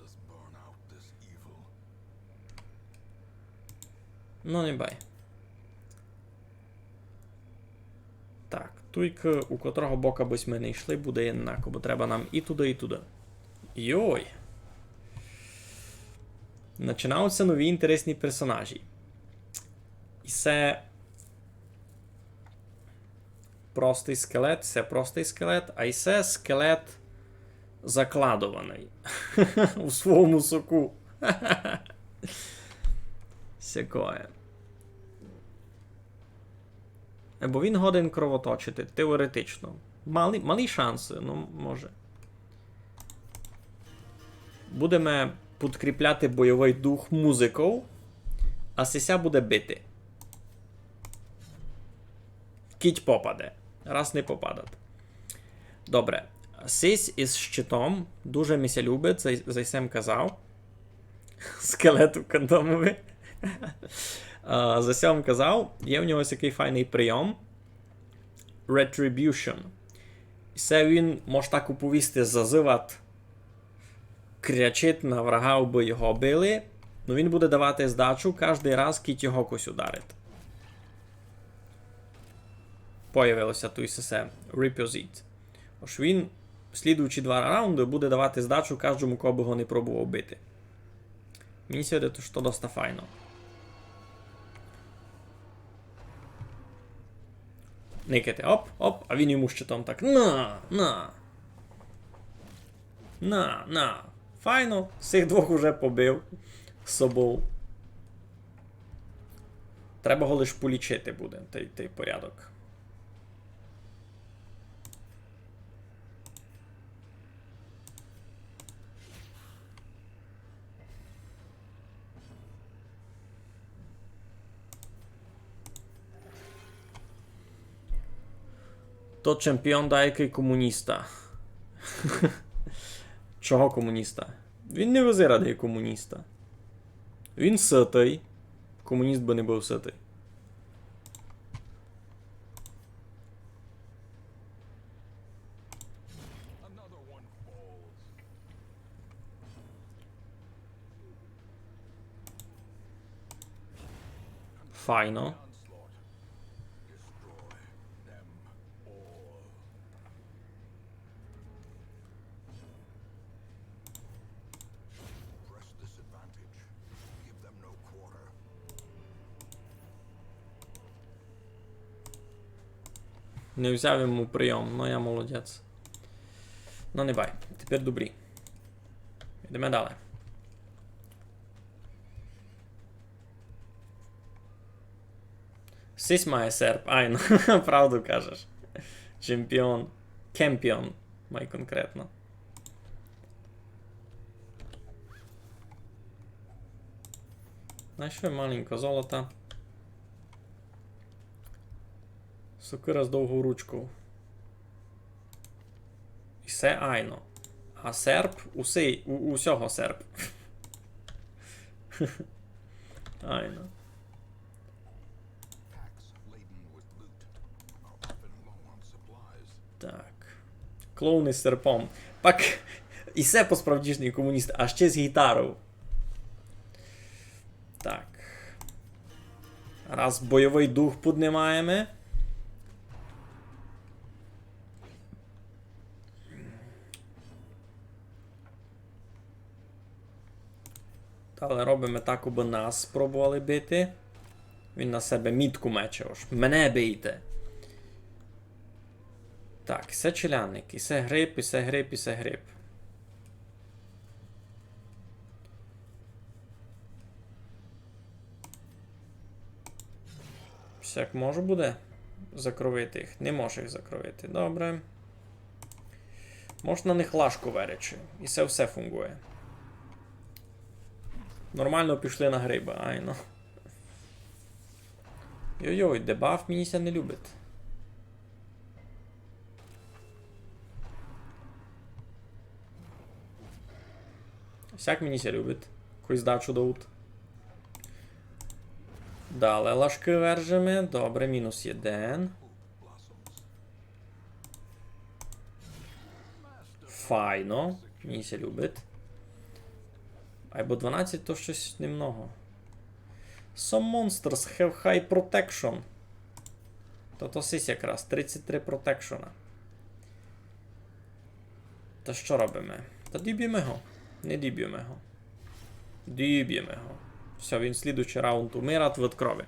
Ну, не бай. Так, туйка, у котрого бока бось ми не йшли, буде однаково, бо треба нам і туди, і туди. Йой! Починаються нові інтересні персонажі. І це простий скелет, а і це скелет закладований у своєму соку. Сякое. Бо він годен кровоточити, теоретично. Малі шанси, ну, може. Будемо підкріпляти бойовий дух музикою, а сися буде бити. Кіть попаде. Раз не попадать. Добре. Сись із щитом. Дуже мися любить, за сем казав. Скелету кондомові. За сем казав. Є в нього ось який файний прийом. Retribution. І це він, може так уповісти, зазивати, кричить на врага, аби його били. Ну він буде давати здачу кожен раз, кіть його кось ударить. Появилося тут все Reposit. Ось він, слідуючи 2 раунди, буде давати здачу кожному, кого би його не пробував бити. Мені сьогодні що доста файно. Никайте, оп, а він йому щитом так, на. Файно, цих двох уже побив з собою. Треба його лише полічити буде, той порядок. То чемпіон деякий комуніста. Чого комуніста? Він не везе ради комуніста. Він ситий. Комуніст би не був ситий. Файно. Не взяв йому прийом, ну я молодець. Ну не бай, тепер добрі. Йдемо далі. Сись має серп, айно, правду кажеш. Чемпіон. Кемпіон, май конкретно. Знайшли маленько золота. Сокира з довгою ручкою. І все айно. А серп, усього серп. Айно. Так. Клоуни з серпом. Пак, і все по-справдішній комуніст, а ще з гітарою. Так. Раз бойовий дух піднімаємо. Але робимо так, аби нас спробували бити. Він на себе мітку мече. Мене бийте. Так, ісе челянник, ісе гриб, ісе гриб, ісе гриб. Всяк може буде закровити їх? Не може їх закровити. Добре. Можна на них лашку веречи. І це все фунгує. Нормально пішли на гриба, айно. Йой-йой, дебаф мініся не любить. Всяк мені ся любить. Якусь здачу дають. Далі лашки вержемо. Добре, мінус 1. Файно. Мені ся любить. Або 12 то щось немного. Some monsters have high protection. То сись якраз 33 протекшена. Та що робимо? Та діб'ємо його. Не діб'ємо його. Діб'ємо його. Все, він слідуючий раунд умирать від крові.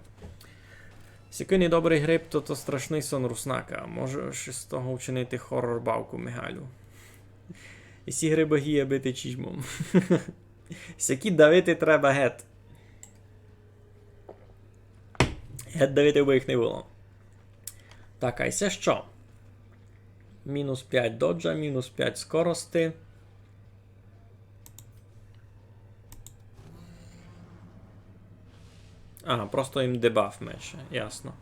Сякий недобрий гриб, то страшний сон руснака. Можеш з того вчинити хоррор-бавку Мигалю. І сі гриби гіє бити чижмом. Сякі давити треба гет. Гет давити бо їх не було. Так, а це що? Мінус 5 доджа, мінус 5 скорости. Ага, просто їм дебаф менше, ясно.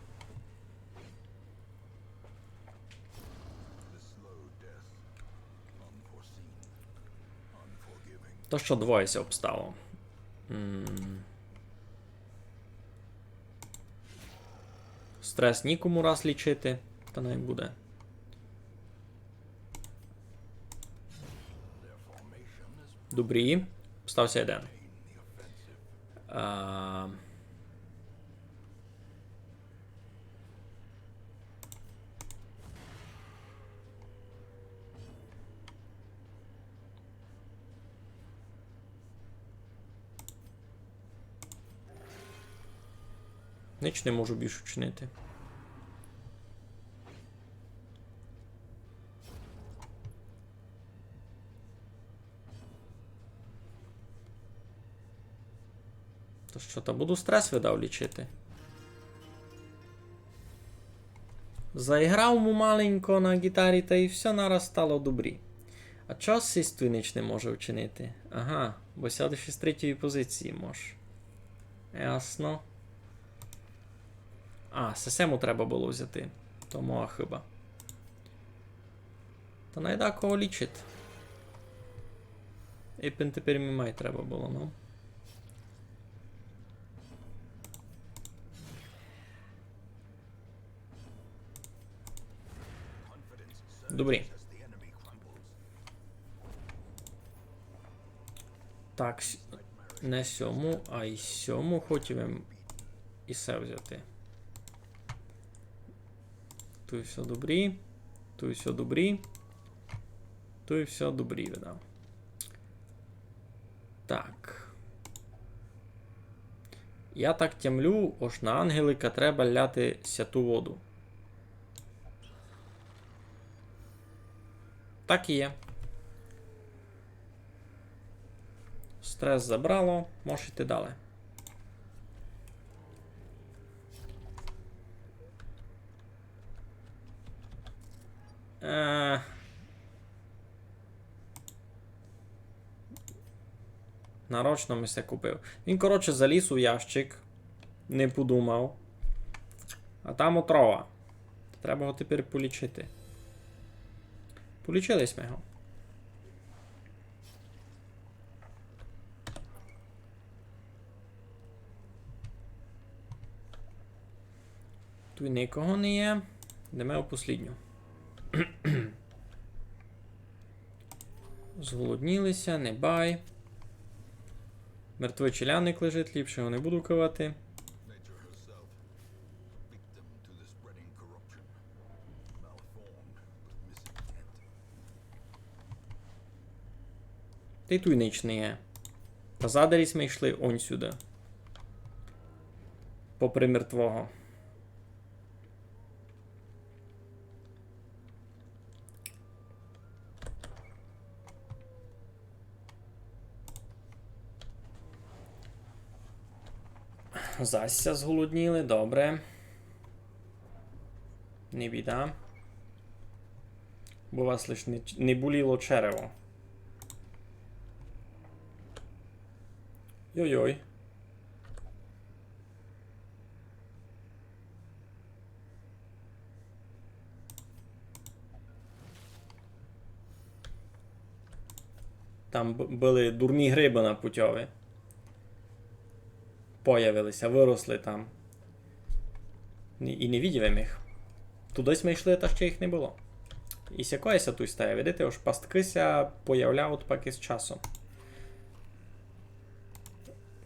То що двоє ся обстало. Стрес нікому раз лічити, та не буде. Добрі. Стався 1. Ніч не можу більше вчинити. То що, та буду стрес видав лічити. Заіграв му маленько на гітарі, та і все нараз стало добрі. А чого сісту ніч не може вчинити? Ага, бо сядеш із третьої позиції може. Ясно. А, сесему треба було взяти. Тому хіба. Та найда кого лічить. Іпен тепер мімай треба було, ну. Добрі. Так, не сьому, а й сьому хотів і се взяти. Тут все добрі. Тут все добрі. Тут все добрі, видав. Так. Я так тямлю, аж на ангелика треба ляти святу воду. Так і є. Стрес забрало, можеш йти далі. Нарочно ми все купив. Він, коротше, заліз у ящик. Не подумав. А там отрова. Треба його тепер полічити. Полічились ми його. Тут нікого не є. Йдемо в послідню. Зголоднілися, не бай. Мертвий челяник лежить, ліпше його не буду кивати. Та й тут ніч не є. Та задарість ми йшли он сюди. Попри мертвого. Зася зголодніли, добре. Не біда. Бо вас лиш не боліло черево. Йой-йой. Там були дурні гриби на путьові. Появилися, виросли там. І не видів їх. Тудись ми йшли, та ще їх не було. І сякоїся тут стає, видите, ось пасткися появляють поки з часом.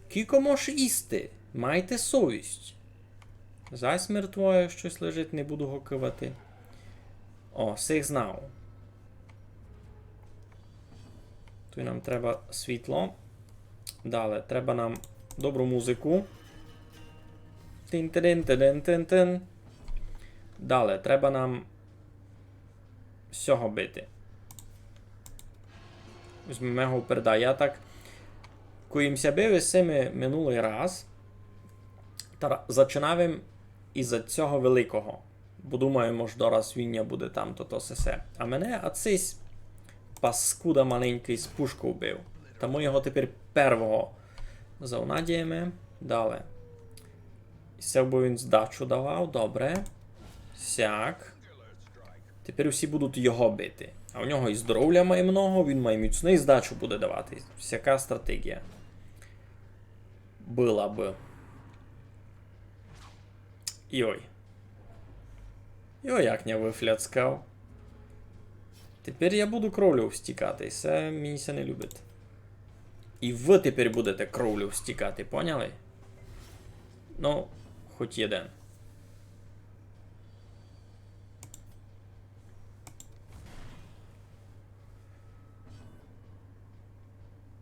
Кіко мож їсти? Майте совість. Засмір твоє щось лежить, не буду гокивати. О, сих знав. Тут нам треба світло. Далі, треба нам добру музику. Тин-тин-тин-тин-тин. Далі, треба нам всього бити. Візьмемо його вперед. Я так коїмся бив із цими минулий раз. Та зачинав із-за цього великого. Бо думаю, може, дораз він буде там, то сесе. А мене ацись паскуда маленький з пушку вбив. Тому його тепер первого заунадіємо. Далі. Все, бо він здачу давав, добре. Сяк. Тепер всі будуть його бити. А у нього і здоров'я має много, він має міцний, здачу буде давати. Всяка стратегія. Була б. Йой. Йой, як не вифляцкав. Тепер я буду кровлю встікати. Це мені це не любить. І ви тепер будете кровлю встікати, поняли? Ну, хоч один.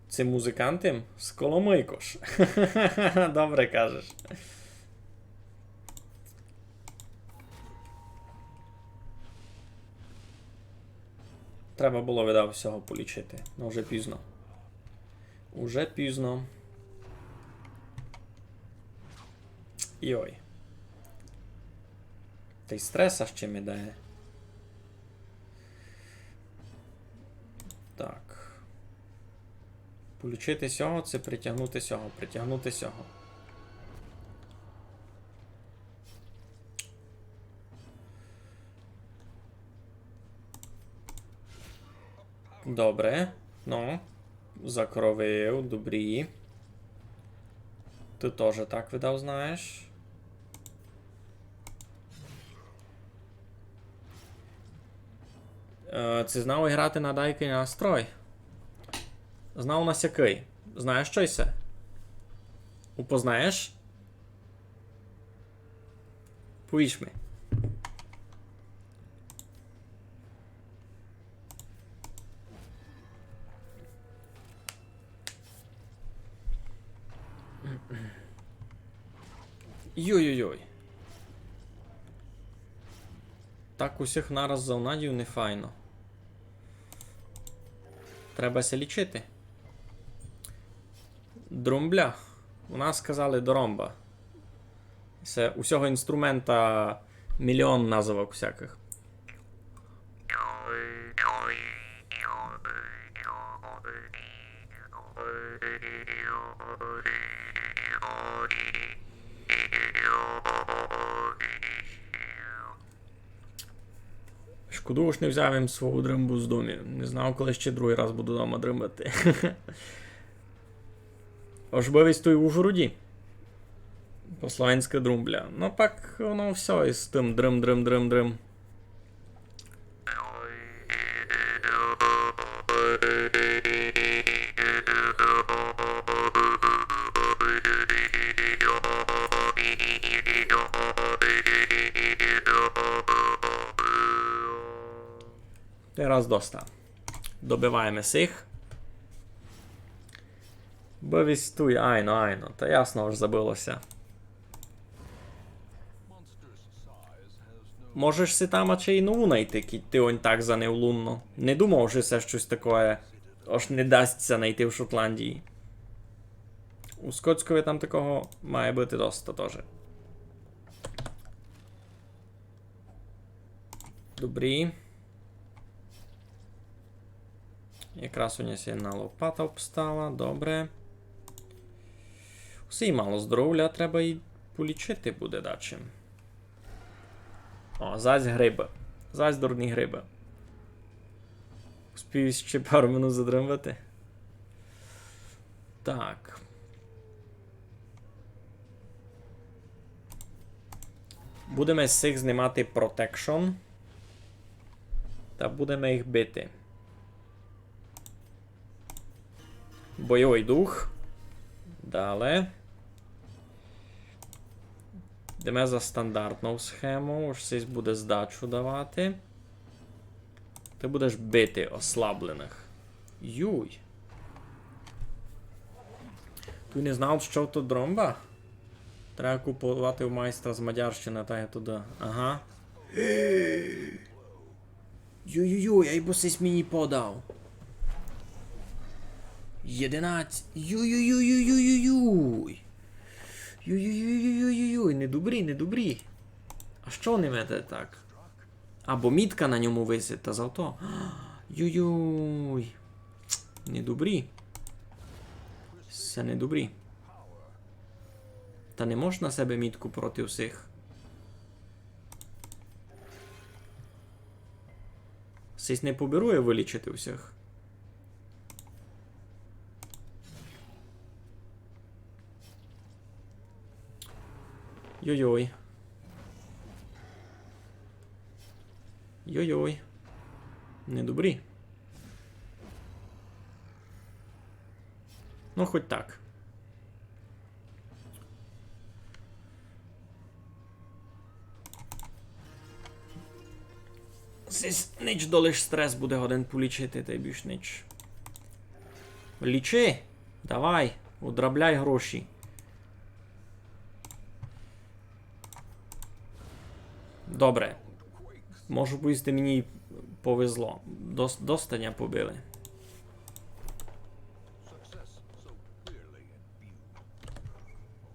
Це музиканти з Коломийкош. Добре кажеш. Треба було, видав, всього полічити. Ну, вже пізно. Уже пізно. Йой. Та й стреса ще мені дає. Так. Полічити сього, це притягнути сього. Притягнути сього. Добре. Ну. Закровив, добрі. Ти теж так видав, знаєш. Це знав грати на дайки настрой. Знав на сякий. Знаєш щось? Упознаєш? Повіж ми. Йой-йой-йой. Так усіх нараз завнадів не файно. Треба ся лічити. Друмбля. У нас сказали дромба. Це усього інструмента мільйон називок всяких. Шкоду ж не взяв їм свого дримбу з домі. Не знав, коли ще другий раз буду дома дримати. Ож би весь той в Ужгороді. По-словенська друмбля. Ну пак воно все із тим дрим. Teraz dosta. Добиваємо сих. Бовістуй, айно. Та ясно ж забилося. Можеш си там аче й нову найти, кіть ти онь так заневлунно. Не думав, що це щось таке аж не дасться знайти в Шотландії. У Скотськові там такого має бути доста теж. Добрі. Якраз у нас jedna лопата обстала, добре. Усі мало здоров'я, треба і полічити буде дачі. О, зась гриби. Зась дурні гриби. Успів ще пару минут задримати. Так. Будемо з цих знімати протекшн. Та будемо їх бити. Бойовий дух. Далі. Йдемо за стандартну схему. Ось цей буде здачу давати. Ти будеш бити ослаблених. Юй. Ти не знав, що тут дромба? Треба купувати у майстра з Мадярщини, та я туди. Ага. Юй-юй-юй, ай бо сись мені подав. 11. Юй-юй-юй-юй-юй-юй. Юй-юй-юй-юй-юй-юй, не добрі, не добрі. А що не мете так? Або мітка на ньому висить, та завто. Юй-юй. Не добрі. Це не добрі. Та не можна себе мітку проти всіх. Сись не поберує вилічити всіх. Йой-йой. Йой-йой. Не добрі. Ну, хоч так. Нич долиш стрес буде годин полічити, та й більш нич. Лічи! Давай, удрабляй гроші. Добре. Можу поїсти, мені повезло. Достання побили.
Success so clearly in view.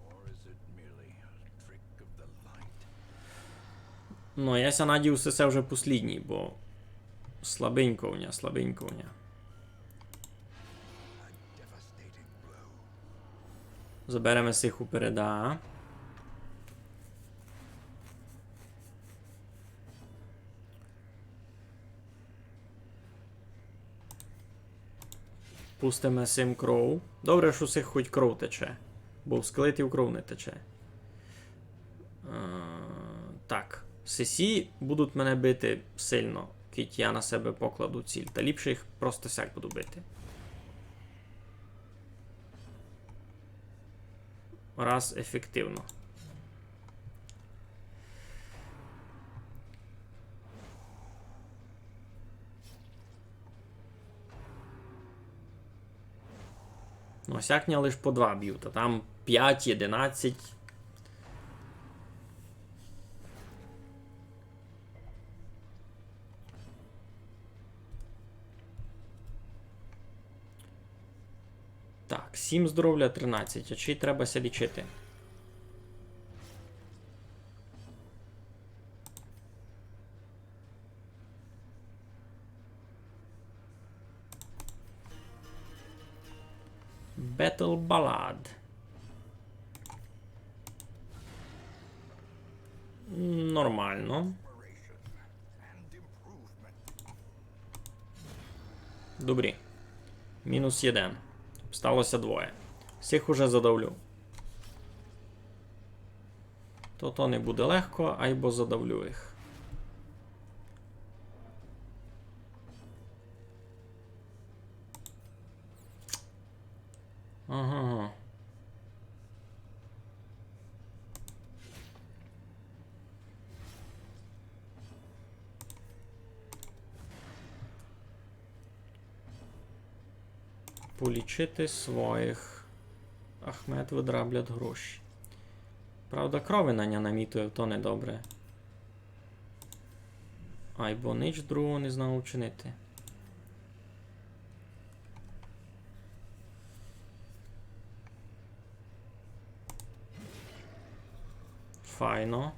Or is it merely a trick of the light?
Ну, я ся надіюся, це вже послідній, бо слабенько слабенько.
A devastating blow.
Заберемо сих упереда. Пустимо сим кров. Добре, що сих хоч кров тече. Бо в скелетів кров не тече. Так. Сесі будуть мене бити сильно, кить я на себе покладу ціль. Та ліпше їх просто сяк буду бити. Раз ефективно. Ну, сякня лише по 2 б'ють, а там 5, 11. Так, 7 здоров'я, 13. А чи треба ся лічити? Battle Ballad. Нормально.
And improvement.
Добрі. Мінус 1. Сталося 2. Всіх уже задавлю. То не буде легко, айбо задавлю їх. Ага. Полічити своїх. Ахмед видраблять гроші. Правда, крови на ня намітує, то недобре. Айбо ніч другого не знав учинити. Файно.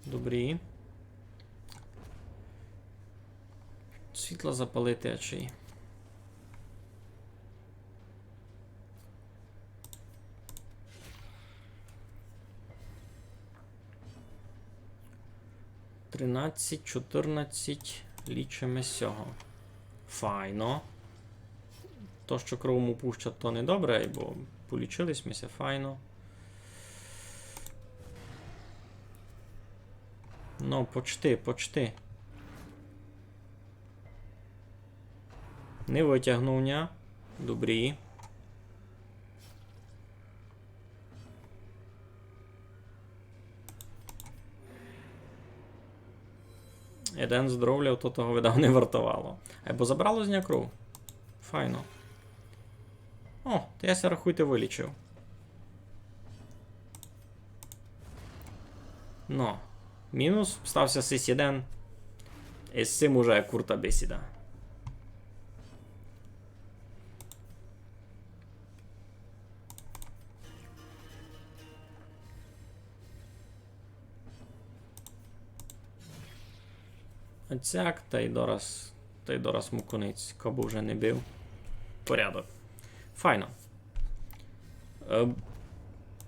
Добрі. Світло запалити, а чи? Тринадцять, 14. Лічимо з цього. Файно. То, що кровому пущать, то не добре, бо полічились мися файно. Ну, почти. Не витягнув ня. Добрі. Один здоров'я, то того видав не вартувало. Або забрало з ня кров. Файно. О, то я ся рахуйте вилічив. Ну. Мінус, стався сись 1. І з цим уже курта бесіда. Оцяк, та й дораз мукуниць, кобу вже не бив. Порядок. Файно.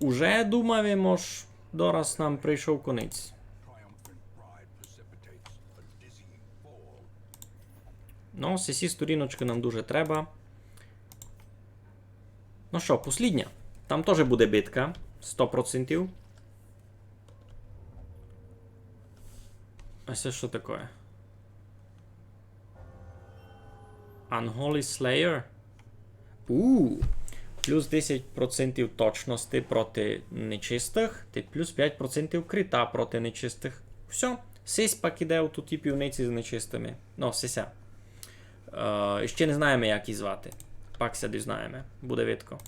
Уже думаємо ж, дораз нам прийшов куниць.
Triumphant ride precipitates a dizzying fall.
Ну, сісі сторіночки нам дуже треба. Ну що, послідня. Там теж буде битка. 100%. А це що таке? Unholy Slayer. Плюс 10% точності проти нечистих, та плюс 5% крита проти нечистих. Все. Сись пак іде у ті півниці з нечистими. Ну, сися. Ще не знаємо, як її звати. Пак ся дізнаємо. Буде видко.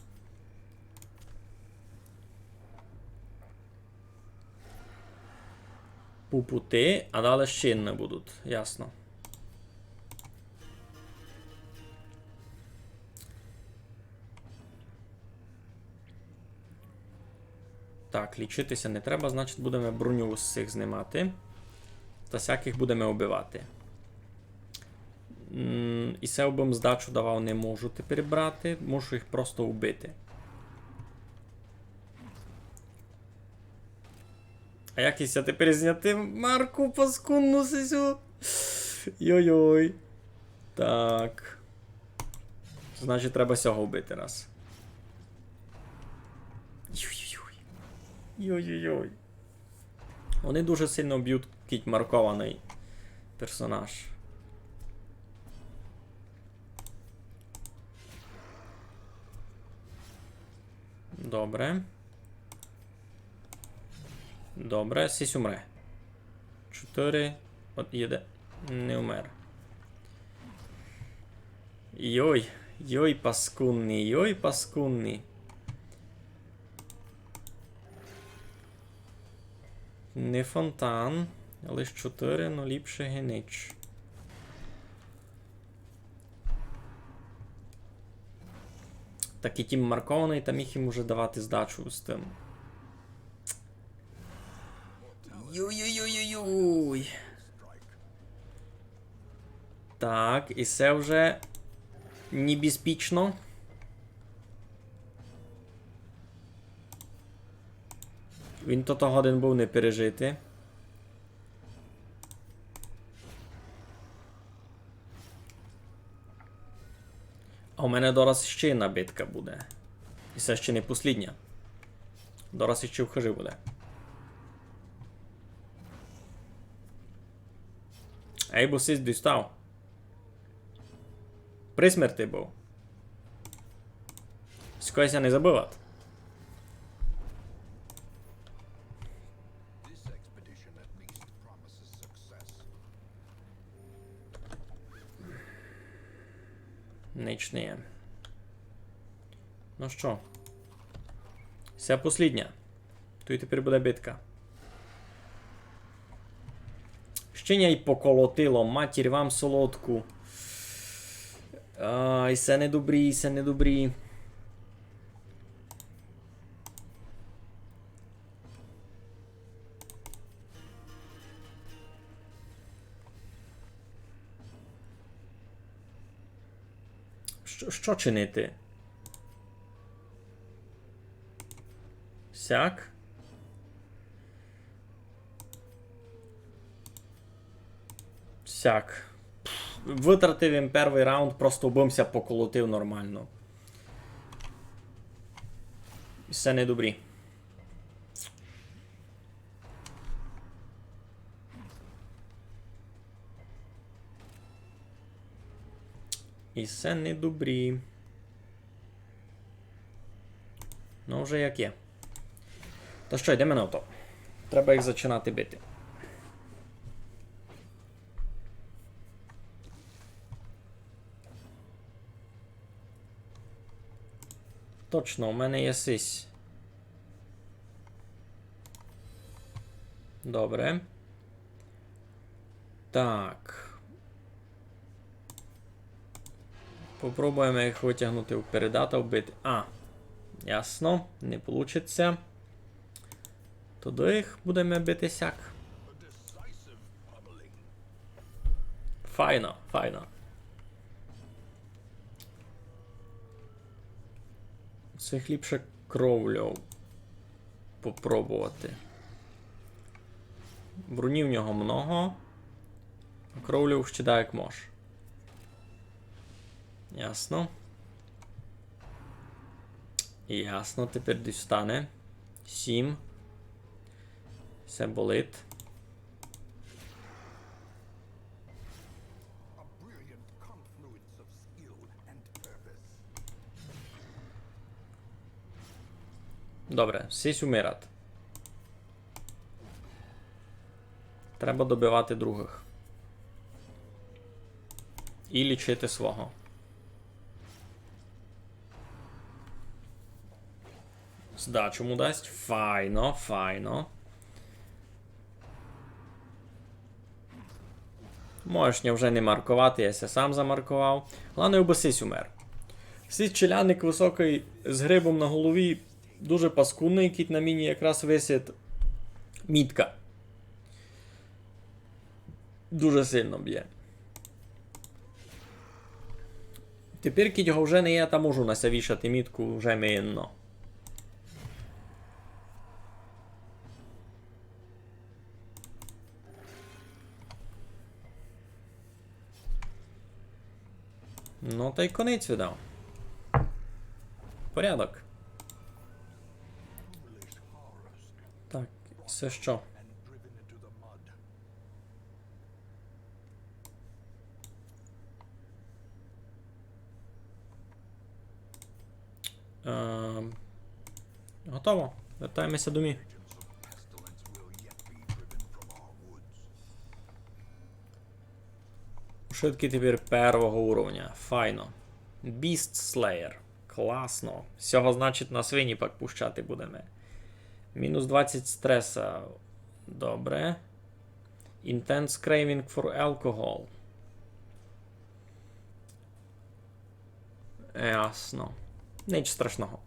Пупути, а далі ще не будуть. Ясно. Так, лічитися не треба, значить будемо броню з цих знімати. Та всяких будемо вбивати. І селбом здачу давав не можу тепер брати, мушу їх просто вбити. А як ся тепер зняти марку паскунну сисю? Йой-йой. Так. Значить треба сього вбити раз. Йой-йой-йой. Вони дуже сильно б'ють кіть маркований персонаж. Добре. Добре, сись умре. 4. От їде. Не умер. Йой. Йой паскунний. Йой паскунний. Не фонтан. Лиш 4, но ліпше генич. Так і тім маркований, та міг їм уже давати здачу з тим. Йой-йой-йой-йой. Так, і це вже небезпечно. Він то годин був не пережити. А у мене дораз ще одна битка буде. І це ще не послідня. Дораз ще вхожи буде. Ей, бо сись дістав. При смерті був. Скоїся не забивати.
This expedition at least promises success.
Ніч не є. Ну що? Вся послідня. Тут тепер буде битка. Щеня й поколотило, матір вам солодку. Ай, се не добрі, се не добрі. Що чинити? Сяк? Сяк. витратив їм перший раунд, просто вбився, поколотив нормально. І все не добрі. І все не добрі. Ну, вже як є. То що, йдемо на авто. Треба їх починати бити. Точно, у мене є сись. Добре. Так. Попробуємо їх витягнути вперед та вбити. А, ясно, не вийде. Тоді їх будемо бити сяк.
A decisive pummeling.
Файно, файно. Цих ліпше кровлю попробувати. Броні в нього много. А кровлю щида як мож. Ясно. Ясно, тепер дістане. 7. Все болить.
A brilliant confluence of skill and purpose.
Добре, сись умирать. Треба добивати других. І лічити свого. Здачу му дасть. Файно, файно. Можеш не вже не маркувати, я ся сам замаркував. Головне, аби сись умер. Сись челяник високий з грибом на голові. Дуже паскудний, кіт на міні якраз висить мітка. Дуже сильно б'є. Тепер кіт його вже не є, та можу нася вішати мітку вже миєнно. Ну, та й конець віддав. Порядок.
Foolish horrors
Так, це що?
and driven into the mud.
Готово. Вертаємося до мі.
Agents of pestilence will yet be driven from our woods.
Швидкий тепер первого уровня. Файно. Beast Slayer. Класно. Всього, значить, на свині пак пущати будемо. Мінус 20 стреса. Добре. Intense craving for alcohol. Ясно. Ніч страшного.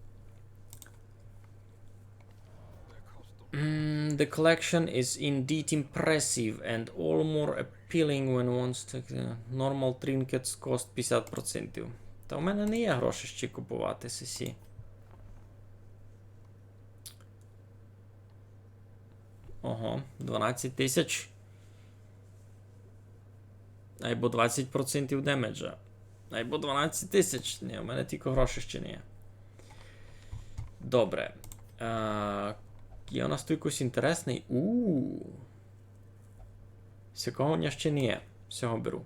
The collection is indeed impressive and all more appealing when one's normal trinkets cost 50%. Та у мене не є гроші ще купувати сесі. Ого, 12 тисяч. Або 20% демеджа. Або 12 тисяч. Ні, у мене тільки гроші ще не є. Добре. Є у нас тут якийсь інтересний. Всякого у мене ще не є. Всього беру.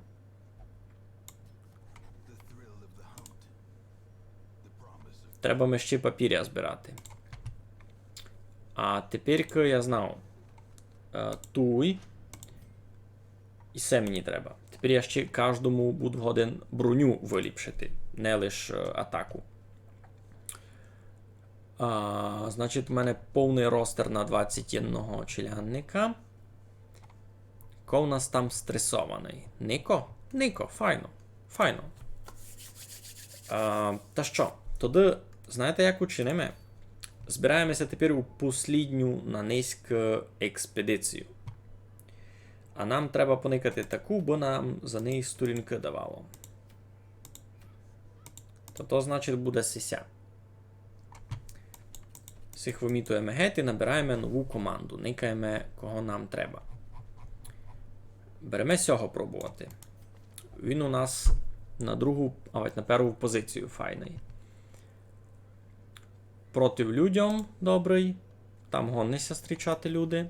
The thrill of the hunt. The promise of
Треба ми ще папір'я збирати. А тепер я знав. Туй. І все мені треба. Тепер я ще кожному буду годен броню виліпшити. Не лише атаку. Значить, у мене повний ростер на 21 челянника. Ко у нас там стресований? Нико? Нико, файно. Файно. Та що? Тоді, знаєте, як учинимо? Збираємося тепер у послідню на низьку експедицію. А нам треба поникати таку, бо нам за неї сторінки давало. То значить буде сися. Всіх вимітуємо геть і набираємо нову команду. Никаємо, кого нам треба. Беремо сього пробувати. він у нас на другу, на першу позицію файний. Проти людям добрий. Там гонися зустрічати люди.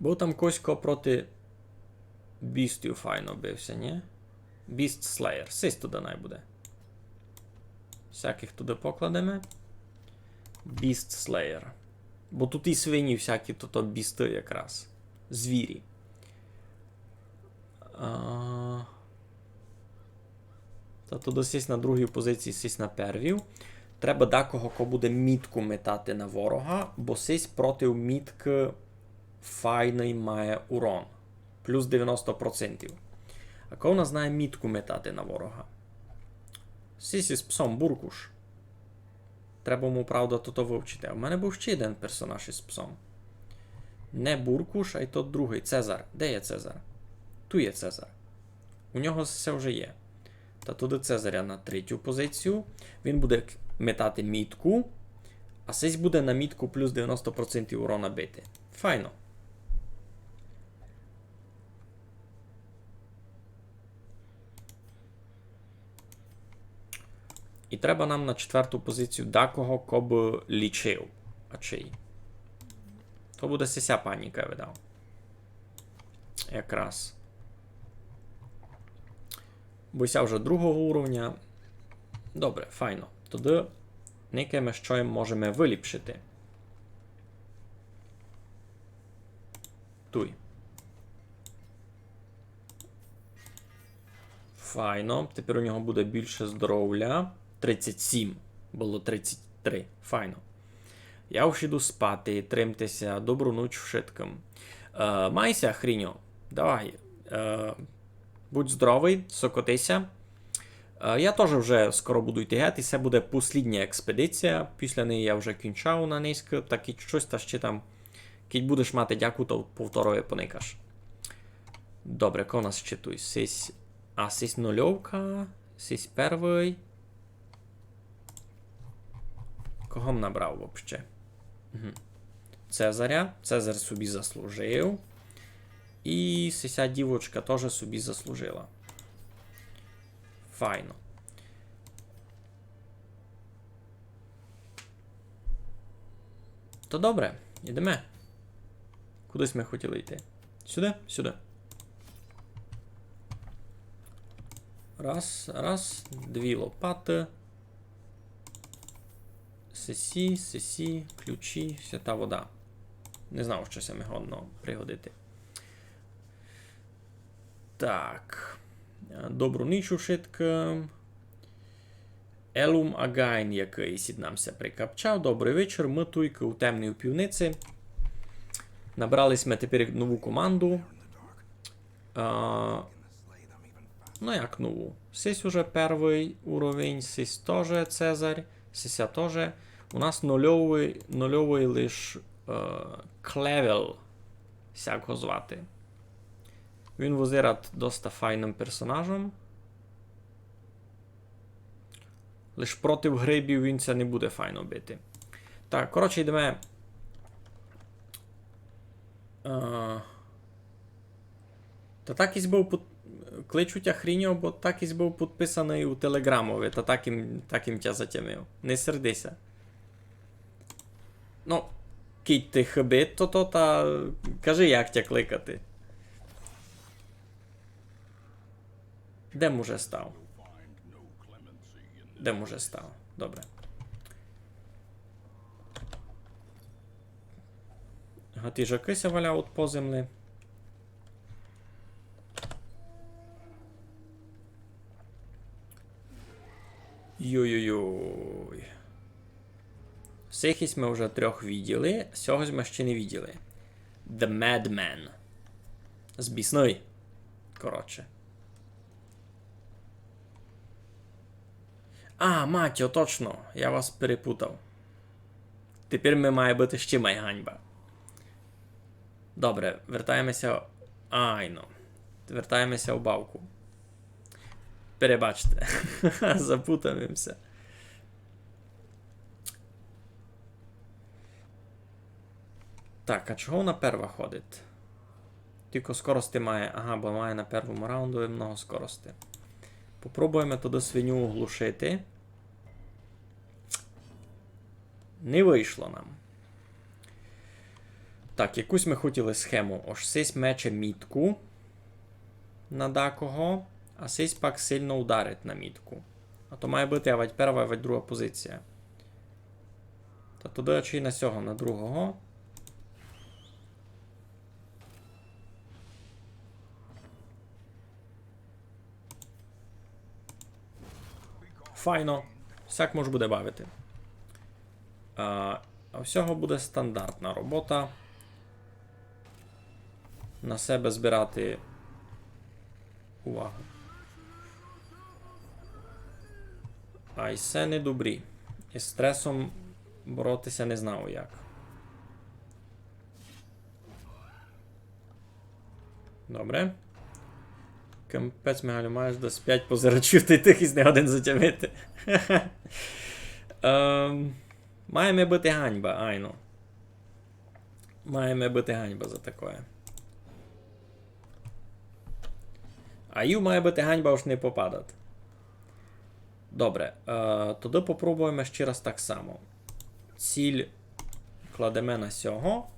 Був там Косько проти Бістів файно бився, ні? Beast Slayer. Сись туди най буде. Всяких туди покладемо. Beast Slayer. Бо тут і свині всякі, то бісти якраз. Звірі. Та туди сість на другій позиції, сість на первій. Треба декого, ко буде мітку метати на ворога, бо сість проти мітки файний має урон. Плюс 90%. А кого нас знає мітку метати на ворога? Сість із псом Буркуш. Треба йому, правда, то вивчити. А в мене був ще один персонаж із псом. Не Буркуш, а й тот другий. Цезар. Де є Цезар? Тут є Цезар. У нього все вже є. Та туди Цезаря на третю позицію. Він буде метати мітку. А сись буде на мітку плюс 90% урона бити. Файно. І треба нам на четверту позицію декого, коб лічив. А чий? То буде сися паніка видав. Якраз. Бося вже другого уровня. Добре, файно. Тоді неке ми що можемо виліпшити. Туй. Файно. Тепер у нього буде більше здоров'я. 37. Було 33. Файно. Я вже йду спати. Тримтеся. Добру ніч вшиткам. Майся, хріньо. Давай. Будь здоровий. Сокотися. Я теж вже скоро буду йти геть. І це буде послідня експедиція. Після неї я вже кінчав на низько. Так і щось та ще там. Кіть будеш мати дяку, то повторює поникаш. Добре, кого нас щитуй? Сись. А, сись нульовка. Сись перший. Кого м набрав вообще? Угу. Цезаря. Цезар собі заслужив. І сися дівочка теж собі заслужила. Файно. То добре, йдемо. Кудись ми хотіли йти. Сюди? Сюди. Раз. Дві лопати. Сесі, ключі, свята вода. Не знав, що це годно пригодити. Так. Добру ніч ушитка. Елум Агайн якийсь намся прикапчав. Добрий вечір. Ми туйки у темній півниці. Набрались ми тепер нову команду. Ну як нову? Сись уже перший уровень, сись теж Цезарь, сися теж. У нас нульовий лиш Клевел, як його звати. Він возират доста файним персонажем. Лиш проти грибів він це не буде файно бити. Так, коротше, йдемо. Та так і був кличуть Ахріньо, бо так і був підписаний у Телеграмові, та таким тя затямив. Не сердися. Ну, кіть ти хибит, то та кажи, як тя кликати. Де може став? Де може став? Добре. Гатижакися валяв от по землі. Йой-йой-йой. Всіх ми вже трьох виділи, цього ми ще не виділи. The Madman. Збісний. Коротше. А, матьо, точно. Я вас перепутав. Тепер ми має бути ще майганьба. Добре, вертаємося. Айно. Вертаємося в бавку. Перебачте. Запутаємося. Так, а чого вона перва ходить? Тільки скорості має. Ага, бо має на першому раунду много скорості. Попробуємо туди свиню оглушити. Не вийшло нам. Так, якусь ми хотіли схему. Ось сись мече мітку на декого, а сись пак сильно ударить на мітку. А то має бути авать перша, авать друга позиція. Та туди чи на сього, на другого. Файно. Всяк може буде бавити. А всього буде стандартна робота. На себе збирати увагу. А й все не добрі. Із стресом боротися не знав як. Добре. Капець, Мигалю, маєш десь 5 позирачів, ти тих із не один затямити. Маємо бути ганьба, айно. Маємо бути ганьба за таке. А ю має бути ганьба уж не попадати. Добре, тоді попробуємо ще раз так само. Ціль кладемо на сього.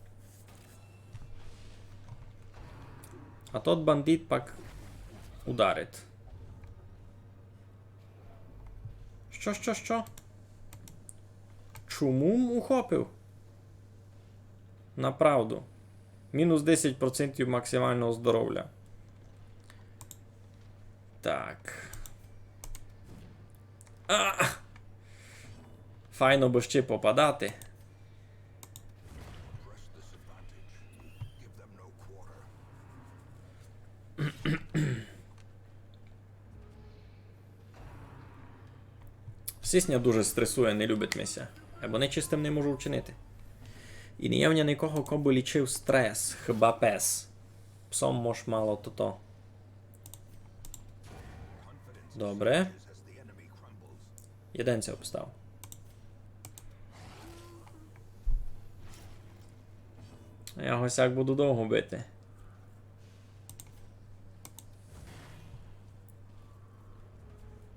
А тот бандит пак ударить. Що? Чому ухопив? Направду. Мінус 10% максимального здоров'я. Так. Файно би ще попадати. Сісня дуже стресує, не любить мися. Або нечистим не можу вчинити. І не є в нікого, кого би лічив стрес, хіба пес. Псом мож мало то-то. Добре. Єдинця обстав. Я госяк буду довго бити.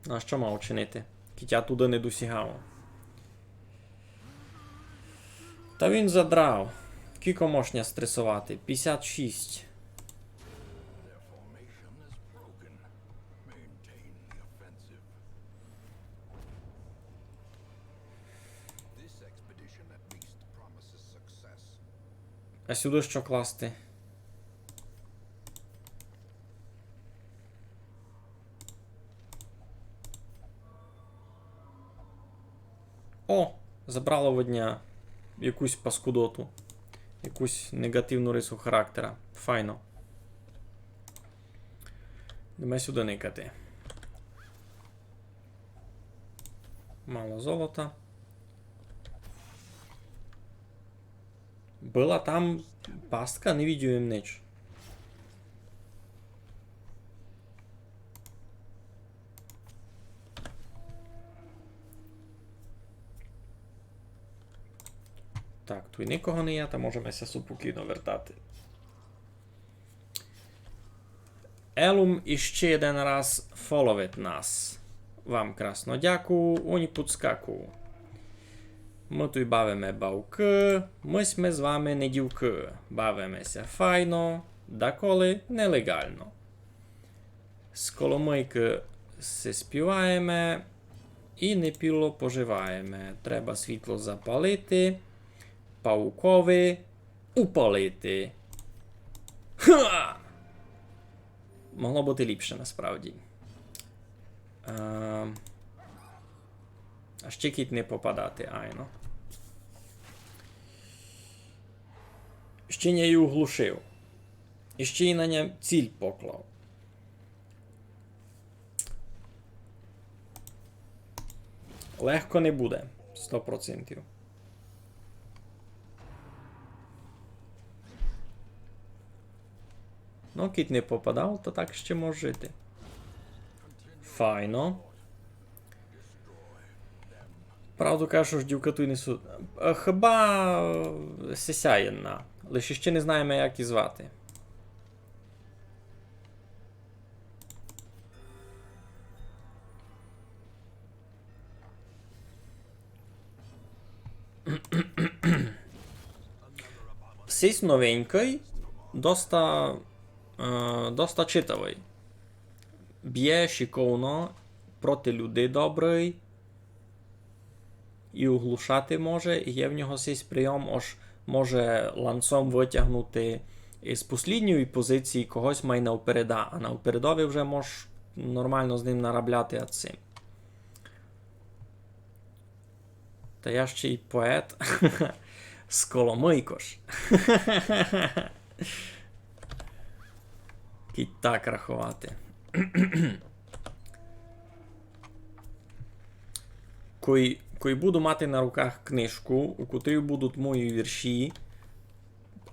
А що мав чинити? Кітя туди не досягав. Та він задрав. Кіко можна стресувати? 56. А сюди що класти? О! Забрало водня якусь паскудоту. Якусь негативну рису характера. Файно. Йдемо сюди никати. Мало золота. Була там пастка, не віддіюємо ніч. Так, тут нікого не є, та можемо ся спокійно вертати. Елум іще один раз фоловить нас. Вам красно дякую, уні підскакую. Ми тут бавимо бавки, ми сме з вами не дівки. Бавимося файно, деколи нелегально. З коломийки се співаємо і непіло поживаємо. Треба світло запалити, паукові упалити. Ха! Могло бути ліпше насправді. А ще кіт не попадати, айно. Ще не її углушив. І ще й на ньому ціль поклав. Легко не буде. 100%. Ну, кіт не попадав, то так ще може жити. Файно. Правду кажу, ж дівка тут несу. Хіба сяєнна. Лише ще не знаємо, як і звати. Сись новенький, доста читавий. Б'є шиковно, проти людей добрий. І оглушати може, і є в нього сись прийом, аж може ланцом витягнути з послідньої позиції когось має навпереда, а навпередові вже можеш нормально з ним наробляти цим. Та я ще й поет. Сколомийкош. І так рахувати. Кой буду мати на руках книжку, у котрій будуть мої вірші,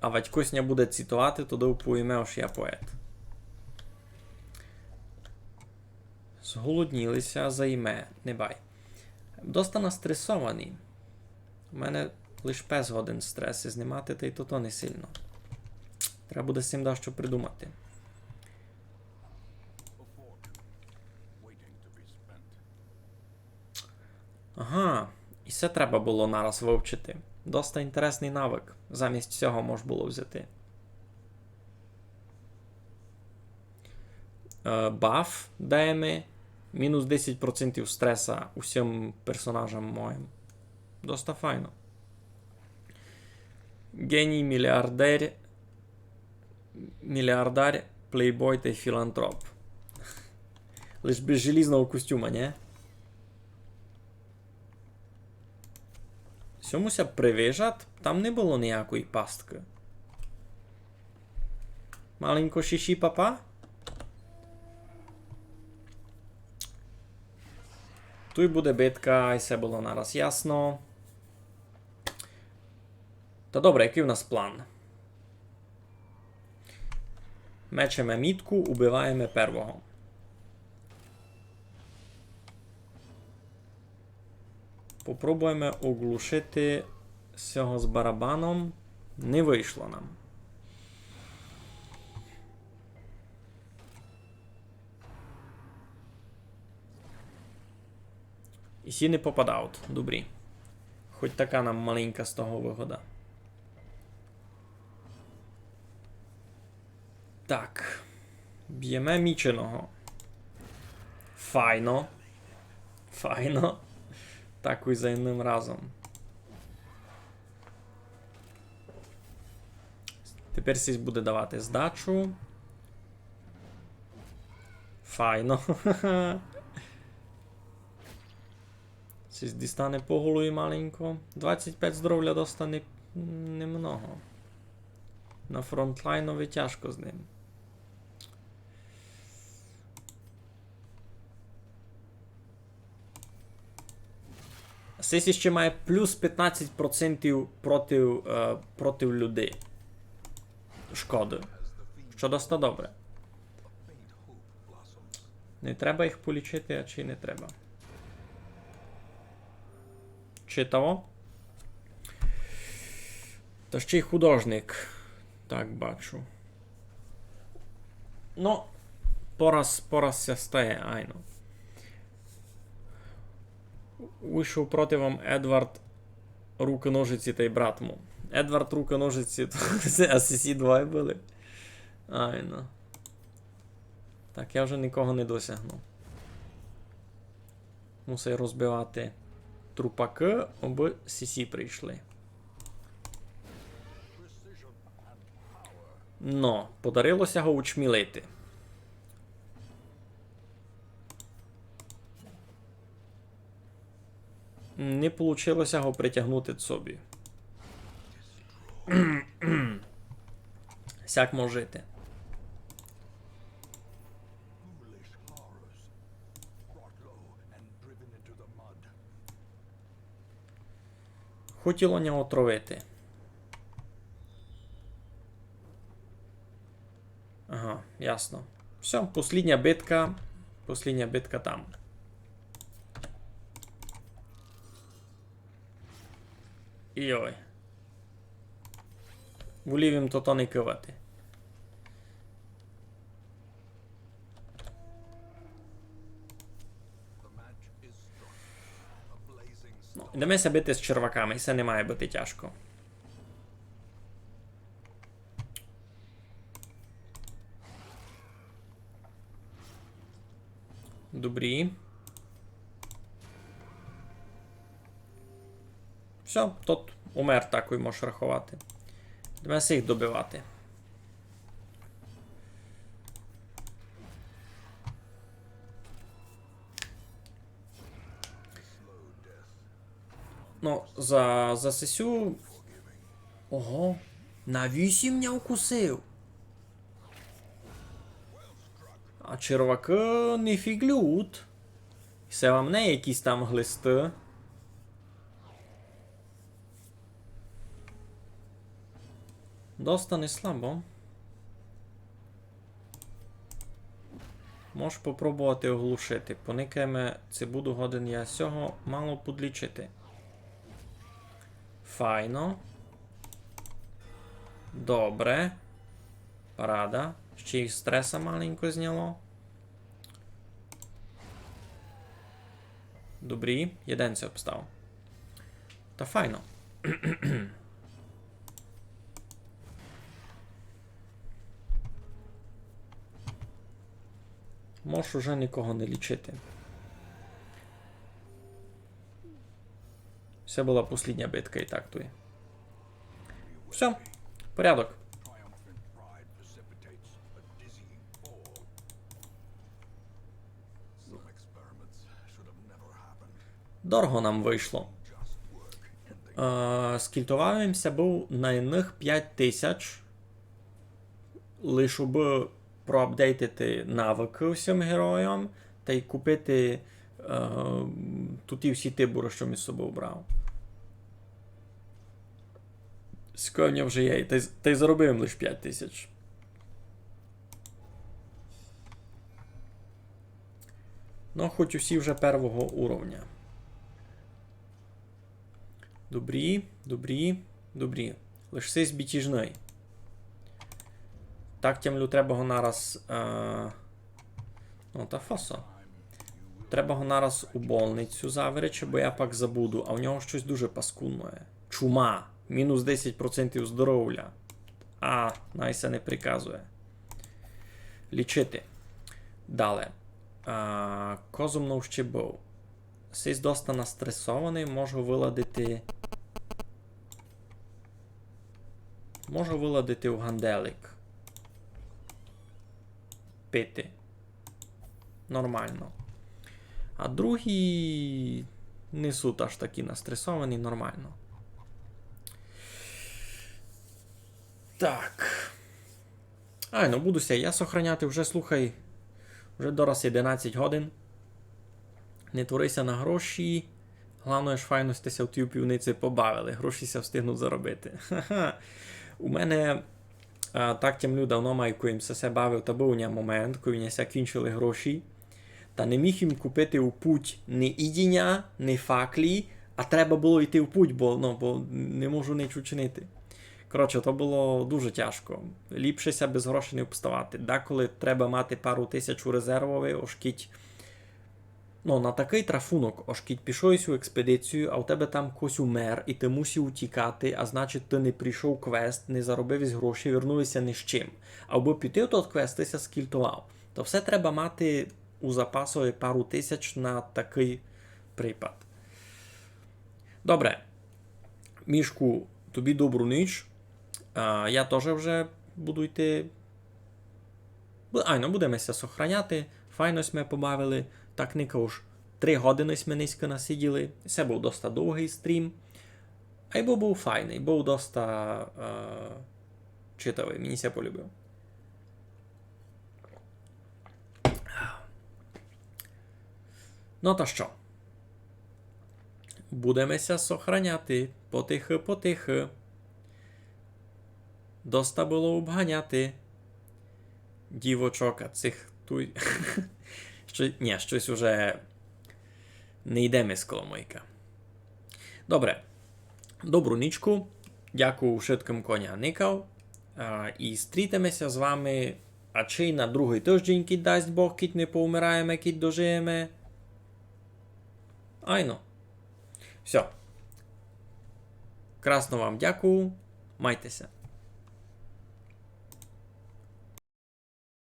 а батькось не буде цитувати, тоді впойме, що я поет. Зголоднілися, займе, не бай. Доста настресований. У мене лише пес годин стреси знімати, та й то не сильно. Треба буде з цим дещо придумати. Ага, і це треба було нараз вивчити. Доста інтересний навик. Замість цього можна було взяти. Баф даємо. Мінус 10% стреса усім персонажам моїм. Доста файно. Геній, мільярдар, плейбой та філантроп. Лиш без желізного костюма, не? Сьомуся привижат, там не було ніякої пастки. Маленько шиші папа. Тут буде битка, і все було нараз ясно. Та добре, який у нас план? Мечемо мітку, убиваємо первого. Попробуємо оглушити цього з барабаном. Не вийшло нам. І сі не попадають. Добрі. Хоч така нам маленька з того вигода. Так. Б'ємо міченого. Файно. Файно. Так і за одним разом. Тепер сісь буде давати здачу. Файно. Сісь дістане по голові маленько. 25 здоров'я достане немного. На фронтлайнові тяжко з ним. Сесі ще має плюс 15% проти людей. Шкоди. Що доста добре. Не треба їх полічити, а чи не треба? Читаво. Та ще й художник. Так бачу. Ну, пораз ся стає, айно. Вийшов проти вам Едвард руки-ножиці та й брат му. Едвард руки-ножиці, а сісі двоє були. Айно. Так, я вже нікого не досягну. Мусив розбивати трупаки, аби сісі прийшли. Но, подарилося його учмілити. Не вийшло його притягнути собі. Сяк можете. Хотіло нього отровити. Ага, ясно. Все, послідня битка. Послідня битка там. Йой. Волів їм то не кивати. Ну, Йдемося бити з черваками, і це не має бути тяжко. Добрі. Все, тут умер, такою можеш рахувати. Йдемося їх добивати. Ну, за сесю... Ого, на 8 мене укусив. А черваки не фіглють. Це вам не якісь там глисти. Доста не слабо. Можеш попробувати оглушити. Поникаємо, це буду годен я сього мало подлічити. Файно. Добре. Парада. Ще й стреса маленько зняло. Добрі. Єден це обстав. Та файно. Можеш уже нікого не лічити. Це була послідня битка і так тує. Все. Порядок.
Triumphant pride precipitates a dizzying fall. Some experiments should have never happened.
Дорого нам вийшло.
Just work.
Скільтуваємося був на іних 5000. Лише би проапдейтити навики всім героям та й купити тут і всі тибури, що ми з собою брав. Скоро вже є, та й заробив лише 5000. Ну, хоч усі вже первого уровня. Добрі, добрі, добрі. Лише цей збітіжний. Так, тямлю, треба го нараз... Ну, та фасо. Треба го нараз у больницю заверече, бо я пак забуду, а у нього щось дуже паскудне. Чума. Мінус 10% здоров'я. А, найся не приказує. Лічити. Далі. Козумнов ще був. Сись доста настресований, можу виладити... Можу виладити у ганделик. Пити. Нормально. А другі не суть аж такі настресовані, нормально. Так. Ай, ну будуся я сохраняти вже, слухай, вже дораз 11 годин. Не творися на гроші. Головне ж файно стеся в тій півниці побавили. Гроші ся встигнуть заробити. Ха-ха. У мене так тямлю давно маю, коїм се бавив, та був у нього момент, коли не ся кінчили гроші. Та не міг їм купити у путь ні ідіння, ні факлі, а треба було йти в путь, бо не можу нічого чинити. Коротше, то було дуже тяжко. Ліпшеся без грошей не обставати. Деколи треба мати пару тисяч у резервові, ошкіть. Ну, на такий трафунок, ошкіть пішов у експедицію, а у тебе там хтось умер, і ти мусив утікати, а значить ти не прийшов квест, не заробив із грошей, вернулися ні з чим. Або піти в той квест, ти ся скільтував. То все треба мати у запасові пару тисяч на такий припад. Добре. Мішку, тобі добру ніч. Я теж вже буду йти. Будемося сохраняти. Файно ми побавили. Так ника уж 3 години ми низько насиділи. Це був доста довгий стрім. А й був файний, був доста читавий. Мені це полюбив. Ну то що? Будемося сохраняти. Потихи. Доста було обганяти. Дівочок, а цих туй. Щось уже не йдемо з Коломойка. Добре. Добру нічку. Дякую швидким коня никав. І стрітимося з вами, а чи й на другий тиждень, кіть дасть Бог, кіть не поумираємо, кіть дожиємо. Айно. Все. Красно вам дякую. Майтеся.